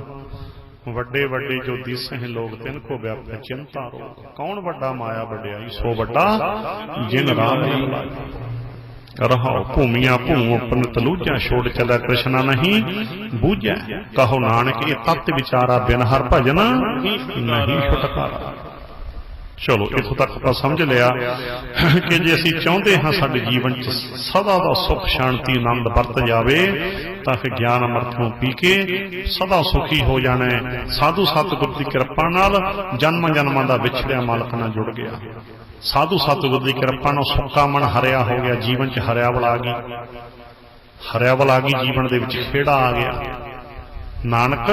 ਵੱਡੇ ਵੱਡੇ ਜੋ ਦਿਸਹਿ ਲੋਕ ਤਿਨ ਕੋ ਵਿਆਪੈ ਚਿੰਤਾ ਰੋਗ। ਕੌਣ ਵੱਡਾ ਮਾਇਆ ਵਡਿਆਈ, ਸੋ ਵੱਡਾ ਜਿਨ ਰਾਮ ਨਾਮ ਲਾਇਆ। ਰਹਾਉ ਭੂਮੀਆਂ ਭੂ ਉਪਨ ਤਲੂਜਾ, ਛੋੜ ਚਲਾ ਕ੍ਰਿਸ਼ਨਾ ਨਹੀਂ ਬੂਝੈ। ਕਹੋ ਨਾਨਕ ਇਹ ਤਤ ਵਿਚਾਰਾ, ਬਿਨ ਹਰ ਭਜਨ ਨਹੀਂ ਛੁਟਕਾਰਾ। ਚਲੋ ਇੱਥੋਂ ਤੱਕ ਆਪਾਂ ਸਮਝ ਲਿਆ ਕਿ ਜੇ ਅਸੀਂ ਚਾਹੁੰਦੇ ਹਾਂ ਸਾਡੇ ਜੀਵਨ 'ਚ ਸਦਾ ਦਾ ਸੁੱਖ ਸ਼ਾਂਤੀ ਆਨੰਦ ਵਰਤ ਜਾਵੇ ਤਾਂ ਫਿਰ ਗਿਆਨ ਅੰਮ੍ਰਿਤ ਨੂੰ ਪੀ ਕੇ ਸਦਾ ਸੁਖੀ ਹੋ ਜਾਣਾ ਹੈ। ਸਾਧੂ ਸਤਿਗੁਰ ਦੀ ਕਿਰਪਾ ਨਾਲ ਜਨਮਾਂ ਜਨਮਾਂ ਦਾ ਵਿਛੜਿਆ ਮਾਲਕ ਨਾਲ ਜੁੜ ਗਿਆ। ਸਾਧੂ ਸਤਿਗੁਰ ਦੀ ਕਿਰਪਾ ਨਾਲ ਸੁੱਕਾ ਮਨ ਹਰਿਆ ਹੋ ਗਿਆ, ਜੀਵਨ 'ਚ ਹਰਿਆਵਲ ਆ ਗਈ, ਹਰਿਆਵਲ ਆ ਗਈ, ਜੀਵਨ ਦੇ ਵਿੱਚ ਖੇੜਾ ਆ ਗਿਆ। ਨਾਨਕ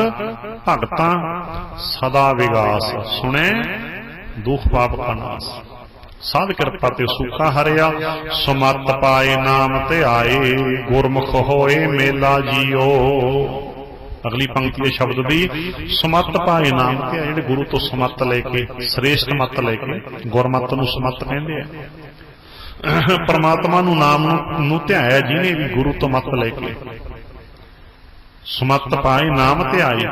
ਭਗਤਾਂ ਸਦਾ ਵਿਗਾਸ, ਸੁਣੇ ਦੁਖ ਪਾਪ ਕਾ ਨਾਸ। ਸਾਧ ਕਿਰਪਾ ਤੇ ਸੁਖਾ ਹਰਿਆ, ਸਮਤ ਪਾਏ ਨਾਮ ਤੇ ਆਏ, ਗੁਰਮੁਖ ਹੋਏ ਮੇਲਾ ਜੀਓ। ਅਗਲੀ ਪੰਕਤੀ ਦੇ ਸ਼ਬਦ ਵੀ ਸਮਤ ਪਾਏ ਨਾਮ ਤੇ ਆਏ, ਜਿਹੜੇ ਗੁਰੂ ਤੋਂ ਸਮਤ ਲੈ ਕੇ, ਸ੍ਰੇਸ਼ਟ ਮਤ ਲੈ ਕੇ, ਗੁਰਮਤ ਨੂੰ ਸਮਤ ਕਹਿੰਦੇ ਆ। ਪਰਮਾਤਮਾ ਨੂੰ ਨਾਮ ਨੂੰ ਧਿਆਇਆ ਜਿਹਨੇ ਵੀ ਗੁਰੂ ਤੋਂ ਮਤ ਲੈ ਕੇ। ਸਮਤ ਪਾਏ ਨਾਮ ਧਿਆਏ,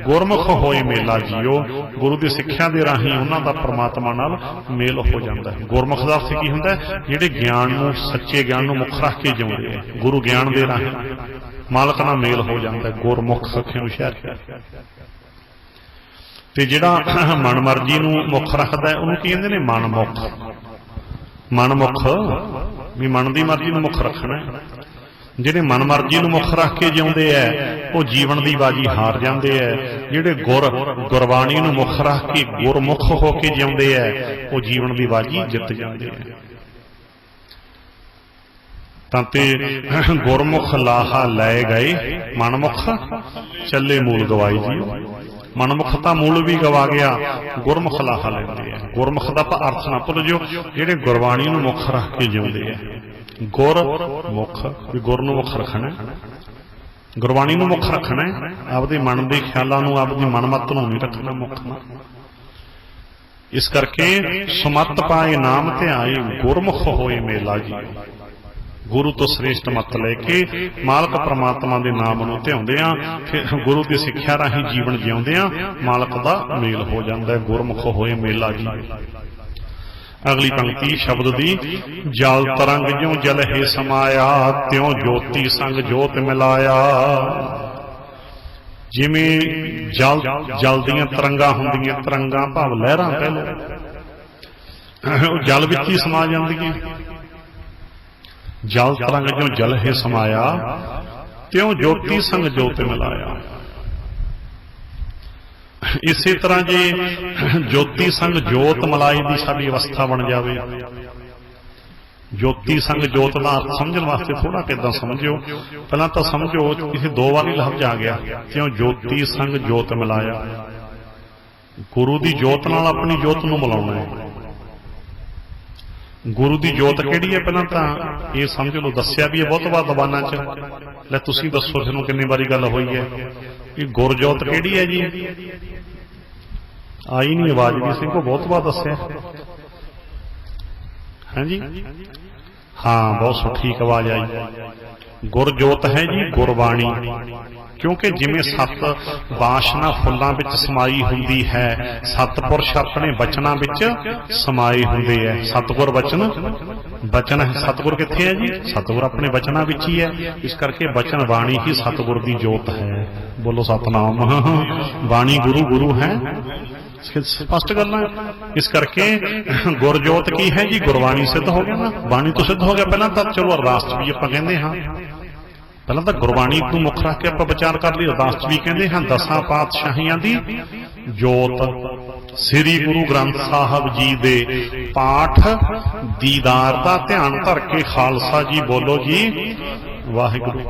ਗੁਰਮੁਖ ਹੋਏ ਮੇਲਾ ਜੀਓ। ਗੁਰੂ ਦੀ ਸਿੱਖਿਆ ਦੇ ਰਾਹੀਂ ਉਹਨਾਂ ਦਾ ਪਰਮਾਤਮਾ ਨਾਲ ਮੇਲ ਹੋ ਜਾਂਦਾ ਹੈ। ਗੁਰਮੁਖ ਦਾ ਅਰਥ ਕੀ ਹੁੰਦਾ ਹੈ? ਜਿਹੜੇ ਗਿਆਨ ਨੂੰ, ਸੱਚੇ ਗਿਆਨ ਨੂੰ ਮੁੱਖ ਰੱਖ ਕੇ ਜਿਉਂਦੇ ਆ। ਗੁਰੂ ਗਿਆਨ ਦੇ ਰਾਹੀਂ ਮਾਲਕ ਨਾਲ ਮੇਲ ਹੋ ਜਾਂਦਾ ਹੈ। ਗੁਰਮੁਖ ਸਖਿਓ ਹੁਸ਼ਿਆਰ। ਤੇ ਜਿਹੜਾ ਮਨ ਮਰਜ਼ੀ ਨੂੰ ਮੁੱਖ ਰੱਖਦਾ ਹੈ ਉਹਨੂੰ ਕੀ ਕਹਿੰਦੇ ਨੇ? ਮਨਮੁਖ। ਮਨਮੁਖ ਵੀ ਮਨ ਦੀ ਮਰਜ਼ੀ ਨੂੰ ਮੁੱਖ ਰੱਖਣਾ ਹੈ। ਜਿਹੜੇ ਮਨ ਮਰਜ਼ੀ ਨੂੰ ਮੁੱਖ ਰੱਖ ਕੇ ਜਿਉਂਦੇ ਐ ਉਹ ਜੀਵਨ ਦੀ ਬਾਜੀ ਹਾਰ ਜਾਂਦੇ ਐ। ਜਿਹੜੇ ਗੁਰਬਾਣੀ ਨੂੰ ਮੁੱਖ ਰੱਖ ਕੇ ਗੁਰਮੁਖ ਹੋ ਕੇ ਜਿਉਂਦੇ ਐ ਉਹ ਜੀਵਨ ਦੀ ਬਾਜੀ ਜਿੱਤ ਜਾਂਦੇ ਐ। ਤਾਂ ਤੇ ਗੁਰਮੁਖ ਲਾਹਾ ਲੈ ਗਏ, ਮਨਮੁਖ ਚੱਲੇ ਮੂਲ ਗਵਾਈ ਜੀ। ਮਨਮੁਖ ਤਾਂ ਮੂਲ ਵੀ ਗਵਾ ਗਿਆ, ਗੁਰਮੁਖ ਲਾਹਾ ਲੈਂਦੇ ਆ। ਗੁਰਮੁਖ ਦਾ ਅਰਥ ਨਾ ਭੁੱਲ ਜਿਓ, ਜਿਹੜੇ ਗੁਰਬਾਣੀ ਨੂੰ ਮੁੱਖ ਰੱਖ ਕੇ ਜਿਉਂਦੇ ਆ। ਗੁਰਮੁਖ ਵੀ ਗੁਰ ਨੂੰ ਮੁੱਖ ਰੱਖਣਾ, ਗੁਰਬਾਣੀ ਨੂੰ ਮੁੱਖ ਰੱਖਣਾ, ਆਪਦੇ ਮਨ ਦੇ ਖਿਆਲਾਂ ਨੂੰ, ਆਪਦੀ ਮਨਮੱਤ ਨੂੰ ਨਹੀਂ ਰੱਖਣਾ ਮੁੱਖ ਨਾ। ਇਸ ਕਰਕੇ ਸਮਤ ਪਾਏ ਨਾਮ ਧਿਆਏ, ਗੁਰਮੁਖ ਹੋਏ ਮੇਲਾ ਜੀ। ਗੁਰੂ ਤੋਂ ਸ੍ਰੇਸ਼ਟ ਮੱਤ ਲੈ ਕੇ ਮਾਲਕ ਪਰਮਾਤਮਾ ਦੇ ਨਾਮ ਨੂੰ ਧਿਆਉਂਦੇ ਆ, ਫਿਰ ਗੁਰੂ ਦੀ ਸਿੱਖਿਆ ਰਾਹੀਂ ਜੀਵਨ ਜਿਉਂਦੇ ਆ, ਮਾਲਕ ਦਾ ਮੇਲ ਹੋ ਜਾਂਦਾ। ਗੁਰਮੁਖ ਹੋਏ ਮੇਲਾ ਜੀ। ਅਗਲੀ ਪੰਕਤੀ ਸ਼ਬਦ ਦੀ, ਜਲ ਤਰੰਗ ਜਿਉ ਜਲ ਹੈ ਸਮਾਇਆ, ਤਿਉ ਜੋਤੀ ਸੰਗ ਜੋਤ ਮਿਲਾਇਆ। ਜਿਵੇਂ ਜਲ ਦੀਆਂ ਤਰੰਗਾਂ ਹੁੰਦੀਆਂ, ਤਰੰਗਾਂ ਭਾਵ ਲਹਿਰਾਂ ਕਹਿ ਲਓ, ਉਹ ਜਲ ਵਿੱਚ ਹੀ ਸਮਾ ਜਾਂਦੀਆਂ। ਜਲ ਤਰੰਗ ਜਿਉ ਜਲ ਹੈ ਸਮਾਇਆ, ਤਿਉ ਜੋਤੀ ਸੰਗ ਜੋਤ ਮਿਲਾਇਆ। ਇਸੇ ਤਰ੍ਹਾਂ ਜੇ ਜੋਤੀ ਸੰਗ ਜੋਤ ਮਲਾਈ ਦੀ ਸਾਡੀ ਅਵਸਥਾ ਬਣ ਜਾਵੇ। ਜੋਤੀ ਸੰਗ ਜੋਤ ਦਾ ਅਰਥ ਸਮਝਣ ਵਾਸਤੇ ਥੋੜਾ ਕਿੱਦਾਂ ਸਮਝਿਓ। ਪਹਿਲਾਂ ਤਾਂ ਸਮਝੋ ਕਿਸੇ ਦੋ ਵਾਰੀ ਲਫ਼ਜ਼ ਆ ਗਿਆ, ਕਿਉਂ ਜੋਤੀ ਸੰਗ ਜੋਤ ਮਿਲਾਇਆ। ਗੁਰੂ ਦੀ ਜੋਤ ਨਾਲ ਆਪਣੀ ਜੋਤ ਨੂੰ ਮਿਲਾਉਣਾ ਹੈ। ਗੁਰੂ ਦੀ ਜੋਤ ਕਿਹੜੀ ਹੈ? ਪਹਿਲਾਂ ਤਾਂ ਇਹ ਸਮਝ ਲਓ, ਦੱਸਿਆ ਵੀ ਹੈ ਬਹੁਤ ਵਾਰ ਦੀਵਾਨਾਂ 'ਚ। ਲੈ ਤੁਸੀਂ ਦੱਸੋ ਤੁਹਾਨੂੰ ਕਿੰਨੀ ਵਾਰੀ ਗੱਲ ਹੋਈ ਹੈ ਇਹ ਗੁਰਜੋਤ ਕਿਹੜੀ ਹੈ ਜੀ? ਆਈ ਨਹੀਂ ਆਵਾਜ਼ ਵੀ, ਸਿੰਘ ਕੋ ਬਹੁਤ ਵਾਰ ਦੱਸਿਆ। ਹਾਂਜੀ ਹਾਂ, ਬਹੁਤ ਠੀਕ ਆਵਾਜ਼ ਆਈ। ਗੁਰਜੋਤ ਹੈ ਜੀ ਗੁਰਬਾਣੀ। ਕਿਉਂਕਿ ਜਿਵੇਂ ਸੱਤ ਵਾਸ਼ਨਾ ਫੁੱਲਾਂ ਵਿੱਚ ਸਮਾਈ ਹੁੰਦੀ ਹੈ, ਸਤਪੁਰਸ਼ ਆਪਣੇ ਬਚਨਾਂ ਵਿੱਚ ਸਮਾਏ ਹੁੰਦੇ ਹੈ। ਸਤਿਗੁਰ ਬਚਨ, ਬਚਨ ਹੈ। ਸਤਿਗੁਰ ਕਿੱਥੇ ਹੈ ਜੀ? ਸਤਿਗੁਰ ਆਪਣੇ ਬਚਨਾਂ ਵਿੱਚ ਹੀ ਹੈ। ਇਸ ਕਰਕੇ ਬਚਨ ਬਾਣੀ ਹੀ ਸਤਿਗੁਰ ਦੀ ਜੋਤ ਹੈ। ਬੋਲੋ ਸਤਨਾਮ। ਬਾਣੀ ਗੁਰੂ, ਗੁਰੂ ਹੈ। ਸਪਸ਼ਟ ਗੱਲ ਹੈ। ਇਸ ਕਰਕੇ ਗੁਰਜੋਤ ਕੀ ਹੈ ਜੀ? ਗੁਰਬਾਣੀ ਸਿੱਧ ਹੋ ਗਿਆ ਨਾ, ਬਾਣੀ ਤੋਂ ਸਿੱਧ ਹੋ ਗਿਆ। ਪਹਿਲਾਂ ਤਾਂ ਚਲੋ ਅਰਦਾਸ 'ਚ ਵੀ ਆਪਾਂ ਕਹਿੰਦੇ ਹਾਂ, ਪਹਿਲਾਂ ਤਾਂ ਗੁਰਬਾਣੀ ਨੂੰ ਮੁੱਖ ਰੱਖ ਕੇ ਆਪਾਂ ਵਿਚਾਰ ਕਰ ਲਈ। ਅਰਦਾਸ 'ਚ ਵੀ ਕਹਿੰਦੇ ਹਾਂ, ਦਸਾਂ ਪਾਤਸ਼ਾਹੀਆਂ ਦੀ ਜੋਤ, ਸ੍ਰੀ ਗੁਰੂ ਗ੍ਰੰਥ ਸਾਹਿਬ ਜੀ ਦੇ ਪਾਠ ਦੀਦਾਰ ਦਾ ਧਿਆਨ ਧਰ ਕੇ ਖਾਲਸਾ ਜੀ ਬੋਲੋ ਜੀ ਵਾਹਿਗੁਰੂ।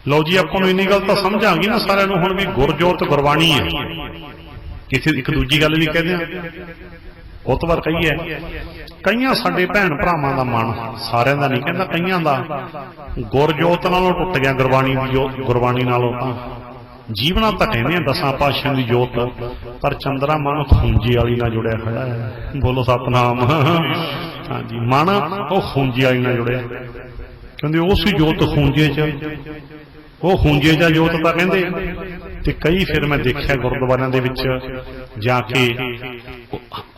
ਲਓ ਜੀ, ਆਪਾਂ ਨੂੰ ਇੰਨੀ ਗੱਲ ਤਾਂ ਸਮਝ ਆ ਗਈ ਨਾ ਸਾਰਿਆਂ ਨੂੰ ਹੁਣ ਵੀ ਗੁਰਜੋਤ ਗੁਰਬਾਣੀ ਹੈ। ਕਿਸੇ ਇੱਕ ਦੂਜੀ ਗੱਲ ਵੀ ਕਹਿੰਦੇ ਆ, ਬਹੁਤ ਵਾਰ ਕਹੀ ਹੈ, ਕਈਆਂ ਸਾਡੇ ਭੈਣ ਭਰਾਵਾਂ ਦਾ ਮਨ, ਸਾਰਿਆਂ ਦਾ ਨਹੀਂ ਕਹਿੰਦਾ, ਕਈਆਂ ਦਾ ਗੁਰਜੋਤ ਨਾਲੋਂ ਟੁੱਟ ਗਿਆ ਗੁਰਬਾਣੀ ਦੀ ਜੋਤ। ਗੁਰਬਾਣੀ ਨਾਲੋਂ ਤਾਂ ਜੀਵਨਾ ਤਾਂ ਕਹਿੰਦੇ ਆ ਦਸਾਂ ਪਾਤਸ਼ਾਹਾਂ ਦੀ ਜੋਤ, ਪਰ ਚੰਦਰਾ ਮਨ ਖੂੰਜੀ ਵਾਲੀ ਨਾਲ ਜੁੜਿਆ ਖੜਾ ਹੈ। ਬੋਲੋ ਸਤਨਾਮ। ਹਾਂਜੀ, ਮਨ ਉਹ ਖੂੰਜੀ ਵਾਲੀ ਨਾਲ ਜੁੜਿਆ। ਕਹਿੰਦੇ ਉਹ ਸੀ ਜੋਤ ਖੂੰਜੇ 'ਚ, ਉਹ ਖੂੰਜੇ 'ਚ ਜੋਤ ਤਾਂ ਕਹਿੰਦੇ। ਤੇ ਕਈ ਫਿਰ ਮੈਂ ਦੇਖਿਆ ਗੁਰਦੁਆਰਿਆਂ ਦੇ ਵਿੱਚ ਜਾ ਕੇ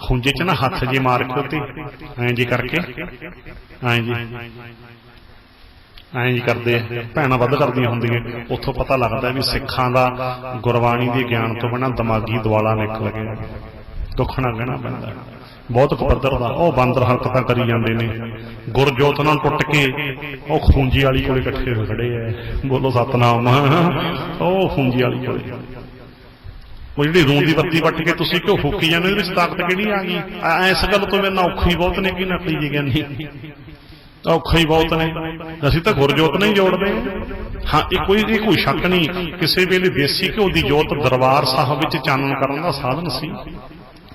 ਖੂੰਜੇ 'ਚ ਨਾ ਹੱਥ ਜੇ ਮਾਰ ਕੇ ਉੱਤੇ ਐਂ ਜੇ ਕਰਕੇ ਐਂ ਜੀ ਕਰਦੇ ਆ, ਭੈਣਾਂ ਵੱਧ ਕਰਦੀਆਂ ਹੁੰਦੀਆਂ। ਉੱਥੋਂ ਪਤਾ ਲੱਗਦਾ ਵੀ ਸਿੱਖਾਂ ਦਾ ਗੁਰਬਾਣੀ ਦੇ ਗਿਆਨ ਤੋਂ ਬਿਨਾਂ ਦਿਮਾਗੀ ਦੁਆਲਾ ਨਿਕਲ ਗਿਆ, ਦੁੱਖਣਾ ਕਹਿਣਾ ਪੈਂਦਾ ਬਹੁਤ ਪੱਧਰ ਦਾ। ਉਹ ਬਾਂਦਰ ਹਰਕਤਾਂ ਕਰੀ ਜਾਂਦੇ ਨੇ, ਗੁਰਜੋਤ ਨਾਲ ਟੁੱਟ ਕੇ ਉਹ ਖੂੰਜੀ ਵਾਲੀ ਕੋਲੇ ਇਕੱਠੇ ਹੋ ਖੜੇ ਐ। ਬੋਲੋ ਸਤਨਾਮ। ਉਹ ਖੂੰਜੀ ਵਾਲੀ ਕੋਲੇ ਉਹ ਜਿਹੜੀ ਰੂੰ ਦੀ ਬੱਤੀ ਵੱਟ ਕੇ ਤੁਸੀਂ ਕਿਉਂ ਫੂਕੀ ਜਾਂਦੇ, ਉਹਦੇ ਵਿੱਚ ਤਾਕਤ ਕਿਹੜੀ ਆ ਗਈ? ਇਸ ਗੱਲ ਤੋਂ ਮੇਰੇ ਨਾਲ ਔਖੀ ਬਹੁਤ ਨੇ ਕਿ ਨਕਲੀ ਜੀ ਗਿਆਨੀ ਔਖਾ ਹੀ ਬਹੁਤ ਨੇ। ਅਸੀਂ ਤਾਂ ਗੁਰਜੋਤ ਨਹੀਂ ਜੋੜਦੇ। ਹਾਂ, ਇਹ ਕੋਈ ਸ਼ੱਕ ਨਹੀਂ, ਕਿਸੇ ਵੇਲੇ ਦੇਸੀ ਘਿਓ ਦੀ ਜੋਤ ਦਰਬਾਰ ਸਾਹਿਬ ਵਿੱਚ ਚਾਨਣ ਕਰਨ ਦਾ ਸਾਧਨ ਸੀ।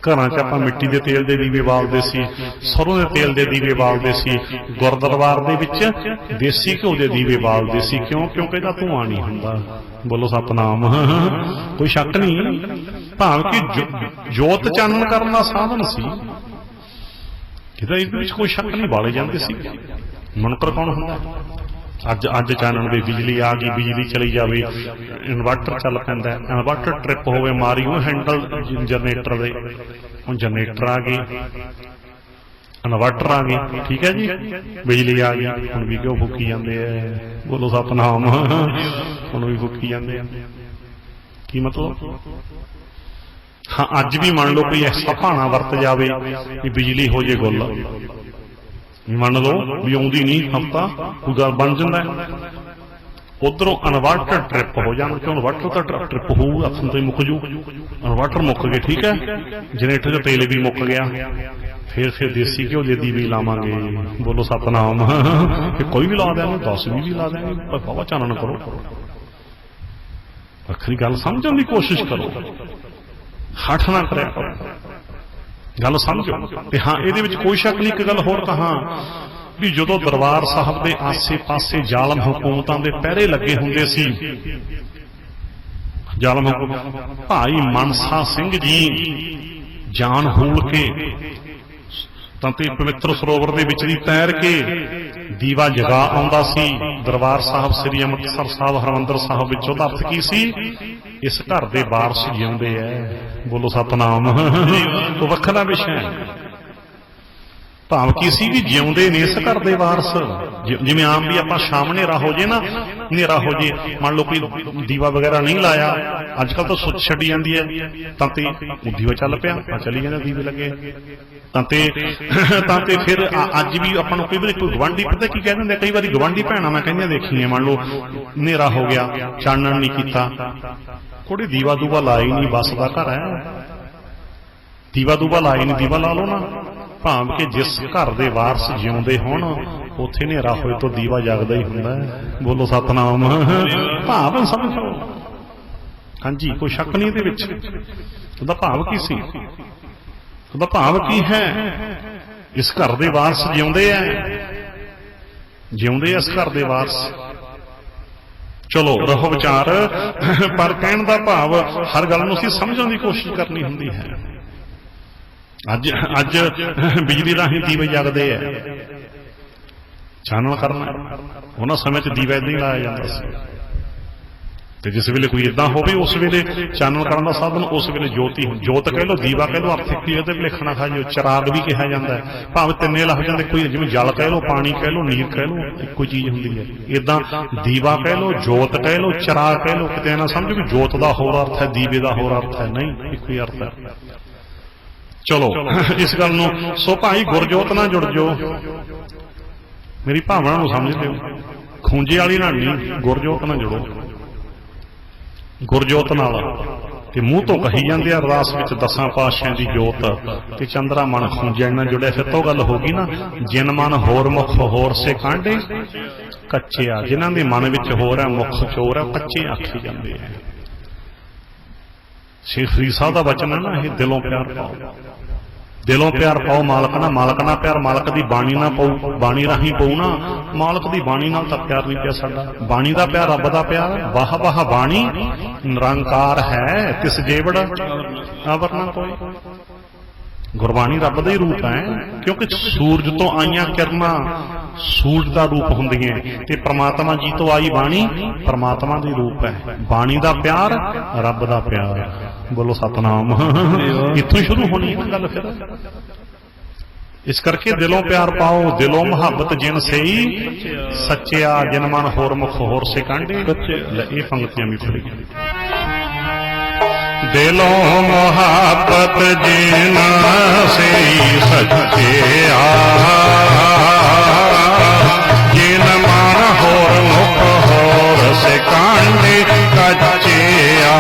ਘਰਾਂ 'ਚ ਆਪਾਂ ਮਿੱਟੀ ਦੇ ਤੇਲ ਦੇ ਦੀਵੇ ਬਾਲਦੇ ਸੀ, ਸਰੋਂ ਦੇ ਤੇਲ ਦੇ ਦੀਵੇ ਬਾਲਦੇ ਸੀ। ਗੁਰਦੁਆਰ ਦੇ ਵਿੱਚ ਦੇਸੀ ਘਿਓ ਦੇ ਦੀਵੇ ਬਾਲਦੇ ਸੀ। ਕਿਉਂ? ਕਿਉਂਕਿ ਇਹਦਾ ਧੂੰਆਂ ਨਹੀਂ ਹੁੰਦਾ। ਬੋਲੋ ਸਤਨਾਮ। ਕੋਈ ਸ਼ੱਕ ਨਹੀਂ, ਭਾਵੇਂ ਕਿ ਜੋਤ ਚਾਨਣ ਕਰਨ ਦਾ ਸਾਧਨ ਸੀ। ਇਹਦੇ ਵਿੱਚ ਕੋਈ ਸ਼ੱਕ ਨਹੀਂ, ਬਾਲੇ ਜਾਂਦੇ ਸੀ। ਮੁਨਕਰ ਕੌਣ ਹੁੰਦਾ? ਅੱਜ ਚਾਨਣ ਦੇ ਬਿਜਲੀ ਆ ਗਈ, ਬਿਜਲੀ ਚਲੀ ਜਾਵੇ, ਇਨਵਰਟਰ ਚੱਲ ਪੈਂਦਾ। ਇਨਵਰਟਰ ਟ੍ਰਿਪ ਹੋਵੇ, ਮਾਰੀ ਉਹ ਹੈਂਡਲ ਜਨਰੇਟਰ ਦੇ, ਹੁਣ ਜਨਰੇਟਰ ਆ ਗਏ, ਇਨਵਰਟਰ ਆ ਗਏ, ਠੀਕ ਹੈ ਜੀ, ਬਿਜਲੀ ਆ ਗਈ। ਹੁਣ ਵੀ ਕਿਉਂ ਫੂਕੀ ਜਾਂਦੇ ਆ? ਬੋਲੋ ਸਤਨਾਮ। ਹੁਣ ਵੀ ਫੂਕੀ ਜਾਂਦੇ ਆ। ਕੀ ਮਤਲਬ? ਹਾਂ, ਅੱਜ ਵੀ ਮੰਨ ਲਓ ਕੋਈ ਐਸਾ ਭਾਣਾ ਵਰਤ ਜਾਵੇ ਵੀ ਬਿਜਲੀ ਹੋ ਜੇ ਗੁੱਲ, ਮੰਨ ਲਓ ਵੀ ਆਉਂਦੀ ਨਹੀਂ, ਹਫ਼ਤਾ ਕੋਈ ਗੱਲ ਬਣ ਜਾਂਦਾ। ਉਧਰੋਂ ਇਨਵਰਟਰ ਟ੍ਰਿਪ ਹੋ ਜਾਣ, ਕਿਉਂ? ਇਨਵਰਟਰ ਤਾਂ ਟ੍ਰਿਪ ਹੋਊ, ਹੱਥੋਂ ਤੋਂ ਹੀ ਮੁੱਕ ਜੂ। ਇਨਵਰਟਰ ਮੁੱਕ ਗਏ, ਠੀਕ ਹੈ, ਜਨਰੇਟਰ 'ਚ ਤੇਲ ਵੀ ਮੁੱਕ ਗਿਆ। ਫਿਰ ਦੇਸੀ ਘਿਓ ਦੇ ਦੀਵੇ ਲਾਵਾਂਗੇ। ਬੋਲੋ ਸਤਨਾਮ। ਫਿਰ ਕੋਈ ਵੀ ਲਾ ਦਿਆਂਗੇ, 10 ਵੀ ਲਾ ਦਿਆਂਗੇ, ਪਰ ਬਾਬਾ ਚਾਨਣ ਕਰੋ। ਵੱਖਰੀ ਗੱਲ ਸਮਝਣ ਦੀ ਕੋਸ਼ਿਸ਼ ਕਰੋ, ਹੱਠ ਨਾ ਕਰਿਆ ਕਰੋ, ਗੱਲ ਸਮਝੋ। ਤੇ ਹਾਂ, ਇਹਦੇ ਵਿੱਚ ਕੋਈ ਸ਼ੱਕ ਨਹੀਂ। ਇੱਕ ਗੱਲ ਹੋਰ ਕਹਾਂ ਵੀ ਜਦੋਂ ਦਰਬਾਰ ਸਾਹਿਬ ਦੇ ਆਸੇ ਪਾਸੇ ਜ਼ਾਲਮ ਹਕੂਮਤਾਂ ਦੇ ਪਹਿਰੇ ਲੱਗੇ ਹੁੰਦੇ ਸੀ, ਜ਼ਾਲਮ ਹਕੂਮਤ, ਭਾਈ ਮਨਸਾ ਸਿੰਘ ਜੀ ਜਾਨ ਹੂਲ ਕੇ ਤਾਂ ਤੇ ਪਵਿੱਤਰ ਸਰੋਵਰ ਦੇ ਵਿੱਚ ਦੀ ਤੈਰ ਕੇ ਦੀਵਾ ਜਗਾ ਆਉਂਦਾ ਸੀ ਦਰਬਾਰ ਸਾਹਿਬ ਸ੍ਰੀ ਅੰਮ੍ਰਿਤਸਰ ਸਾਹਿਬ ਹਰਿਮੰਦਰ ਸਾਹਿਬ ਵਿੱਚ। ਉਹਦਾ ਅਰਥ ਕੀ ਸੀ? ਇਸ ਘਰ ਦੇ ਵਾਰਸ ਜਿਉਂਦੇ ਐ। ਬੋਲੋ ਸਤਨਾਮ। ਉਹ ਵੱਖਰਾ ਵਿਸ਼ਾ ਹੈ। ਭਾਵ ਕੀ ਸੀ ਵੀ ਜਿਉਂਦੇ ਨੇ ਇਸ ਘਰ ਦੇ ਵਾਰਸ। ਜਿਵੇਂ ਆਮ ਵੀ ਆਪਾਂ ਸ਼ਾਮ ਹਨੇਰਾ ਹੋ ਜੇ ਨਾ, ਹਨੇਰਾ ਹੋ ਜੇ, ਮੰਨ ਲਓ ਕੋਈ ਦੀਵਾ ਵਗੈਰਾ ਨਹੀਂ ਲਾਇਆ, ਅੱਜ ਕੱਲ ਤਾਂ ਸੁੱਚ ਛੱਡੀ ਜਾਂਦੀ ਹੈ, ਤਾਂ ਤੇ ਦੀਵਾ ਚੱਲ ਪਿਆ, ਚਲੀ ਜਾਂਦਾ, ਦੀਵੇ ਲੱਗੇ ਤਾਂ ਤੇ ਫਿਰ ਅੱਜ ਵੀ ਆਪਾਂ ਨੂੰ ਕਈ ਵਾਰੀ ਕੋਈ ਗਵਾਂਢੀ ਪਤਾ ਕੀ ਕਹਿ ਦਿੰਦੇ, ਕਈ ਵਾਰੀ ਗਵਾਂਢੀ ਭੈਣਾਂ ਮੈਂ ਕਹਿੰਦੀਆਂ ਦੇਖੀਆਂ, ਮੰਨ ਲਓ ਹਨੇਰਾ ਹੋ ਗਿਆ, ਚਾਨਣ ਨਹੀਂ ਕੀਤਾ, ਕੋਈ ਦੀਵਾ ਦੂਵਾ ਲਾਈ ਨਹੀਂ, ਬੱਸ ਦਾ ਘਰ ਹੈ, ਦੀਵਾ ਦੂਵਾ ਲਾਈ ਨਹੀਂ, ਦੀਵਾ ਲਾ ਲਓ ਨਾ। ਭਾਵੇਂ ਕਿ ਜਿਸ ਘਰ ਦੇ ਵਾਰਸ ਜਿਉਂਦੇ ਹੋਣ ਉੱਥੇ ਹਨੇਰਾ ਹੋਏ ਤੋਂ ਦੀਵਾ ਜਗਦਾ ਹੀ ਹੁੰਦਾ ਹੈ। ਬੋਲੋ ਸਤਨਾਮ। ਭਾਵ ਸਮਝੋ। ਹਾਂਜੀ, ਕੋਈ ਸ਼ੱਕ ਨਹੀਂ ਇਹਦੇ ਵਿੱਚ। ਉਹਦਾ ਭਾਵ ਕੀ ਸੀ? ਉਹਦਾ ਭਾਵ ਕੀ ਹੈ? ਇਸ ਘਰ ਦੇ ਵਾਰਸ ਜਿਉਂਦੇ ਆ, ਜਿਉਂਦੇ ਆ ਇਸ ਘਰ ਦੇ ਵਾਰਸ। ਚਲੋ ਰਹੋ ਵਿਚਾਰ, ਪਰ ਕਹਿਣ ਦਾ ਭਾਵ ਹਰ ਗੱਲ ਨੂੰ ਅਸੀਂ ਸਮਝਣ ਦੀ ਕੋਸ਼ਿਸ਼ ਕਰਨੀ ਹੁੰਦੀ ਹੈ। ਅੱਜ ਬਿਜਲੀ ਰਾਹੀਂ ਦੀਵੇ ਜਗਦੇ ਆ, ਚਾਨਣ ਕਰਨਾ। ਉਹਨਾਂ ਸਮੇਂ 'ਚ ਦੀਵਾ ਏਦਾਂ ਹੀ ਲਾਇਆ ਜਾਂਦਾ ਸੀ, ਤੇ ਜਿਸ ਵੇਲੇ ਕੋਈ ਏਦਾਂ ਹੋਵੇ ਉਸ ਵੇਲੇ ਚਾਨਣ ਕਰਨ ਦਾ ਸਾਧਨ ਉਸ ਵੇਲੇ ਜੋਤੀ, ਜੋਤ ਕਹਿ ਲਓ, ਦੀਵਾ ਕਹਿ ਲਓ, ਅਰਥ ਕੀ ਉਹਦੇ ਭੁਲੇਖਣਾ ਖਾ ਜਿਓ। ਚਿਰਾਗ ਵੀ ਕਿਹਾ ਜਾਂਦਾ ਹੈ, ਭਾਵੇਂ ਤਿੰਨੇ ਲੱਗ ਜਾਂਦੇ, ਕੋਈ ਜਿਵੇਂ ਜਲ ਕਹਿ ਲਓ, ਪਾਣੀ ਕਹਿ ਲਓ, ਨੀਰ ਕਹਿ ਲਓ, ਇੱਕੋ ਚੀਜ਼ ਹੁੰਦੀ ਹੈ। ਏਦਾਂ ਦੀਵਾ ਕਹਿ ਲਓ, ਜੋਤ ਕਹਿ ਲਓ, ਚਿਰਾਗ ਕਹਿ ਲਓ, ਕਿਤੇ ਨਾ ਸਮਝੋ ਵੀ ਜੋਤ ਦਾ ਹੋਰ ਅਰਥ ਹੈ, ਦੀਵੇ ਦਾ ਹੋਰ ਅਰਥ ਹੈ, ਨਹੀਂ, ਇੱਕੋ ਹੀ ਅਰਥ ਹੈ। ਚਲੋ ਇਸ ਗੱਲ ਨੂੰ, ਸੋ ਭਾਈ ਗੁਰਜੋਤ ਨਾਲ ਜੁੜ ਜਾਓ, ਮੇਰੀ ਭਾਵਨਾ ਨੂੰ ਸਮਝ ਲਿਓ। ਖੂੰਜੇ ਵਾਲੀ ਨਾਲ ਨਹੀਂ, ਗੁਰਜੋਤ ਨਾਲ ਜੁੜੋ। ਗੁਰਜੋਤ ਨਾਲ ਤੇ ਮੂੰਹ ਤੋਂ ਕਹੀ ਜਾਂਦੇ ਆ ਅਰਦਾਸ ਵਿੱਚ 10 ਪਾਤਸ਼ਾਹਾਂ ਦੀ ਜੋਤ, ਤੇ ਚੰਦਰਾ ਮਨ ਖੂੰਜੇ ਨਾਲ ਜੁੜਿਆ। ਫਿਰ ਤੋਂ ਗੱਲ ਹੋ ਗਈ ਨਾ, ਜਿਨ ਮਨ ਹੋਰ ਮੁਖ ਹੋਰ ਸੇ ਕਾਂਡੇ ਕੱਚੇ ਆ। ਜਿਨ੍ਹਾਂ ਦੇ ਮਨ ਵਿੱਚ ਹੋਰ ਹੈ, ਮੁਖ ਚੋਰ ਹੈ, ਕੱਚੇ ਆਖੀ ਜਾਂਦੇ ਆ। ਸ਼ੇਖ ਫਰੀਦ ਸਾਹਿਬ ਦਾ ਵਚਨ ਹੈ ਨਾ, ਇਹ ਦਿਲੋਂ ਪਿਆਰ ਪਾਓ, ਦਿਲੋਂ ਪਿਆਰ ਪਾਓ ਮਾਲਕ ਨਾਲ, ਮਾਲਕ ਨਾਲ ਪਿਆਰ ਮਾਲਕ ਦੀ ਬਾਣੀ ਨਾਲ ਪਾਓ, ਬਾਣੀ ਰਾਹੀਂ ਪਾਓ ਨਾ। ਮਾਲਕ ਦੀ ਬਾਣੀ ਨਾਲ ਤਾਂ ਪਿਆਰ ਨਹੀਂ ਪਿਆ ਸਾਡਾ, ਬਾਣੀ ਦਾ ਪਿਆਰ, ਰੱਬ ਦਾ ਪਿਆਰ। ਵਾਹ ਵਾਹ ਬਾਣੀ ਨਿਰੰਕਾਰ ਹੈ, ਤਿਸ ਜੇਵੜ ਆਵਰਨਾ ਕੋਈ। ਗੁਰਬਾਣੀ ਰੱਬ ਦਾ ਹੀ ਰੂਪ ਹੈ, ਕਿਉਂਕਿ ਸੂਰਜ ਤੋਂ ਆਈਆਂ ਕਿਰਨਾਂ ਸੂਰਜ ਦਾ ਰੂਪ ਹੁੰਦੀਆਂ, ਤੇ ਪ੍ਰਮਾਤਮਾ ਜੀ ਤੋਂ ਆਈ ਬਾਣੀ ਪ੍ਰਮਾਤਮਾ ਦੀ ਰੂਪ ਹੈ। ਬਾਣੀ ਦਾ ਪਿਆਰ ਰੱਬ ਦਾ ਪਿਆਰ। ਬੋਲੋ ਸਤਨਾਮ। ਇੱਥੋਂ ਹੀ ਸ਼ੁਰੂ ਹੋਣੀ ਹੈ ਗੱਲ। ਫਿਰ ਇਸ ਕਰਕੇ ਦਿਲੋਂ ਪਿਆਰ ਪਾਓ, ਦਿਲੋਂ ਮੁਹੱਬਤ ਜਿਨ ਸਈ ਸੱਚਿਆ, ਜਿਨ ਮਨ ਹੋਰ ਮੁਖ ਹੋਰ ਸੇ ਕਾਂਢੇ। ਇਹ ਪੰਕਤੀਆਂ ਵੀ ਪੜ੍ਹੀ। ਦਿਲੋਂ ਮੁਹੱਬਤ ਜਿਨ ਸਈ ਸੱਚਿਆ, ਜਿਨ ਮਨ ਹੋਰ ਮੁਖ ਹੋਰ ਸੇ ਕਾਂਢੇ ਕੱਚਿਆ,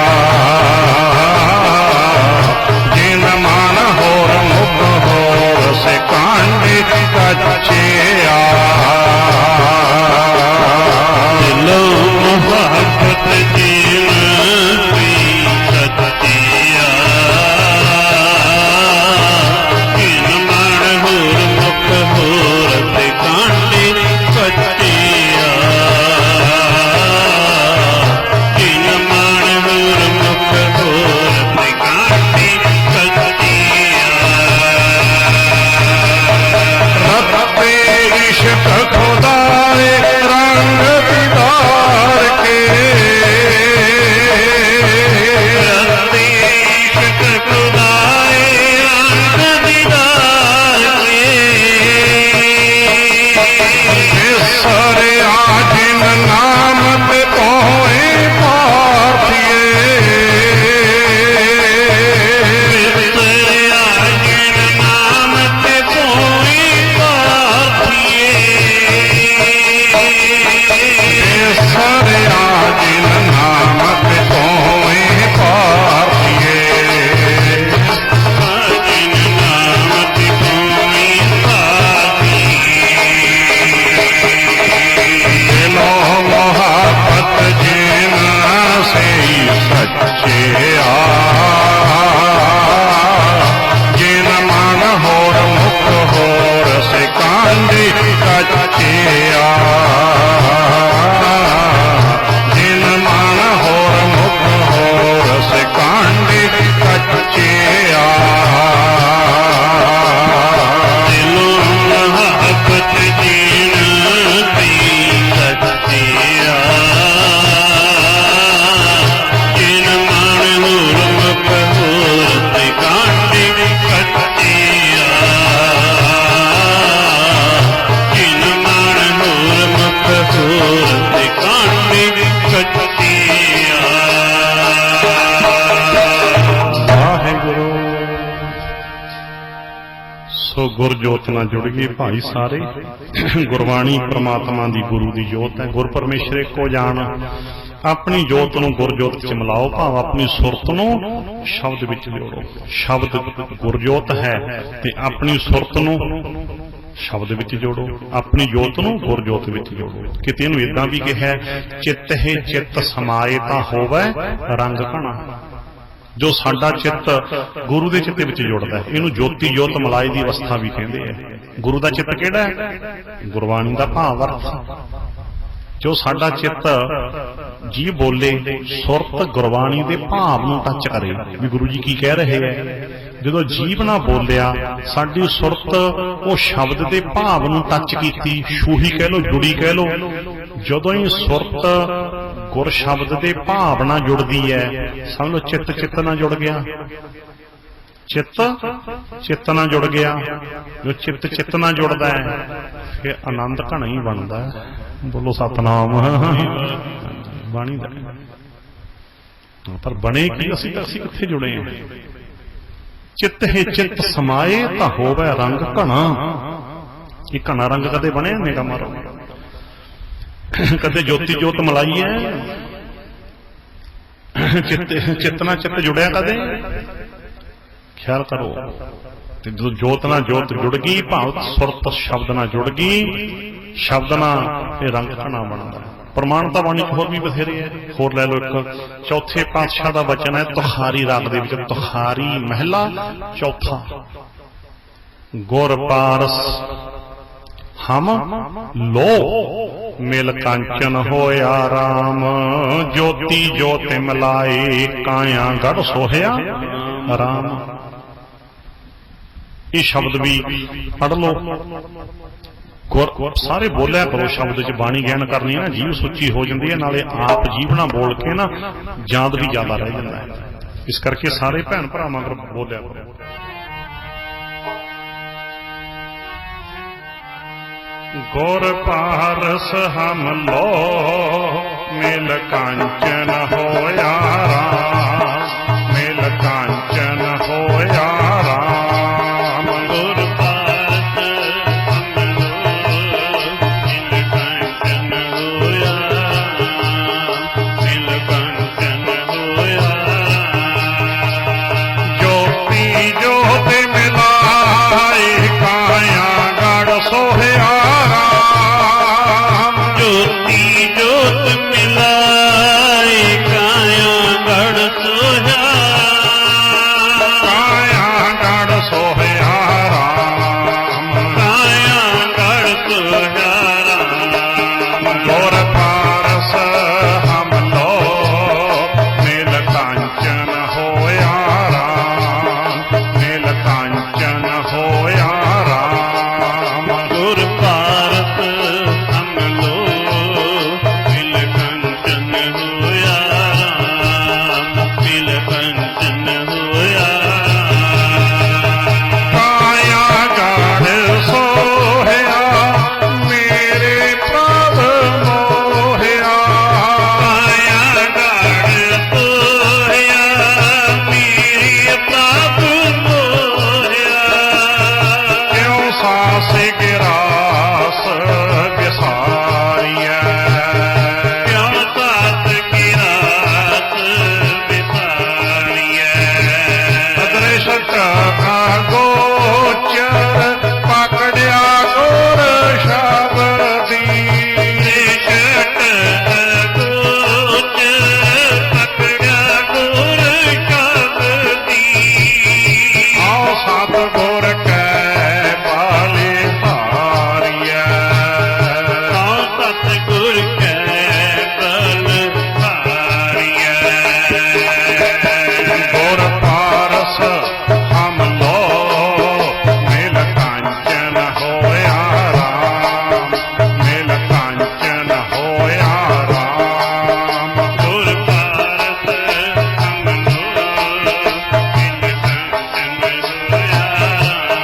ਜਿਨ ਮਨ ਹੋਰ ਮੁਖ ਹੋਰ ਸੇ ਕਾਂਢੇ ਕੱਚਿਆ। ਦਿਲੋਂ ਮੁਹੱਬਤ ਜਿਨ ਸਈ ਸੱਚਿਆ, ਜਿਨ ਮਨ ਹੋਰ ਮੁਖ ਹੋਰ ਸੇ ਕਾਂਢੇ ਕੱਚਿਆ, ਜਿਨ ਮਨ ਹੋਰ ਮੁਖ ਹੋਰ ਸੇ ਕਾਂਢੇ ਕੱਚਿਆ। ਰੱਬੇ ਇਸ਼ਕ ਖੁਦਾਏ ਰੰਗ ਦੀਦਾਰ ਕੇ, ਰੱਬੇ ਇਸ਼ਕ ਖੁਦਾਏ ਰੰਗ ਦੀਦਾਰ ਕੇ, ਸਰਿਆ ਜਿਨ ਨਾਮ ਤੇ ਪੋਏ ਪਾਰਥੀਏ, ਵਿਸਰਿਆ ਜਿਨ ਨਾਮ ਤੇ ਕੋਈ ਪਾਰਥੀਏ, ਸਰਿਆ ਜਿਨ ਨਾਮ ਤੇ ਪੋਏ ਪਾਰਥੀਏ। ਜਿਨ ਨਾਮ ਤੇ ਕੋਈ ਪਾਰਥੀਏ। ਦਿਲੋਂ ਮੁਹੱਬਤ ਜਿਨ ਸਈ ਸੱਚਿਆ, ਜਿਨ ਮਨ ਹੋਰ ਮੁਖ ਹੋਰ ਸੇ ਕਾਂਢੇ ਕੱਚਿਆ, ਜਿਨ ਮਨ ਹੋਰ ਮੁਖ ਹੋਰ ਸੇ ਕਾਂਢੇ ਕੱਚਿਆ। ਦਿਲੋਂ ਮੁਹੱਬਤ ਜਿਨ ਸਈ ਸੱਚਿਆ, ਜਿਨ ਮਨ ਹੋਰ ਮੁਖ ਹੋਰ ਸੇ ਕਾਂਢੇ ਕੱਚਿਆ, ਜਿਨ ਮਨ ਹੋਰ ਮੁਖ ਹੋਰ ਸੇ ਕਾਂਢੇ ਕੱਚਿਆ। ਵਾਹਿਗੁਰੂ। ਸੋ ਗੁਰਜੋਤ ਨਾਲ ਜੁੜ ਗਏ ਭਾਈ ਸਾਰੇ। ਗੁਰਬਾਣੀ ਪ੍ਰਮਾਤਮਾ ਦੀ ਗੁਰੂ ਦੀ ਜੋਤ ਹੈ। ਗੁਰ ਪਰਮੇਸ਼ਰ ਇੱਕੋ ਜਾਣ। ਆਪਣੀ ਜੋਤ ਨੂੰ ਗੁਰਜੋਤ ਚ ਮਿਲਾਓ, ਭਾਵ ਆਪਣੀ ਸੁਰਤ ਨੂੰ ਸ਼ਬਦ ਵਿੱਚ ਜੋੜੋ। ਸ਼ਬਦ ਗੁਰਜੋਤ ਹੈ ਤੇ ਆਪਣੀ ਸੁਰਤ ਨੂੰ ਸ਼ਬਦ ਵਿੱਚ ਜੋੜੋ, ਆਪਣੀ ਜੋਤ ਨੂੰ ਗੁਰਜੋਤ ਵਿੱਚ ਜੋੜੋ। ਕਿਤੇ ਇਹਨੂੰ ਇਦਾਂ ਵੀ ਕਿਹਾ, ਚਿੱਤ ਹੈ ਚਿੱਤ ਸਮਾਏ ਤਾਂ ਹੋਵੇ ਰੰਗ ਘਣਾ। ਜੋ ਸਾਡਾ ਚਿੱਤ ਗੁਰੂ ਦੇ ਚਿੱਤ ਵਿੱਚ ਜੁੜਦਾ ਹੈ, ਇਹਨੂੰ ਜੋਤੀ ਜੋਤ ਮਲਾਈ ਦੀ ਅਵਸਥਾ ਵੀ ਕਹਿੰਦੇ ਆ। ਗੁਰੂ ਦਾ ਚਿੱਤ ਕਿਹੜਾ ਹੈ? ਗੁਰਬਾਣੀ ਦਾ ਭਾਵ ਅਰਥ। ਜੋ ਸਾਡਾ ਚਿੱਤ ਜੀ ਬੋਲੇ, ਸੁਰਤ ਗੁਰਬਾਣੀ ਦੇ ਭਾਵ ਨੂੰ ਟੱਚ ਕਰੇ ਵੀ ਗੁਰੂ ਜੀ ਕੀ ਕਹਿ ਰਹੇ ਹੈ। ਜਦੋਂ ਜੀਭ ਨਾ ਬੋਲਿਆ, ਸਾਡੀ ਸੁਰਤ ਉਹ ਸ਼ਬਦ ਦੇ ਭਾਵ ਨੂੰ ਟੱਚ ਕੀਤੀ, ਛੂਹੀ ਕਹਿ ਲੋ, ਜੁੜੀ ਕਹਿ ਲੋ। ਜਦੋਂ ਹੀ ਸੁਰਤ ਗੁਰ ਸ਼ਬਦ ਦੇ ਭਾਵ ਨਾਲ ਜੁੜਦੀ ਹੈ, ਸਮਝ ਲਓ ਚਿੱਤ ਚਿੱਤ ਨਾਲ ਜੁੜ ਗਿਆ। ਚਿੱਤ ਚਿੱਤ ਨਾਲ ਜੁੜ ਗਿਆ। ਜੋ ਚਿੱਤ ਚਿੱਤ ਨਾਲ ਜੁੜਦਾ ਹੈ, ਫਿਰ ਆਨੰਦ ਘਣਾ ਹੀ ਬਣਦਾ ਹੈ। ਬੋਲੋ ਸਤਨਾਮ। ਬਾਣੀ ਦਾ ਪਰ ਬਣੇ ਕੀ? ਅਸੀਂ ਕਿੱਥੇ ਜੁੜੇ ਹਾਂ? ਚਿੱਤ ਹੈ ਚਿੱਤ ਸਮਾਏ ਤਾਂ ਹੋਵੇ ਰੰਗ ਘਣਾ। ਇਹ ਘਣਾ ਰੰਗ ਕਦੇ ਬਣਿਆ? ਨਿਗਾ ਮਾਰੋ। ਕਦੇ ਜੋਤੀ ਜੋਤ ਮਲਾਈ ਹੈ? ਚਿੱਤ ਨਾਲ ਚਿੱਤ ਜੁੜਿਆ ਕਦੇ? ਖਿਆਲ ਕਰੋ। ਤੇ ਜਦੋਂ ਜੋਤ ਨਾਲ ਜੋਤ ਜੁੜ ਗਈ, ਭਾਵ ਸੁਰਤ ਸ਼ਬਦ ਨਾਲ ਜੁੜ ਗਈ, ਸ਼ਬਦ ਨਾਲ ਇਹ ਰੰਗ ਘਣਾ ਬਣਦਾ। ਪ੍ਰਮਾਣਤਾ ਬਾਣੀ ਚ ਹੋਰ ਵੀ ਬਥੇਰੇ ਹੈ। ਹੋਰ ਲੈ ਲਓ, ਇੱਕ ਚੌਥੇ ਪਾਤਸ਼ਾਹ ਦਾ ਬਚਨ ਹੈ ਤੁਖਾਰੀ ਰਾਗ ਦੇ ਵਿੱਚ, ਤੁਖਾਰੀ ਮਹਿਲਾ ਚੌਥਾ। ਗੁਰ ਪਾਰਸ ਹਮ ਲੋ ਮਿਲ ਕਾਂਚਨ ਹੋਇਆ ਰਾਮ, ਜੋਤੀ ਜੋਤ ਮਿਲਾਏ ਕਾਇਆ ਗੜ ਸੋਹਿਆ ਰਾਮ। ਇਹ ਸ਼ਬਦ ਵੀ ਪੜ੍ਹ ਲਓ। ਸਾਰੇ ਬੋਲਿਆ ਕਰੋ ਸ਼ਬਦ ਚ, ਬਾਣੀ ਗਿਆਨ ਕਰਨੀ ਹੈ ਨਾ, ਜੀਭ ਸੁੱਚੀ ਹੋ ਜਾਂਦੀ ਹੈ, ਨਾਲੇ ਆਪ ਜੀਵਣਾ ਬੋਲ ਕੇ ਨਾ ਯਾਦ ਵੀ ਜ਼ਿਆਦਾ ਰਹਿ ਜਾਂਦਾ ਹੈ। ਇਸ ਕਰਕੇ ਸਾਰੇ ਭੈਣ ਭਰਾ ਮਗਰ ਬੋਲਿਆ ਕਰੋ। ਗੁਰ ਪਾਰਸ ਹਮ ਲੋ ਮਿਲ ਕਾਂਚਨ ਹੋਇਆ ਰਾਮ, ਮਿਲ ਕਾਂਚਨ ਹੋਇਆ ਰਾਮ। ਗੁਰ ਪਾਰਸ ਹਮ ਲੋ ਮਿਲ ਕਾਂਚਨ ਹੋਇਆ ਰਾਮ, ਮਿਲ ਕਾਂਚਨ ਹੋਇਆ ਰਾਮ। ਜੋਤੀ ਜੋਤ ਮਿਲਾਏ ਕਾਇਆ ਗੜ ਸੋਹਿਆ, ਜੋਤੀ ਜੋਤ ਮਿਲਾਏ ਕਾਇਆ ਗੜ ਸੋਹਿਆ, ਕਾਇਆ ਗੜ ਸੋਹਿਆ ਰਾਮ, ਕਾਇਆ ਗੜ ਸੋਹਿਆ ਰਾਮ। ਗੁਰ ਪਾਰਸ ਹਮ ਲੋ ਮਿਲ ਕਾਂਚਨ ਹੋਇਆ ਰਾਮ, ਮਿਲ ਕਾਂਚਨ ਹੋਇਆ ਰਾਮ। ਗੁਰ ਪਾਰਸ ਹਮ ਲੋ ਮਿਲ ਕੰਚਨ ਹੋਇਆ ਰਾਮ, ਮਿਲ ਕੰਚਨ ਹੋਇਆ ਰਾਮ। ਕਾਇਆ ਗੜ ਸੋਹਿਆ ਮੇਰੇ ਪ੍ਰਭ ਮੋਹਿਆ, ਕਾਇਆ ਗੜ ਸੋਹਿਆ ਮੇਰੇ ਪ੍ਰਭ ਮੋਹਿਆ। ਕਿਉ ਸਾਸ ਗਿਰਾਸ ਵਿਸਾਰੀਐ, ਕਿਉ ਸਾਥ ਕੀ ਰਾਤ ਵਿਸਾਰੀਐ। ਅਦ੍ਰਿਸ਼ ਕਾ ਗੋਚਰ ਪਕੜਿਆ ਗੁਰ ਸ਼ਬਦੀ, ਨਿਕਟ ਗੋਚ ਪਕੜਿਆ ਗੁਰ ਸ਼ਬਦੀ। ਆਓ ਸਤ ਗੁਰ ਕੈ ਪਾਲੇ ਹਾਰੀਐ, ਆਓ ਸਤਿਗੁਰ ਕੈ ਬਲ ਹਾਰੀਐ। ਗੁਰ ਪਾਰਸ ਹਮ ਲੋ ਮਿਲ ਕਾਂਚਨ ਹੋਇਆ ਰਾਮ, ਮਿਲ ਕਾਂਚਨ ਹੋਇਆ ਰਾਮ। ਗੁਰ ਪਾਰਸ ਹਮ ਲੋ ਮਿਲ ਕੰਚਨ ਹੋਇਆ ਰਾਮ,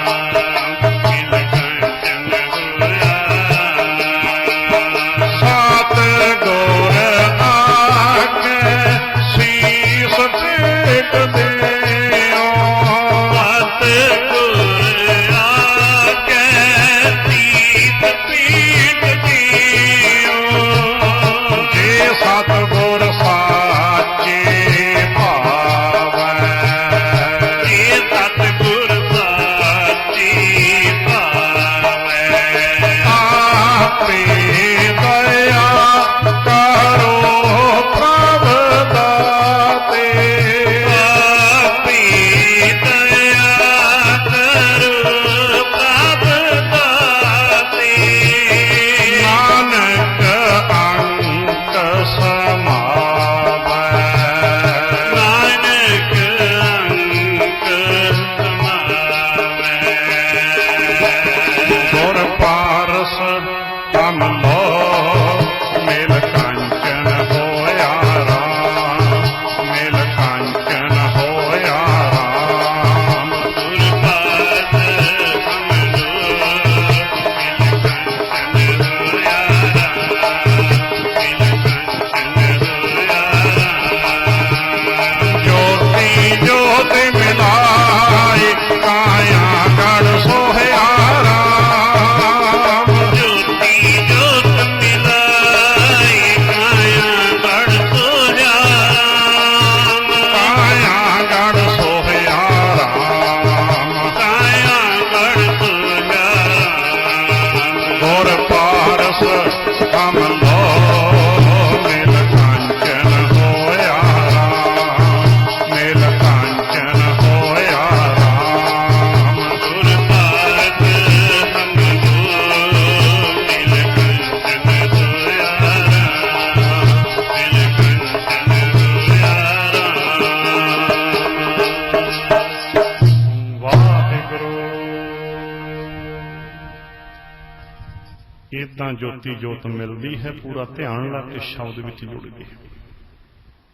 ਇਦਾਂ ਜੋਤੀ ਜੋਤ ਮਿਲਦੀ ਹੈ, ਪੂਰਾ ਧਿਆਨ ਲਾ ਕੇ ਸ਼ਬਦ ਵਿੱਚ ਜੁੜਦੀ ਹੈ।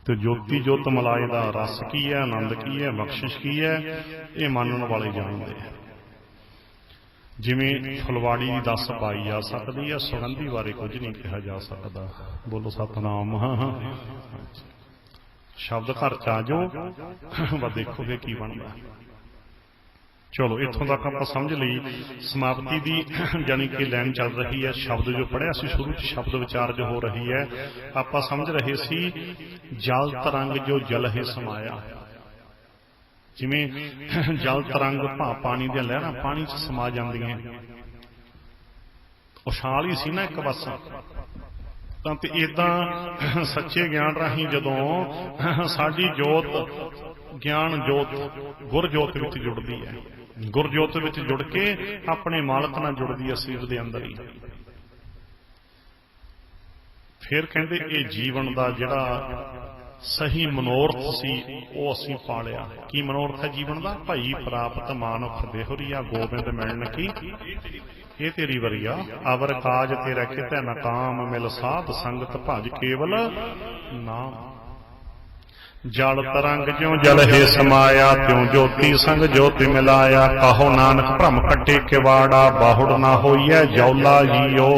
ਤੇ ਜੋਤੀ ਜੋਤ ਮਲਾਏ ਦਾ ਰਸ ਕੀ ਹੈ, ਆਨੰਦ ਕੀ ਹੈ, ਬਖਸ਼ਿਸ਼ ਕੀ ਹੈ, ਇਹ ਮੰਨਣ ਵਾਲੇ ਜਾਣਦੇ ਆ। ਜਿਵੇਂ ਫੁਲਵਾੜੀ ਦੀ 10 ਪਾਈ ਜਾ ਸਕਦੀ ਹੈ, ਸੁਗੰਧੀ ਬਾਰੇ ਕੁਝ ਨਹੀਂ ਕਿਹਾ ਜਾ ਸਕਦਾ। ਬੋਲੋ ਸਤਨਾਮ। ਸ਼ਬਦ ਘਰ ਚ ਆ ਜਾਓ, ਬਸ ਦੇਖੋਗੇ ਕੀ ਬਣਦਾ। ਚਲੋ ਇੱਥੋਂ ਤੱਕ ਆਪਾਂ ਸਮਝ ਲਈ। ਸਮਾਪਤੀ ਦੀ ਜਾਣੀ ਕਿ ਲਾਈਨ ਚੱਲ ਰਹੀ ਹੈ। ਸ਼ਬਦ ਜੋ ਪੜ੍ਹਿਆ ਸੀ ਸ਼ੁਰੂ ਚ, ਸ਼ਬਦ ਵਿਚਾਰ ਜੋ ਹੋ ਰਹੀ ਹੈ, ਆਪਾਂ ਸਮਝ ਰਹੇ ਸੀ ਜਲ ਤਰੰਗ ਜੋ ਜਲ ਹੈ ਸਮਾਇਆ। ਜਿਵੇਂ ਜਲ ਤਰੰਗ ਪਾਣੀ ਦੀਆਂ ਲਹਿਰਾਂ ਪਾਣੀ ਚ ਸਮਾ ਜਾਂਦੀਆਂ, ਉਛਾਲ ਹੀ ਸੀ ਨਾ ਇੱਕ ਪਾਸਾ। ਤਾਂ ਤੇ ਏਦਾਂ ਸੱਚੇ ਗਿਆਨ ਰਾਹੀਂ ਜਦੋਂ ਸਾਡੀ ਜੋਤ ਗਿਆਨ ਜੋਤ ਗੁਰ ਜੋਤ ਵਿੱਚ ਜੁੜਦੀ ਹੈ, ਗੁਰ ਜੋਤ ਵਿੱਚ ਜੁੜ ਕੇ ਆਪਣੇ ਮਾਲਕ ਨਾਲ ਜੁੜਦੀ ਹੈ ਸਰੀਰ ਦੇ ਅੰਦਰ ਹੀ। ਫਿਰ ਕਹਿੰਦੇ ਇਹ ਜੀਵਨ ਦਾ ਜਿਹੜਾ ਸਹੀ ਮਨੋਰਥ ਸੀ ਉਹ ਅਸੀਂ ਪਾਲਿਆ। ਕੀ ਮਨੋਰਥ ਹੈ ਜੀਵਨ ਦਾ? ਭਈ ਪ੍ਰਾਪਤ ਮਾਨੁਖ ਦੇਹੁਰੀਆ ਗੋਬਿੰਦ ਮਿਲਣ ਕੀ ਇਹ ਤੇਰੀ ਵਰੀਆ। ਅਵਰ ਕਾਜ ਤੇਰਾ ਕਿਤੈ ਨ ਕਾਮ ਮਿਲ ਸਾਧ ਸੰਗਤ ਭਜ ਕੇਵਲ ਨਾਮ। ਜਲ ਤਰੰਗ ਜਿਉ ਜਲ ਹੈ ਸਮਾਇਆ ਤਿਉ ਜੋਤੀ ਸੰਗ ਜੋਤਿ ਮਿਲਾਇਆ। ਕਹੋ ਨਾਨਕ ਭ੍ਰਮ ਕੱਟੇ ਕਿਵਾੜਾ ਬਾਹੁੜ ਨਾ ਹੋਈਐ ਜੌਲਾ ਜੀਓ।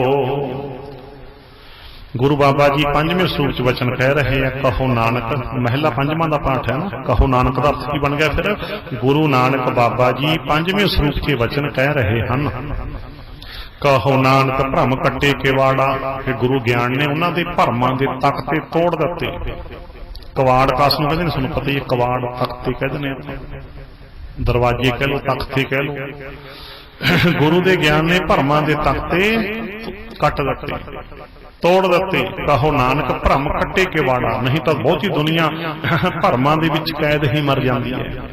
ਗੁਰੂ ਬਾਬਾ ਜੀ 5ਵੇਂ ਸਰੂਪ ਚ ਵਚਨ ਕਹਿ ਰਹੇ ਆ ਕਹੋ ਨਾਨਕ। ਮਹਿਲਾ 5ਵਾਂ ਦਾ ਪਾਠ ਹੈ ਨਾ। ਕਹੋ ਨਾਨਕ ਦਾ ਅਰਥ ਕੀ ਬਣ ਗਿਆ ਫਿਰ? ਗੁਰੂ ਨਾਨਕ ਬਾਬਾ ਜੀ 5ਵੇਂ ਸਰੂਪ ਚ ਵਚਨ ਕਹਿ ਰਹੇ ਹਨ। ਕਹੋ ਨਾਨਕ ਭ੍ਰਮ ਕੱਟੇ ਕਿਵਾੜਾ। ਕਿ ਗੁਰੂ ਗਿਆਨ ਨੇ ਉਹਨਾਂ ਦੇ ਭਰਮਾਂ ਦੇ ਤਖਤੇ ਤੋੜ ਦਿੱਤੇ। ਕਵਾੜ ਕਾਸ ਨੂੰ ਕਹਿੰਦੇ ਨੇ, ਤੁਹਾਨੂੰ ਪਤਾ ਹੀ ਹੈ। ਕਵਾੜ ਤਖਤੇ ਕਹਿੰਦੇ ਨੇ, ਦਰਵਾਜ਼ੇ ਕਹਿ ਲਓ, ਤਖਤੇ ਕਹਿ ਲਓ। ਗੁਰੂ ਦੇ ਗਿਆਨ ਨੇ ਭਰਮਾਂ ਦੇ ਤਖਤੇ ਕੱਟ ਦਿੱਤੇ, ਤੋੜ ਦਿੱਤੇ। ਕਹੋ ਨਾਨਕ ਭਰਮ ਕੱਟੇ ਕਿਵਾੜਾ। ਨਹੀਂ ਤਾਂ ਬਹੁਤੀ ਦੁਨੀਆ ਭਰਮਾਂ ਦੇ ਵਿੱਚ ਕੈਦ ਹੀ ਮਰ ਜਾਂਦੀ ਹੈ,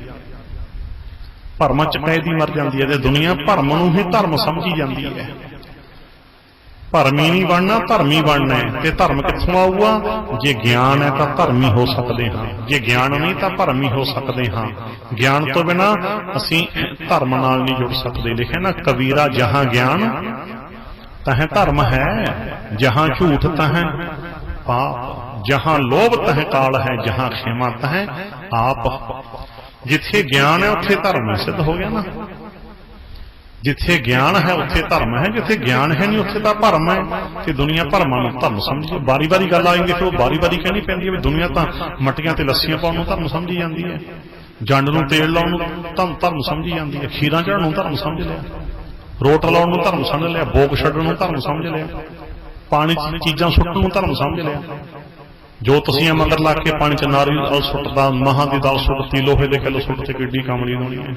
ਭਰਮਾਂ ਚ ਕੈਦ ਹੀ ਮਰ ਜਾਂਦੀ ਹੈ। ਤੇ ਦੁਨੀਆ ਭਰਮ ਨੂੰ ਹੀ ਧਰਮ ਸਮਝੀ ਜਾਂਦੀ ਹੈ। ਭਰਮੀ ਨਹੀਂ ਬਣਨਾ, ਧਰਮੀ ਬਣਨਾ ਹੈ। ਤੇ ਧਰਮ ਕਿੱਥੋਂ ਆਊਗਾ? ਜੇ ਗਿਆਨ ਹੈ ਤਾਂ ਧਰਮੀ ਹੋ ਸਕਦੇ ਹਾਂ, ਜੇ ਗਿਆਨ ਨਹੀਂ ਤਾਂ ਭਰਮੀ ਹੋ ਸਕਦੇ ਹਾਂ। ਗਿਆਨ ਤੋਂ ਬਿਨਾਂ ਅਸੀਂ ਧਰਮ ਨਾਲ ਨਹੀਂ ਜੁੜ ਸਕਦੇ। ਲਿਖਿਆ ਨਾ ਕਬੀਰਾ ਜਹਾਂ ਗਿਆਨ ਤਹਾਂ ਧਰਮ ਹੈ, ਜਹਾਂ ਝੂਠ ਤਹਾਂ ਪਾਪ, ਜਹਾਂ ਲੋਭ ਤਹਾਂ ਕਾਲ ਹੈ, ਜਹਾਂ ਖੇਮਾ ਤਹਾਂ ਆਪ। ਜਿੱਥੇ ਗਿਆਨ ਹੈ ਉੱਥੇ ਧਰਮ ਸਿੱਧ ਹੋ ਗਿਆ ਨਾ। ਜਿੱਥੇ ਗਿਆਨ ਹੈ ਉੱਥੇ ਧਰਮ ਹੈ, ਜਿੱਥੇ ਗਿਆਨ ਹੈ ਨਹੀਂ ਉੱਥੇ ਤਾਂ ਭਰਮ ਹੈ। ਤੇ ਦੁਨੀਆ ਭਰਮਾਂ ਨੂੰ ਧਰਮ ਸਮਝੀ। ਵਾਰੀ ਵਾਰੀ ਗੱਲ ਆਏਗੀ ਫਿਰ ਉਹ ਵਾਰੀ ਵਾਰੀ ਕਹਿਣੀ ਪੈਂਦੀ ਹੈ ਵੀ ਦੁਨੀਆ ਤਾਂ ਮੱਟੀਆਂ ਤੇ ਲੱਸੀਆਂ ਪਾਉਣ ਨੂੰ ਧਰਮ ਸਮਝੀ ਜਾਂਦੀ ਹੈ, ਜੰਡ ਨੂੰ ਤੇਲ ਲਾਉਣ ਨੂੰ ਧਰਮ ਸਮਝੀ ਜਾਂਦੀ ਹੈ, ਖੀਰਾਂ ਝਾੜਨ ਨੂੰ ਧਰਮ ਸਮਝ ਲਿਆ, ਰੋਟ ਲਾਉਣ ਨੂੰ ਧਰਮ ਸਮਝ ਲਿਆ, ਭੋਗ ਛੱਡਣ ਨੂੰ ਧਰਮ ਸਮਝ ਲਿਆ, ਪਾਣੀ 'ਚ ਚੀਜ਼ਾਂ ਸੁੱਟਣ ਨੂੰ ਧਰਮ ਸਮਝ ਲਿਆ। ਜੋ ਤੁਸੀਂ ਮਗਰ ਲਾ ਕੇ ਪਾਣੀ 'ਚ ਨਾਰੀਅਲ ਸੁੱਟਦਾ, ਮਹਾਂ ਦੀ ਦਾਲ ਸੁੱਟਤੀ, ਲੋਹੇ ਦੇ ਕਿੱਲ ਸੁੱਟ ਤੇ ਕਿੱਡੀ ਕਾਮਲੀ ਦੁਨੀਆ ਹੈ।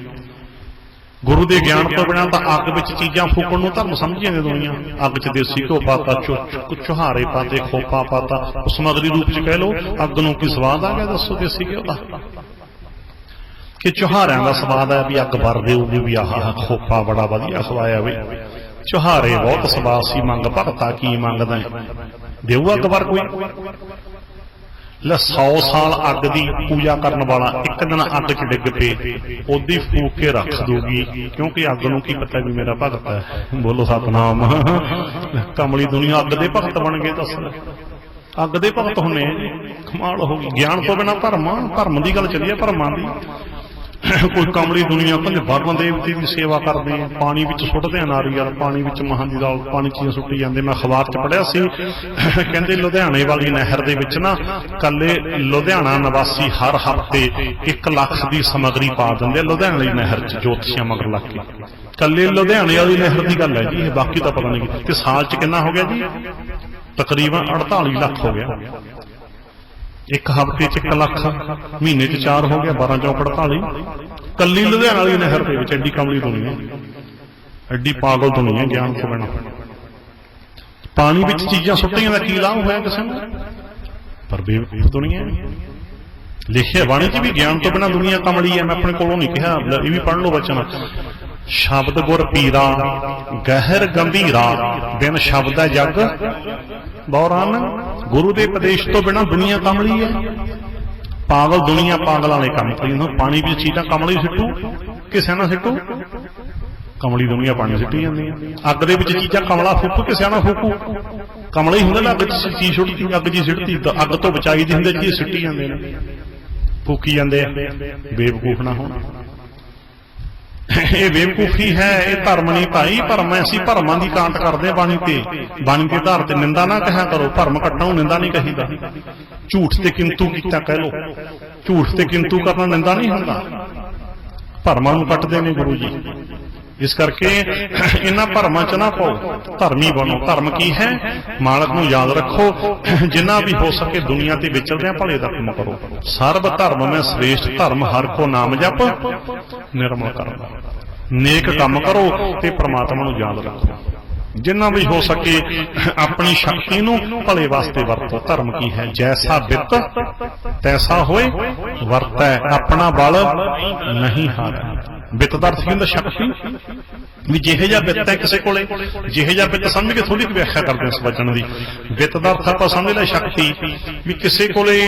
ਗੁਰੂ ਦੇ ਗਿਆਨ ਤੋਂ ਬਿਨਾਂ ਤਾਂ ਅੱਗ ਵਿੱਚ ਚੀਜ਼ਾਂ ਫੂਕਣ ਨੂੰ ਧਰਮ ਸਮਝੀ ਜਾਂਦੀ ਦੁਨੀਆ। ਅੱਗ 'ਚ ਦੇਸੀ ਘਿਓ ਪਾਤਾ, ਚੁਹਾਰੇ ਪਾਤੇ, ਖੋਪਾ ਪਾਤਾ, ਉਸ ਸਮਗਰੀ ਰੂਪ 'ਚ ਕਹਿ ਲਓ। ਅੱਗ ਨੂੰ ਕੀ ਸਵਾਦ ਆ ਗਿਆ ਦੱਸੋ ਦੇਸੀ ਘਿਓ ਦਾ? ਕਿ ਚੁਹਾਰਿਆਂ ਦਾ ਸਵਾਦ ਹੈ ਵੀ ਅੱਗ ਭਰ ਦੇਊਗੀ ਵੀ ਆਹ ਖੋਪਾ ਬੜਾ ਵਧੀਆ ਖਵਾਇਆ ਵੀ, ਚੁਹਾਰੇ ਬਹੁਤ ਸਵਾਦ ਸੀ, ਮੰਗ ਭਗਤਾ ਕੀ ਮੰਗਦਾ ਦੇਊ ਅੱਗ ਭਰ ਕੋਈ? ਲੈ 100 ਸਾਲ ਅੱਗ ਦੀ ਪੂਜਾ ਕਰਨ ਵਾਲਾ ਇੱਕ ਦਿਨ ਅੱਗ 'ਚ ਡਿੱਗ ਪਏ, ਉਹਦੀ ਫੂਕ ਕੇ ਰੱਖ ਦੂਗੀ, ਕਿਉਂਕਿ ਅੱਗ ਨੂੰ ਕੀ ਪਤਾ ਵੀ ਮੇਰਾ ਭਗਤ ਹੈ। ਬੋਲੋ ਸਤਨਾਮ। ਕਮਲੀ ਦੁਨੀਆ ਅੱਗ ਦੇ ਭਗਤ ਬਣ ਗਏ। ਦੱਸ ਅੱਗ ਦੇ ਭਗਤ ਹੁੰਨੇ, ਕਮਾਲ ਹੋ ਗਈ। ਗਿਆਨ ਤੋਂ ਬਿਨਾਂ ਭਰਮ ਦੀ ਗੱਲ ਚੱਲੀ ਹੈ, ਭਰਮਾਂ ਦੀ। ਕੋਈ ਕਮਲੀ ਦੁਨੀਆ ਕਹਿੰਦੇ ਵਰਨ ਦੇਵਤੇ ਦੀ ਸੇਵਾ ਕਰਦੇ ਆ, ਪਾਣੀ ਵਿੱਚ ਸੁੱਟਦੇ ਆ ਨਾਰੀਅਲ, ਪਾਣੀ ਵਿੱਚ ਮਹਾਂ ਦੀ ਦਾਲ, ਪਾਣੀ 'ਚ ਸੁੱਟੀ ਜਾਂਦੇ। ਮੈਂ ਅਖਬਾਰ 'ਚ ਪੜ੍ਹਿਆ ਸੀ, ਕਹਿੰਦੇ ਲੁਧਿਆਣੇ ਵਾਲੀ ਨਹਿਰ ਦੇ ਵਿੱਚ ਨਾ ਕੱਲੇ ਲੁਧਿਆਣਾ ਨਿਵਾਸੀ ਹਰ ਹਫ਼ਤੇ 1 ਲੱਖ ਦੀ ਸਮੱਗਰੀ ਪਾ ਦਿੰਦੇ ਆ ਲੁਧਿਆਣੇ ਵਾਲੀ ਨਹਿਰ 'ਚ, ਜੋਤਸ਼ੀਆਂ ਮਗਰ ਲੱਗ ਕੇ। ਕੱਲੇ ਲੁਧਿਆਣੇ ਵਾਲੀ ਨਹਿਰ ਦੀ ਗੱਲ ਹੈ ਜੀ ਇਹ, ਬਾਕੀ ਤਾਂ ਪਤਾ ਨਹੀਂ। ਤੇ ਸਾਲ 'ਚ ਕਿੰਨਾ ਹੋ ਗਿਆ ਜੀ? ਤਕਰੀਬਨ 48 ਲੱਖ ਹੋ ਗਿਆ। ਇੱਕ ਹਫ਼ਤੇ 'ਚ 1 ਲੱਖ, ਮਹੀਨੇ 'ਚ 4 ਹੋ ਗਿਆ, 12 ਚੌਕ 48। ਕੱਲੀ ਲੁਧਿਆਣਾ ਵਾਲੀ ਨਹਿਰ ਦੇ ਵਿੱਚ ਐਡੀ ਕਮਲੀ ਦੁਨੀਆ, ਐਡੀ ਪਾਗਲ ਦੁਨੀਆ ਗਿਆਨ ਤੋਂ ਬਿਨਾਂ। ਪਾਣੀ ਵਿੱਚ ਚੀਜ਼ਾਂ ਸੁੱਟੀਆਂ ਦਾ ਕੀ ਲਾਭ ਹੋਇਆ ਕਿਸੇ ਨੂੰ? ਪਰ ਬੇਵਕੂਫ ਦੁਨੀਆ। ਲਿਖਿਆ ਬਾਣੀ 'ਚ ਵੀ ਗਿਆਨ ਤੋਂ ਬਿਨਾਂ ਦੁਨੀਆ ਕਮਲੀ ਹੈ। ਮੈਂ ਆਪਣੇ ਕੋਲੋਂ ਨਹੀਂ ਕਿਹਾ, ਇਹ ਵੀ ਪੜ੍ਹ ਲਓ ਬਚਨ। ਸ਼ਬਦ ਗੁਰ ਪੀਰਾ ਗਹਿਰ ਗੰਭੀਰਾ, ਬਿਨ ਸ਼ਬਦ ਹੈ ਜਗ ਬੌਰਾਨ। ਗੁਰੂ ਦੇ ਉਪਦੇਸ਼ ਤੋਂ ਬਿਨਾਂ ਦੁਨੀਆ ਕਮਲੀ ਹੈ। ਪਾਗਲ ਦੁਨੀਆ ਪਾਗਲਾਂ ਵਾਲੇ ਕੰਮ ਕਰੀ। ਪਾਣੀ ਵਿੱਚ ਚੀਜ਼ਾਂ ਕਮਲੀ ਸਿੱਟੂ, ਕਿਸੇ ਨਾ ਸਿੱਟੂ। ਕਮਲੀ ਦੁਨੀਆ ਪਾਣੀ ਸਿੱਟੀ ਜਾਂਦੀ ਹੈ। ਅੱਗ ਦੇ ਵਿੱਚ ਚੀਜ਼ਾਂ ਕਮਲਾ ਫੂਕੂ ਕਿ ਸਿਆਣਾ ਫੂਕੂ? ਕਮਲਾ ਹੀ ਹੁੰਦਾ ਨਾ, ਅੱਗ ਚ ਚੀਜ਼ ਸੁੱਟਦੀ, ਅੱਗ ਜੀ ਸਿੱਟਦੀ, ਅੱਗ ਤੋਂ ਬਚਾਈ ਦੀ ਹੁੰਦੇ ਚੀਜ਼ ਸਿੱਟੀ ਜਾਂਦੇ ਨੇ, ਫੂਕੀ ਜਾਂਦੇ ਆ। ਬੇਵਕੂਫ ਨਾ ਹੋਣਾ, ਇਹ ਬੇਵਕੂਫੀ ਹੈ, ਇਹ ਧਰਮ ਨਹੀਂ ਭਾਈ। ਭਰਮ ਅਸੀਂ ਭਰਮਾਂ ਦੀ ਕਾਂਟ ਕਰਦੇ ਬਾਣੀ ਤੇ, ਬਾਣੀ ਦੇ ਆਧਾਰ ਤੇ ਨਿੰਦਾ ਨਾ ਕਹਿਆ ਕਰੋ। ਭਰਮ ਕੱਟਣ ਨੂੰ ਨਿੰਦਾ ਨਹੀਂ ਕਹੀਦਾ। ਝੂਠ ਤੇ ਕਿੰਤੂ ਕੀਤਾ ਕਹਿ ਲੋ, ਝੂਠ ਤੇ ਕਿੰਤੂ ਕਰਨਾ ਨਿੰਦਾ ਨਹੀਂ ਹੁੰਦਾ। ਭਰਮਾਂ ਨੂੰ ਕੱਟਦੇ ਨੇ ਗੁਰੂ ਜੀ। ਇਸ ਕਰਕੇ ਇਹਨਾਂ ਭਰਮਾਂ ਚ ਨਾ ਪਾਓ, ਧਰਮੀ ਬਣੋ। ਧਰਮ ਕੀ ਹੈ? ਮਾਲਕ ਨੂੰ ਯਾਦ ਰੱਖੋ। ਜਿੰਨਾ ਵੀ ਹੋ ਸਕੇ ਦੁਨੀਆ ਤੇ ਵਿਚਰਦਿਆਂ ਭਲੇ ਦਾ ਕੰਮ ਕਰੋ। ਸਰਬ ਧਰਮ ਮੈਂ ਸ੍ਰੇਸ਼ਟ ਧਰਮ, ਹਰ ਕੋ ਨਾਮ ਜਪ ਨਿਰਮਲ ਕਰਮ। ਨੇਕ ਕੰਮ ਕਰੋ ਤੇ ਪ੍ਰਮਾਤਮਾ ਨੂੰ ਯਾਦ ਰੱਖੋ। ਜਿੰਨਾ ਵੀ ਹੋ ਸਕੇ ਆਪਣੀ ਸ਼ਕਤੀ ਨੂੰ ਭਲੇ ਵਾਸਤੇ ਵਰਤੋ। ਧਰਮ ਕੀ ਹੈ? ਜੈਸਾ ਬਿੱਤ ਤੈਸਾ ਹੋਏ ਵਰਤੈ, ਆਪਣਾ ਬਲ ਨਹੀਂ ਹਾਰੈ। ਬਿੱਤ ਦਾ ਅਰਥ ਹੁੰਦਾ ਸ਼ਕਤੀ, ਵੀ ਜਿਹੇ ਜਿਹਾ ਬਿੱਤ ਹੈ ਕਿਸੇ ਕੋਲੇ, ਜਿਹੇ ਜਿਹਾ ਬਿੱਤ ਸਮਝ ਕੇ ਥੋੜੀ ਵਿਆਖਿਆ ਕਰਦੇ ਇਸ ਵਚਨ ਦੀ। ਬਿੱਤ ਦਾ ਅਰਥ ਆਪਾਂ ਸਮਝ ਲਿਆ ਸ਼ਕਤੀ, ਵੀ ਕਿਸੇ ਕੋਲੇ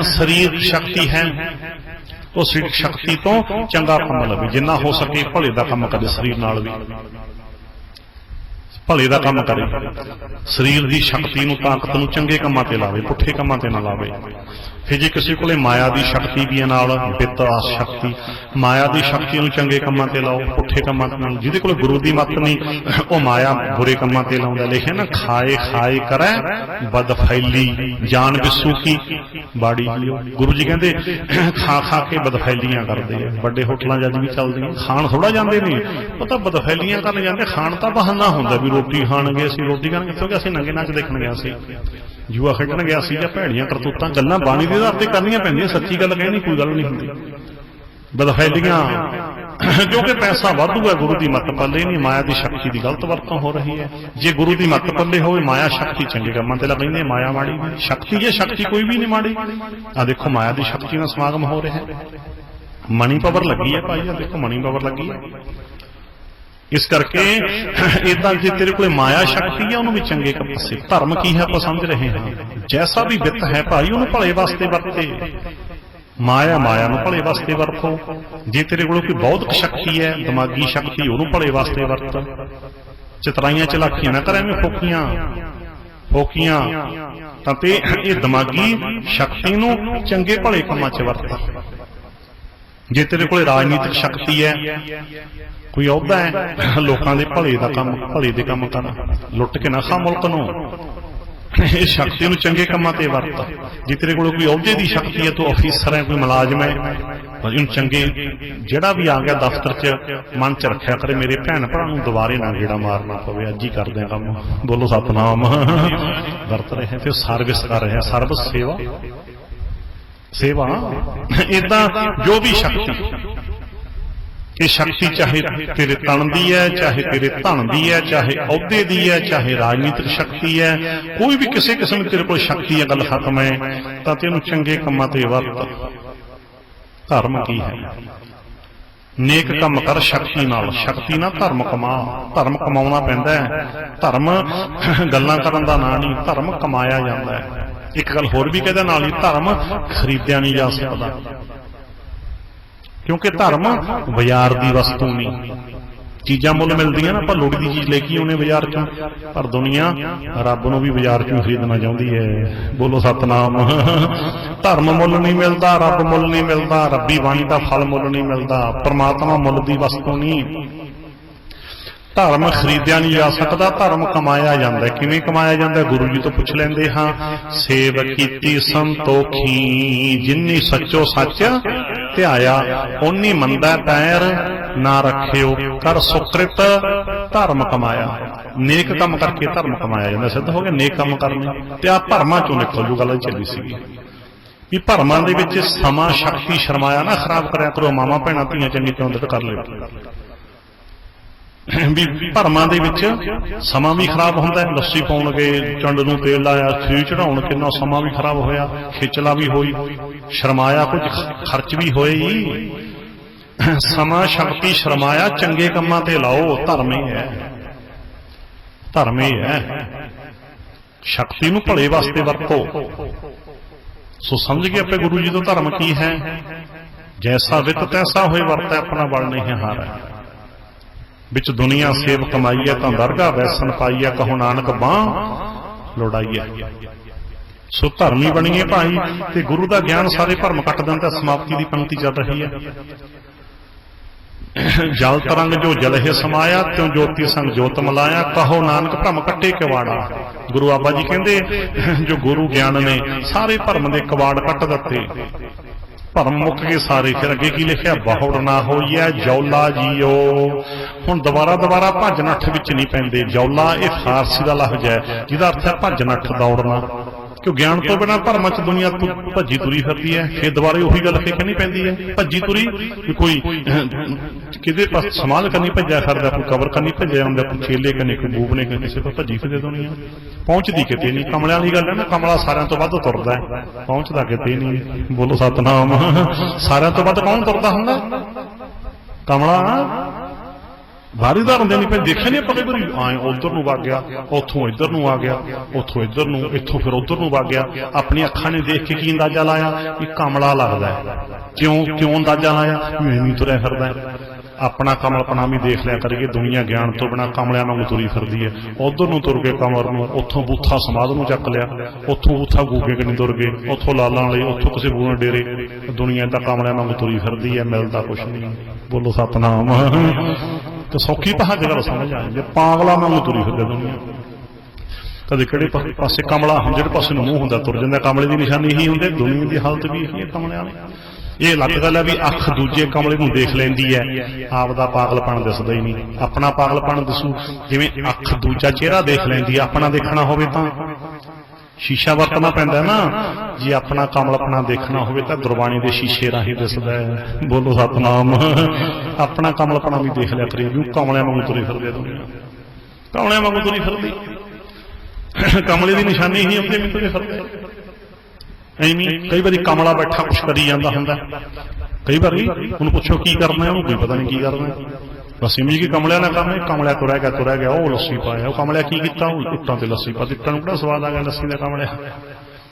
ਸਰੀਰ ਸ਼ਕਤੀ ਹੈ, ਉਹ ਸਰੀਰ ਸ਼ਕਤੀ ਤੋਂ ਚੰਗਾ ਕੰਮ ਲਵੇ। ਜਿੰਨਾ ਹੋ ਸਕੇ ਭਲੇ ਦਾ ਕੰਮ ਕਰੇ, ਸਰੀਰ ਨਾਲ ਵੀ ਭਲੇ ਦਾ ਕੰਮ ਕਰੇ। ਸਰੀਰ ਦੀ ਸ਼ਕਤੀ ਨੂੰ, ਤਾਕਤ ਨੂੰ ਚੰਗੇ ਕੰਮਾਂ ਤੇ ਲਾਵੇ, ਪੁੱਠੇ ਕੰਮਾਂ ਤੇ ਨਾ ਲਾਵੇ। ਫਿਰ ਜੇ ਕਿਸੇ ਕੋਲੇ ਮਾਇਆ ਦੀ ਸ਼ਕਤੀ ਵੀ ਹੈ ਨਾਲ, ਬਿੱਤ ਸ਼ਕਤੀ, ਮਾਇਆ ਦੀ ਸ਼ਕਤੀ ਨੂੰ ਚੰਗੇ ਕੰਮਾਂ ਤੇ ਲਾਓ, ਪੁੱਠੇ ਕੰਮਾਂ ਤੇ ਨਾਲ। ਜਿਹਦੇ ਕੋਲੇ ਗੁਰੂ ਦੀ ਮੱਤ ਨਹੀਂ, ਉਹ ਮਾਇਆ ਬੁਰੇ ਕੰਮਾਂ ਤੇ ਲਾਉਂਦਾ। ਲਿਖਿਆ ਨਾ, ਖਾਏ ਖਾਏ ਕਰੈ ਬਦਫੈਲੀ, ਜਾਨ ਬਿਸੂ ਕੀ ਬਾੜੀ। ਗੁਰੂ ਜੀ ਕਹਿੰਦੇ ਖਾ ਖਾ ਕੇ ਬਦਫੈਲੀਆਂ ਕਰਦੇ ਆ। ਵੱਡੇ ਹੋਟਲਾਂ ਜੱਜ ਵੀ ਚੱਲਦੀਆਂ, ਖਾਣ ਥੋੜਾ ਜਾਂਦੇ ਨੇ, ਉਹ ਤਾਂ ਬਦਫੈਲੀਆਂ ਕਰਨ ਜਾਂਦੇ। ਖਾਣ ਤਾਂ ਬਹਾਨਾ ਹੁੰਦਾ ਵੀ ਰੋਟੀ ਖਾਣਗੇ, ਅਸੀਂ ਰੋਟੀ ਖਾਣਗੇ, ਕਿਉਂਕਿ ਅਸੀਂ ਨੰਗੇ ਨਾਚ ਦੇਖਣ ਗਿਆ ਸੀ, ਜੂਆ ਖੇਡਣ ਗਿਆ ਸੀ, ਜਾਂ ਭੈੜੀਆਂ ਕਰਤੂਤਾਂ। ਗੱਲਾਂ ਬਾਣੀ ਦੇ ਆਧਾਰ ਤੇ ਕਰਨੀਆਂ ਪੈਂਦੀਆਂ, ਸੱਚੀ ਗੱਲ ਕਹਿਣੀ ਕੋਈ ਗੱਲ ਨਹੀਂ ਹੁੰਦੀ। ਬਦਫੈਲੀਆਂ ਕਿਉਂਕਿ ਪੈਸਾ ਵਾਧੂ ਹੈ, ਗੁਰੂ ਦੀ ਮੱਤ ਪੱਲੇ ਨਹੀਂ, ਮਾਇਆ ਦੀ ਸ਼ਕਤੀ ਦੀ ਗਲਤ ਵਰਤੋਂ ਹੋ ਰਹੀ ਹੈ। ਜੇ ਗੁਰੂ ਦੀ ਮੱਤ ਪੱਲੇ ਹੋਵੇ, ਮਾਇਆ ਸ਼ਕਤੀ ਚੰਗੇ ਕੰਮਾਂ ਤੇ ਲੱਗਦੀ, ਮਾਇਆ ਮਾੜੀ ਸ਼ਕਤੀ ਹੈ। ਸ਼ਕਤੀ ਕੋਈ ਵੀ ਨਹੀਂ ਮਾੜੀ। ਆ ਦੇਖੋ ਮਾਇਆ ਦੀ ਸ਼ਕਤੀ ਨਾਲ ਸਮਾਗਮ ਹੋ ਰਿਹਾ, ਮਣੀ ਪਾਵਰ ਲੱਗੀ ਹੈ ਭਾਈ, ਆ ਦੇਖੋ ਮਣੀ ਪਾਵਰ ਲੱਗੀ ਹੈ। ਇਸ ਕਰਕੇ ਇਦਾਂ ਜੇ ਤੇਰੇ ਕੋਲੇ ਮਾਇਆ ਸ਼ਕਤੀ ਹੈ, ਉਹਨੂੰ ਵੀ ਚੰਗੇ ਕੰਮ ਸੇ। ਧਰਮ ਕੀ ਹੈ ਆਪਾਂ ਸਮਝ ਰਹੇ ਹਾਂ। ਜੈਸਾ ਵੀ ਬਿੱਤ ਹੈ ਭਾਈ, ਉਹਨੂੰ ਭਲੇ ਵਾਸਤੇ ਵਰਤੇ। ਮਾਇਆ ਮਾਇਆ ਨੂੰ ਭਲੇ ਵਾਸਤੇ ਵਰਤੋ। ਜੇ ਤੇਰੇ ਕੋਲ ਕੋਈ ਬੌਧਿਕ ਸ਼ਕਤੀ ਹੈ, ਦਿਮਾਗੀ ਸ਼ਕਤੀ, ਉਹਨੂੰ ਭਲੇ ਵਾਸਤੇ ਵਰਤ। ਚਤਰਾਈਆਂ ਚਲਾਕੀਆਂ ਨਾ ਕਰ, ਐਵੇਂ ਫੋਕੀਆਂ ਤਾਂ ਤੇ ਇਹ ਦਿਮਾਗੀ ਸ਼ਕਤੀ ਨੂੰ ਚੰਗੇ ਭਲੇ ਕੰਮਾਂ 'ਚ ਵਰਤ। ਜੇ ਤੇਰੇ ਕੋਲ ਰਾਜਨੀਤਿਕ ਸ਼ਕਤੀ ਹੈ, ਕੋਈ ਅਹੁਦਾ ਹੈ, ਲੋਕਾਂ ਦੇ ਭਲੇ ਦਾ ਕੰਮ, ਭਲੇ ਦੇ ਕੰਮ ਕਰ, ਲੁੱਟ ਕੇ ਨਾ ਖਾ ਮੁਲਕ ਨੂੰ। ਇਸ ਸ਼ਕਤੀ ਨੂੰ ਚੰਗੇ ਕੰਮਾਂ ਤੇ ਵਰਤ। ਜੇ ਤੇਰੇ ਕੋਲ ਕੋਈ ਅਹੁਦੇ ਦੀ ਸ਼ਕਤੀ ਹੈ, ਤੂੰ ਅਫੀਸਰ ਹੈ, ਕੋਈ ਮੁਲਾਜ਼ਮ ਹੈ, ਉਹਨੂੰ ਚੰਗੇ, ਜਿਹੜਾ ਵੀ ਆ ਗਿਆ ਦਫ਼ਤਰ 'ਚ, ਮਨ 'ਚ ਰੱਖਿਆ ਕਰੇ ਮੇਰੇ ਭੈਣ ਭਰਾ ਨੂੰ ਦੁਬਾਰੇ ਨਾ ਗੇੜਾ ਮਾਰਨਾ ਪਵੇ, ਅੱਜ ਹੀ ਕਰਦੇ ਆ ਕੰਮ। ਬੋਲੋ ਸਤਨਾਮ। ਵਰਤ ਰਹੇ ਤੇ ਸਰਵਿਸ ਕਰ ਰਿਹਾ, ਸਰਵ ਸੇਵਾ। ਏਦਾਂ ਜੋ ਵੀ ਸ਼ਕਤੀ, ਇਹ ਸ਼ਕਤੀ ਚਾਹੇ ਤੇਰੇ ਤਨ ਦੀ ਹੈ, ਚਾਹੇ ਤੇਰੇ ਧਨ ਦੀ ਹੈ, ਚਾਹੇ ਅਹੁਦੇ ਦੀ ਹੈ, ਚਾਹੇ ਰਾਜਨੀਤਿਕ ਸ਼ਕਤੀ ਹੈ, ਕੋਈ ਵੀ ਕਿਸੇ ਕਿਸਮ ਦੀ ਤੇਰੇ ਕੋਲ ਸ਼ਕਤੀ ਹੈ, ਗੱਲ ਖਤਮ ਹੈ, ਤਾਂ ਤੈਨੂੰ ਚੰਗੇ ਕੰਮਾਂ ਤੇ ਵਰਤ। ਧਰਮ ਕੀ ਹੈ? ਨੇਕ ਕੰਮ ਕਰ ਸ਼ਕਤੀ ਨਾਲ, ਸ਼ਕਤੀ ਨਾਲ ਧਰਮ ਕਮਾ। ਧਰਮ ਕਮਾਉਣਾ ਪੈਂਦਾ ਹੈ, ਧਰਮ ਗੱਲਾਂ ਕਰਨ ਦਾ ਨਾਂ ਨਹੀਂ, ਧਰਮ ਕਮਾਇਆ ਜਾਂਦਾ ਹੈ। ਇੱਕ ਗੱਲ ਹੋਰ ਵੀ ਕਹਿੰਦਾ ਨਾਲ ਹੀ, ਧਰਮ ਖਰੀਦਿਆ ਨਹੀਂ ਜਾ ਸਕਦਾ, ਕਿਉਂਕਿ ਧਰਮ ਬਾਜ਼ਾਰ ਦੀ ਵਸਤੂ ਨਹੀਂ। ਚੀਜ਼ਾਂ ਮੁੱਲ ਮਿਲਦੀਆਂ ਨਾ, ਆਪਾਂ ਲੋੜ ਦੀ ਚੀਜ਼ ਲੈ ਕੇ ਆਉਣੇ ਬਾਜ਼ਾਰ ਚੋਂ, ਪਰ ਦੁਨੀਆ ਰੱਬ ਨੂੰ ਵੀ ਬਾਜ਼ਾਰ ਚੋਂ ਖਰੀਦਣਾ ਚਾਹੁੰਦੀ ਹੈ। ਬੋਲੋ ਸਤਨਾਮ। ਧਰਮ ਮੁੱਲ ਨਹੀਂ ਮਿਲਦਾ, ਰੱਬ ਮੁੱਲ ਨਹੀਂ ਮਿਲਦਾ, ਰੱਬੀ ਬਾਣੀ ਦਾ ਫਲ ਮੁੱਲ ਨਹੀਂ ਮਿਲਦਾ, ਪਰਮਾਤਮਾ ਮੁੱਲ ਦੀ ਵਸਤੂ ਨਹੀਂ। ਧਰਮ ਖਰੀਦਿਆ ਨਹੀਂ ਜਾ ਸਕਦਾ, ਧਰਮ ਕਮਾਇਆ ਜਾਂਦਾ। ਕਿਵੇਂ ਕਮਾਇਆ ਜਾਂਦਾ? ਗੁਰੂ ਜੀ ਤੋਂ ਪੁੱਛ ਲੈਂਦੇ ਹਾਂ। ਸੇਵ ਕੀਤੀ ਸੰਤੋਖੀ, ਜਿੰਨੀ ਸੱਚੋ ਸੱਚ ਧਿਆਇਆ, ਓਨੀ ਮੰਦਾ ਪੈਰ ਨਾ ਰੱਖਿਓ, ਕਰ ਸੁਕ੍ਰਿਤ ਧਰਮ ਕਮਾਇਆ। ਨੇਕ ਕੰਮ ਕਰਕੇ ਧਰਮ ਕਮਾਇਆ ਜਾਂਦਾ। ਸਿੱਧ ਹੋ ਗਿਆ ਨੇਕ ਕੰਮ ਕਰਨੇ। ਤੇ ਆ ਭਰਮਾਂ ਚੋਂ ਨਿਕਲ ਜੂ, ਗੱਲ ਚੱਲੀ ਸੀਗੀ ਵੀ ਭਰਮਾਂ ਦੇ ਵਿੱਚ ਸਮਾਂ, ਸ਼ਕਤੀ, ਸ਼ਰਮਾਇਆ ਨਾ ਖਰਾਬ ਕਰਿਆ ਕਰੋ। ਮਾਵਾਂ ਭੈਣਾਂ ਧੀਆਂ ਚੰਗੀ ਚੌਂਦਟ ਕਰ ਲਿਓ ਵੀ ਭਰਮਾਂ ਦੇ ਵਿੱਚ ਸਮਾਂ ਵੀ ਖਰਾਬ ਹੁੰਦਾ। ਲੱਸੀ ਪਾਉਣਗੇ, ਚੰਡ ਨੂੰ ਤੇਲ ਲਾਇਆ, ਖੀਰ ਚੜਾਉਣ, ਕਿੰਨਾ ਸਮਾਂ ਵੀ ਖਰਾਬ ਹੋਇਆ, ਖੇਚਲਾ ਵੀ ਹੋਈ, ਸ਼ਰਮਾਇਆ, ਕੁਝ ਖਰਚ ਵੀ ਹੋਏ ਹੀ। ਸਮਾਂ, ਸ਼ਕਤੀ, ਸ਼ਰਮਾਇਆ ਚੰਗੇ ਕੰਮਾਂ ਤੇ ਲਾਓ। ਧਰਮ ਹੀ ਹੈ, ਧਰਮ ਹੀ ਹੈ। ਸ਼ਕਤੀ ਨੂੰ ਭਲੇ ਵਾਸਤੇ ਵਰਤੋ। ਸੋ ਸਮਝ ਗਏ ਆਪੇ ਗੁਰੂ ਜੀ ਤੋਂ ਧਰਮ ਕੀ ਹੈ। ਜੈਸਾ ਵਿੱਤ ਤੈਸਾ ਹੋਏ ਵਰਤੈ, ਆਪਣਾ ਬਲ ਨਹੀਂ ਹਾਰੈ। ਵਿੱਚ ਦੁਨੀਆ ਸੇਵ ਕਮਾਈਐ ਤਾਂ ਦਰਗਾਹ ਵੈਸਣ ਪਾਈਐ, ਕਹੋ ਨਾਨਕ ਬਾਂਹ ਲੋੜਾਈਐ। ਸੋ ਧਰਮੀ ਬਣੀਏ ਭਾਈ, ਤੇ ਗੁਰੂ ਦਾ ਗਿਆਨ ਸਾਰੇ ਭਰਮ ਕੱਟ ਦਿੰਦਾ। ਸਮਾਪਤੀ ਦੀ ਪੰਕਤੀ ਚੱਲ ਰਹੀ ਹੈ। ਜਲ ਤਰੰਗ ਜੋ ਜਲਹਿ ਸਮਾਇਆ, ਤਿਉ ਜੋਤੀ ਸੰਗ ਜੋਤ ਮਲਾਇਆ, ਕਹੋ ਨਾਨਕ ਭਰਮ ਕੱਟੇ ਕਿਵਾੜਾ। ਗੁਰੂ ਬਾਬਾ ਜੀ ਕਹਿੰਦੇ ਜੋ ਗੁਰੂ ਗਿਆਨ ਨੇ ਸਾਰੇ ਭਰਮ ਦੇ ਕਿਵਾੜ ਕੱਟ ਦਿੱਤੇ, ਭਰਮ ਮੁੱਕ ਗਏ ਸਾਰੇ। ਫਿਰ ਅੱਗੇ ਕੀ ਲਿਖਿਆ, ਬਹੁੜ ਨਾ ਹੋਈਐ ਜੌਲਾ ਜੀਓ। ਹੁਣ ਦੁਬਾਰਾ ਭੱਜ ਨੱਠ ਵਿੱਚ ਨਹੀਂ ਪੈਂਦੇ। ਜੌਲਾ ਇਹ ਫਾਰਸੀ ਦਾ ਲਫ਼ਜ਼ ਹੈ ਜਿਹਦਾ ਅਰਥ ਹੈ ਭੱਜ ਨੱਠ, ਦੌੜਨਾ। ਕਿਉਂ ਗਿਆਨ ਤੋਂ ਬਿਨਾਂ ਭਰਮਾਂ ਚ ਦੁਨੀਆ ਭੱਜੀ ਤੁਰੀ ਫਿਰਦੀ ਹੈ। ਫਿਰ ਦੁਬਾਰੇ ਉਹੀ ਗੱਲ ਫੇਰ ਕਰਨੀ ਪੈਂਦੀ ਹੈ, ਭੱਜੀ ਤੁਰੀ। ਕੋਈ ਕਿਤੇ ਪਾਸ ਸਮਾਲ ਕਰਨੀ ਭੱਜਿਆ ਫਿਰਦਾ, ਕੋਈ ਕਬਰ ਕਰਨੀ ਭੱਜਿਆ ਹੁੰਦਾ, ਕੋਈ ਛੇਲੇ ਕਰਨੀ, ਕੋਈ ਬੂਬ ਨੇ, ਕਿਸੇ ਤੋਂ ਭੱਜੀ ਫਿਰਦੇ ਦੁਨੀਆ। ਪਹੁੰਚਦੀ ਕਿਤੇ ਨਹੀਂ। ਕਮਲਿਆਂ ਵਾਲੀ ਗੱਲ ਹੈ ਨਾ, ਕਮਲਾ ਸਾਰਿਆਂ ਤੋਂ ਵੱਧ ਤੁਰਦਾ ਹੈ, ਪਹੁੰਚਦਾ ਕਿਤੇ ਨਹੀਂ। ਬੋਲੋ ਸਤਨਾਮ। ਸਾਰਿਆਂ ਤੋਂ ਵੱਧ ਕੌਣ ਤੁਰਦਾ ਹੁੰਦਾ? ਕਮਲਾ। ਵਾਰੀਦਾਰ ਹੁੰਦੇ ਨਹੀਂ। ਫਿਰ ਦੇਖਿਆ ਨਹੀਂ ਆਪਾਂ ਕਈ ਵਾਰੀ ਆਏ ਉਧਰ ਨੂੰ ਵਗ ਗਿਆ, ਉੱਥੋਂ ਇੱਧਰ ਨੂੰ ਆ ਗਿਆ, ਉੱਥੋਂ ਇੱਧਰ ਨੂੰ, ਇੱਥੋਂ ਫਿਰ ਉੱਧਰ ਨੂੰ ਵਗ ਗਿਆ। ਆਪਣੀ ਅੱਖਾਂ ਨੇ ਦੇਖ ਕੇ ਕੀ ਅੰਦਾਜ਼ਾ ਲਾਇਆ? ਇਹ ਕਮਲਾ ਲੱਗਦਾ ਹੈ। ਕਿਉਂ ਅੰਦਾਜ਼ਾ ਲਾਇਆ? ਐਵੇਂ ਤੁਰਿਆ ਫਿਰਦਾ ਹੈ। ਆਪਣਾ ਕਮਲਪਣਾ ਵੀ ਦੇਖ ਲਿਆ ਕਰੀਏ। ਦੁਨੀਆ ਗਿਆਨ ਤੋਂ ਬਿਨਾਂ ਕਮਲਿਆਂ ਵਾਂਗ ਤੁਰੀ ਫਿਰਦੀ ਹੈ। ਉਧਰ ਨੂੰ ਤੁਰ ਕੇ ਕਮਰ ਨੂੰ, ਉੱਥੋਂ ਬੂਥਾ ਸਮਾਧ ਨੂੰ ਚੱਕ ਲਿਆ, ਉੱਥੋਂ ਬੂਥਾ ਗੂਗੇ ਕਨੀ ਤੁਰ ਗਏ, ਉੱਥੋਂ ਲਾਲਾਂ ਵਾਲੇ, ਉੱਥੋਂ ਕਿਸੇ ਬੂਹੇ ਡੇਰੇ। ਦੁਨੀਆ ਤਾਂ ਕਮਲਿਆਂ ਵਾਂਗ ਤੁਰੀ ਫਿਰਦੀ ਹੈ, ਮਿਲਦਾ ਕੁਛ ਨਹੀਂ। ਬੋਲੋ ਸਤਨਾਮ। ਤੇ ਸੌਖੀ ਪਹਾੜ ਗੱਲ ਸਮਝ ਆ ਜਾਂਦੀ। ਪਾਗਲਾਂ ਵਾਂਗ ਤੁਰੀ ਫਿਰਦੇ ਦੁਨੀਆ। ਕਦੇ ਕਿਹੜੇ ਪਾਸੇ ਕਮਲਾ, ਜਿਹੜੇ ਪਾਸੇ ਨੂੰ ਮੂੰਹ ਹੁੰਦਾ ਤੁਰ ਜਾਂਦਾ। ਕਮਲੇ ਦੀ ਨਿਸ਼ਾਨੀ ਇਹੀ ਹੁੰਦੀ। ਦੁਨੀਆ ਦੀ ਹਾਲਤ ਵੀ ਇਹੀ ਹੈ ਕਮਲਿਆਂ ਵਾਲੀ। ਇਹ ਅਲੱਗ ਗੱਲ ਹੈ ਵੀ ਅੱਖ ਦੂਜੇ ਕਮਲੇ ਨੂੰ ਦੇਖ ਲੈਂਦੀ ਹੈ, ਆਪ ਦਾ ਪਾਗਲਪਣ ਦਿਸਦਾ ਹੀ ਨਹੀਂ। ਆਪਣਾ ਪਾਗਲਪਣ ਦਿਸੂ। ਜਿਵੇਂ ਅੱਖ ਦੂਜਾ ਚਿਹਰਾ ਦੇਖ ਲੈਂਦੀ ਹੈ, ਆਪਣਾ ਦੇਖਣਾ ਹੋਵੇ ਤਾਂ ਸ਼ੀਸ਼ਾ ਵਰਤਣਾ ਪੈਂਦਾ ਨਾ। ਜੇ ਆਪਣਾ ਕਮਲਪਣਾ ਦੇਖਣਾ ਹੋਵੇ ਤਾਂ ਗੁਰਬਾਣੀ ਦੇ ਸ਼ੀਸ਼ੇ ਰਾਹੀਂ ਦਿਸਦਾ ਹੈ। ਬੋਲੋ ਸਤਨਾਮ। ਆਪਣਾ ਕਮਲਪਣਾ ਵੀ ਦੇਖ ਲਿਆ ਕਰੀਏ ਵੀ ਕਮਲਿਆਂ ਵਾਂਗੂ ਤੁਰੀ ਫਿਰਦੇ ਦੁਨੀਆ। ਕਮਲਿਆਂ ਵਾਂਗੂ ਤੁਰੀ ਫਿਰਦੀ। ਕਮਲੇ ਦੀ ਨਿਸ਼ਾਨੀ ਹੀ ਆਪਣੇ ਵੀ ਤੁਰੇ ਫਿਰਦੇ। ਐਵੇਂ ਕਈ ਵਾਰੀ ਕਮਲਾ ਬੈਠਾ ਕੁਛ ਕਰੀ ਜਾਂਦਾ ਹੁੰਦਾ। ਕਈ ਵਾਰੀ ਉਹਨੂੰ ਪੁੱਛੋ ਕੀ ਕਰਨਾ, ਉਹਨੂੰ ਕੋਈ ਪਤਾ ਨਹੀਂ ਕੀ ਕਰਨਾ। ਬਸ ਇਵੇਂ ਕਿ ਕਮਲਿਆਂ ਨਾਲ ਕੰਮ ਹੈ। ਕਮਲਿਆ ਤੁਰਿਆ ਗਿਆ, ਉਹ ਲੱਸੀ ਪਾਇਆ। ਉਹ ਕਮਲਿਆ ਕੀ ਕੀਤਾ? ਉਹ ਇੱਟਾਂ ਤੇ ਲੱਸੀ ਪਾ ਦਿੱਤੀ। ਇੱਟਾਂ ਨੂੰ ਕਿਹੜਾ ਸਵਾਦ ਆ ਗਿਆ ਲੱਸੀ ਦਾ? ਕਮਲਿਆ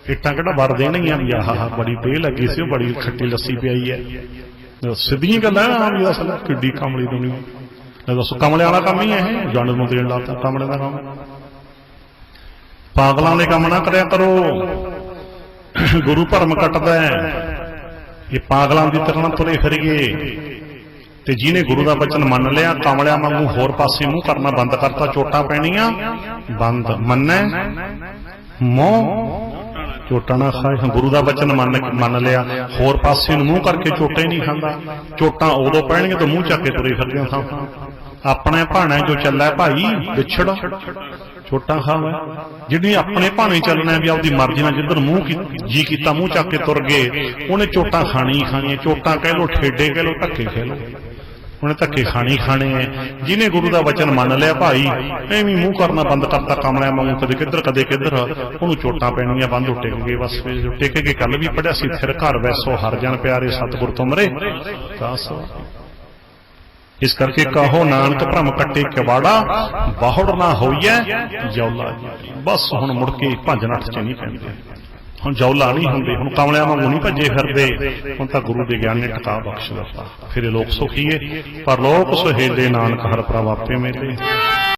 ਇੱਟਾਂ ਕਿਹੜਾ ਵਰ ਦੇਣਗੀਆਂ ਵੀ ਆਹ ਬੜੀ ਦੇਹ ਲੱਗੀ ਸੀ, ਉਹ ਬੜੀ ਖੱਟੀ ਲੱਸੀ ਪਿਆਈ ਹੈ। ਸਿੱਧੀਆਂ ਗੱਲਾਂ ਆਮ। ਅਸਲ ਕਿੱਡੀ ਕਮਲੀ ਦੁਨੀਆ। ਦੱਸੋ ਕਮਲਿਆਂ ਵਾਲਾ ਕੰਮ ਹੀ ਇਹ ਜਾਣ ਨੂੰ ਦੇਣ ਲਾਤਾ। ਕਮਲੇ ਦਾ ਕੰਮ। ਪਾਗਲਾਂ ਦੇ ਕੰਮ ਨਾ ਕਰਿਆ ਕਰੋ। ਗੁਰੂ ਭਰਮ ਕੱਟਦਾ ਹੈ। ਇਹ ਪਾਗਲਾਂ ਦੀ ਤਰ੍ਹਾਂ ਤੁਰੇ ਫਿਰੀਏ। ਤੇ ਜਿਹਨੇ ਗੁਰੂ ਦਾ ਬਚਨ ਮੰਨ ਲਿਆ, ਕਮਲਿਆਂ ਵਾਂਗੂ ਹੋਰ ਪਾਸੇ ਮੂੰਹ ਕਰਨਾ ਬੰਦ ਕਰਤਾ, ਚੋਟਾਂ ਪੈਣੀਆਂ ਬੰਦ। ਮੰਨੈ ਮੋਹ ਚੋਟਾਂ ਨਾ ਖਾਏ। ਗੁਰੂ ਦਾ ਬਚਨ ਮੰਨ ਲਿਆ, ਹੋਰ ਪਾਸੇ ਨੂੰ ਮੂੰਹ ਕਰਕੇ ਚੋਟਾਂ ਹੀ ਨਹੀਂ ਖਾਂਦਾ। ਚੋਟਾਂ ਉਦੋਂ ਪੈਣਗੀਆਂ ਤਾਂ ਮੂੰਹ ਚੱਕ ਕੇ ਤੁਰੇ ਫਿਰਦੇ ਥਾਂ। ਆਪਣੇ ਭਾਣਾ ਜੋ ਚੱਲੈ ਭਾਈ ਵਿਛੜ ਚੋਟਾਂ ਖਾਵੇ। ਜਿਹੜੀ ਆਪਣੇ ਭਾਣੇ ਚੱਲਣਾ ਵੀ ਆਪਦੀ ਮਰਜ਼ੀ ਨਾਲ, ਜਿੱਧਰ ਮੂੰਹ ਜੀ ਕੀਤਾ ਮੂੰਹ ਚੱਕ ਕੇ ਤੁਰ ਗਏ, ਉਹਨੇ ਚੋਟਾਂ ਖਾਣੀ ਹੀ ਖਾਣੀਆਂ। ਚੋਟਾਂ ਕਹਿ ਲੋ, ਠੇਡੇ ਕਹਿ ਲੋ, ਧੱਕੇ ਕਹਿ ਲੋ, ਉਹਨੇ ਧੱਕੇ ਖਾਣੀ ਖਾਣੇ ਐ। ਜਿਹਨੇ ਗੁਰੂ ਦਾ ਵਚਨ ਮੰਨ ਲਿਆ ਭਾਈ, ਐਵੇਂ ਮੂੰਹ ਕਰਨਾ ਬੰਦ ਕਰਤਾ ਕਮਲਿਆਂ ਵਾਂਗੂ, ਕਦੇ ਕਿੱਧਰ ਕਦੇ ਕਿੱਧਰ, ਉਹਨੂੰ ਚੋਟਾਂ ਪੈਣੀਆਂ ਬੰਦ। ਉਹ ਟਿਕ ਗਏ ਬਸ। ਟਿਕ ਕੇ ਕੱਲ ਵੀ ਪੜਿਆ ਸੀ, ਫਿਰ ਘਰ ਵੈਸੋ ਹਰ ਜਨ ਪਿਆਰੇ ਸਤਿਗੁਰ ਤੁਮਰੇ ਦਾਸ। ਇਸ ਕਰਕੇ ਕਹੋ ਨਾਨਕ ਭਰਮ ਕੱਟੇ ਕਿਵਾੜਾ, ਬਹੁੜ ਨਾ ਹੋਈਐ ਜੌਲਾ। ਬਸ ਹੁਣ ਮੁੜ ਕੇ ਭੱਜ ਨੱਠ ਚ ਨਹੀਂ ਪੈਂਦੇ। ਹੁਣ ਜੌਲਾ ਨਹੀਂ ਹੁੰਦੇ। ਹੁਣ ਕਮਲਿਆਂ ਵਾਂਗੂ ਨਹੀਂ ਭੱਜੇ ਫਿਰਦੇ। ਹੁਣ ਤਾਂ ਗੁਰੂ ਦੇ ਗਿਆਨ ਨੇ ਟਿਕਾ ਬਖਸ਼ ਦਿੱਤਾ। ਫਿਰ ਇਹ ਲੋਕ ਸੁਖੀਏ, ਪਰ ਲੋਕ ਸੁਹੇਲੇ ਨਾਨਕ ਹਰ ਪ੍ਰਭ ਆਪੇ ਮੇਲੇ।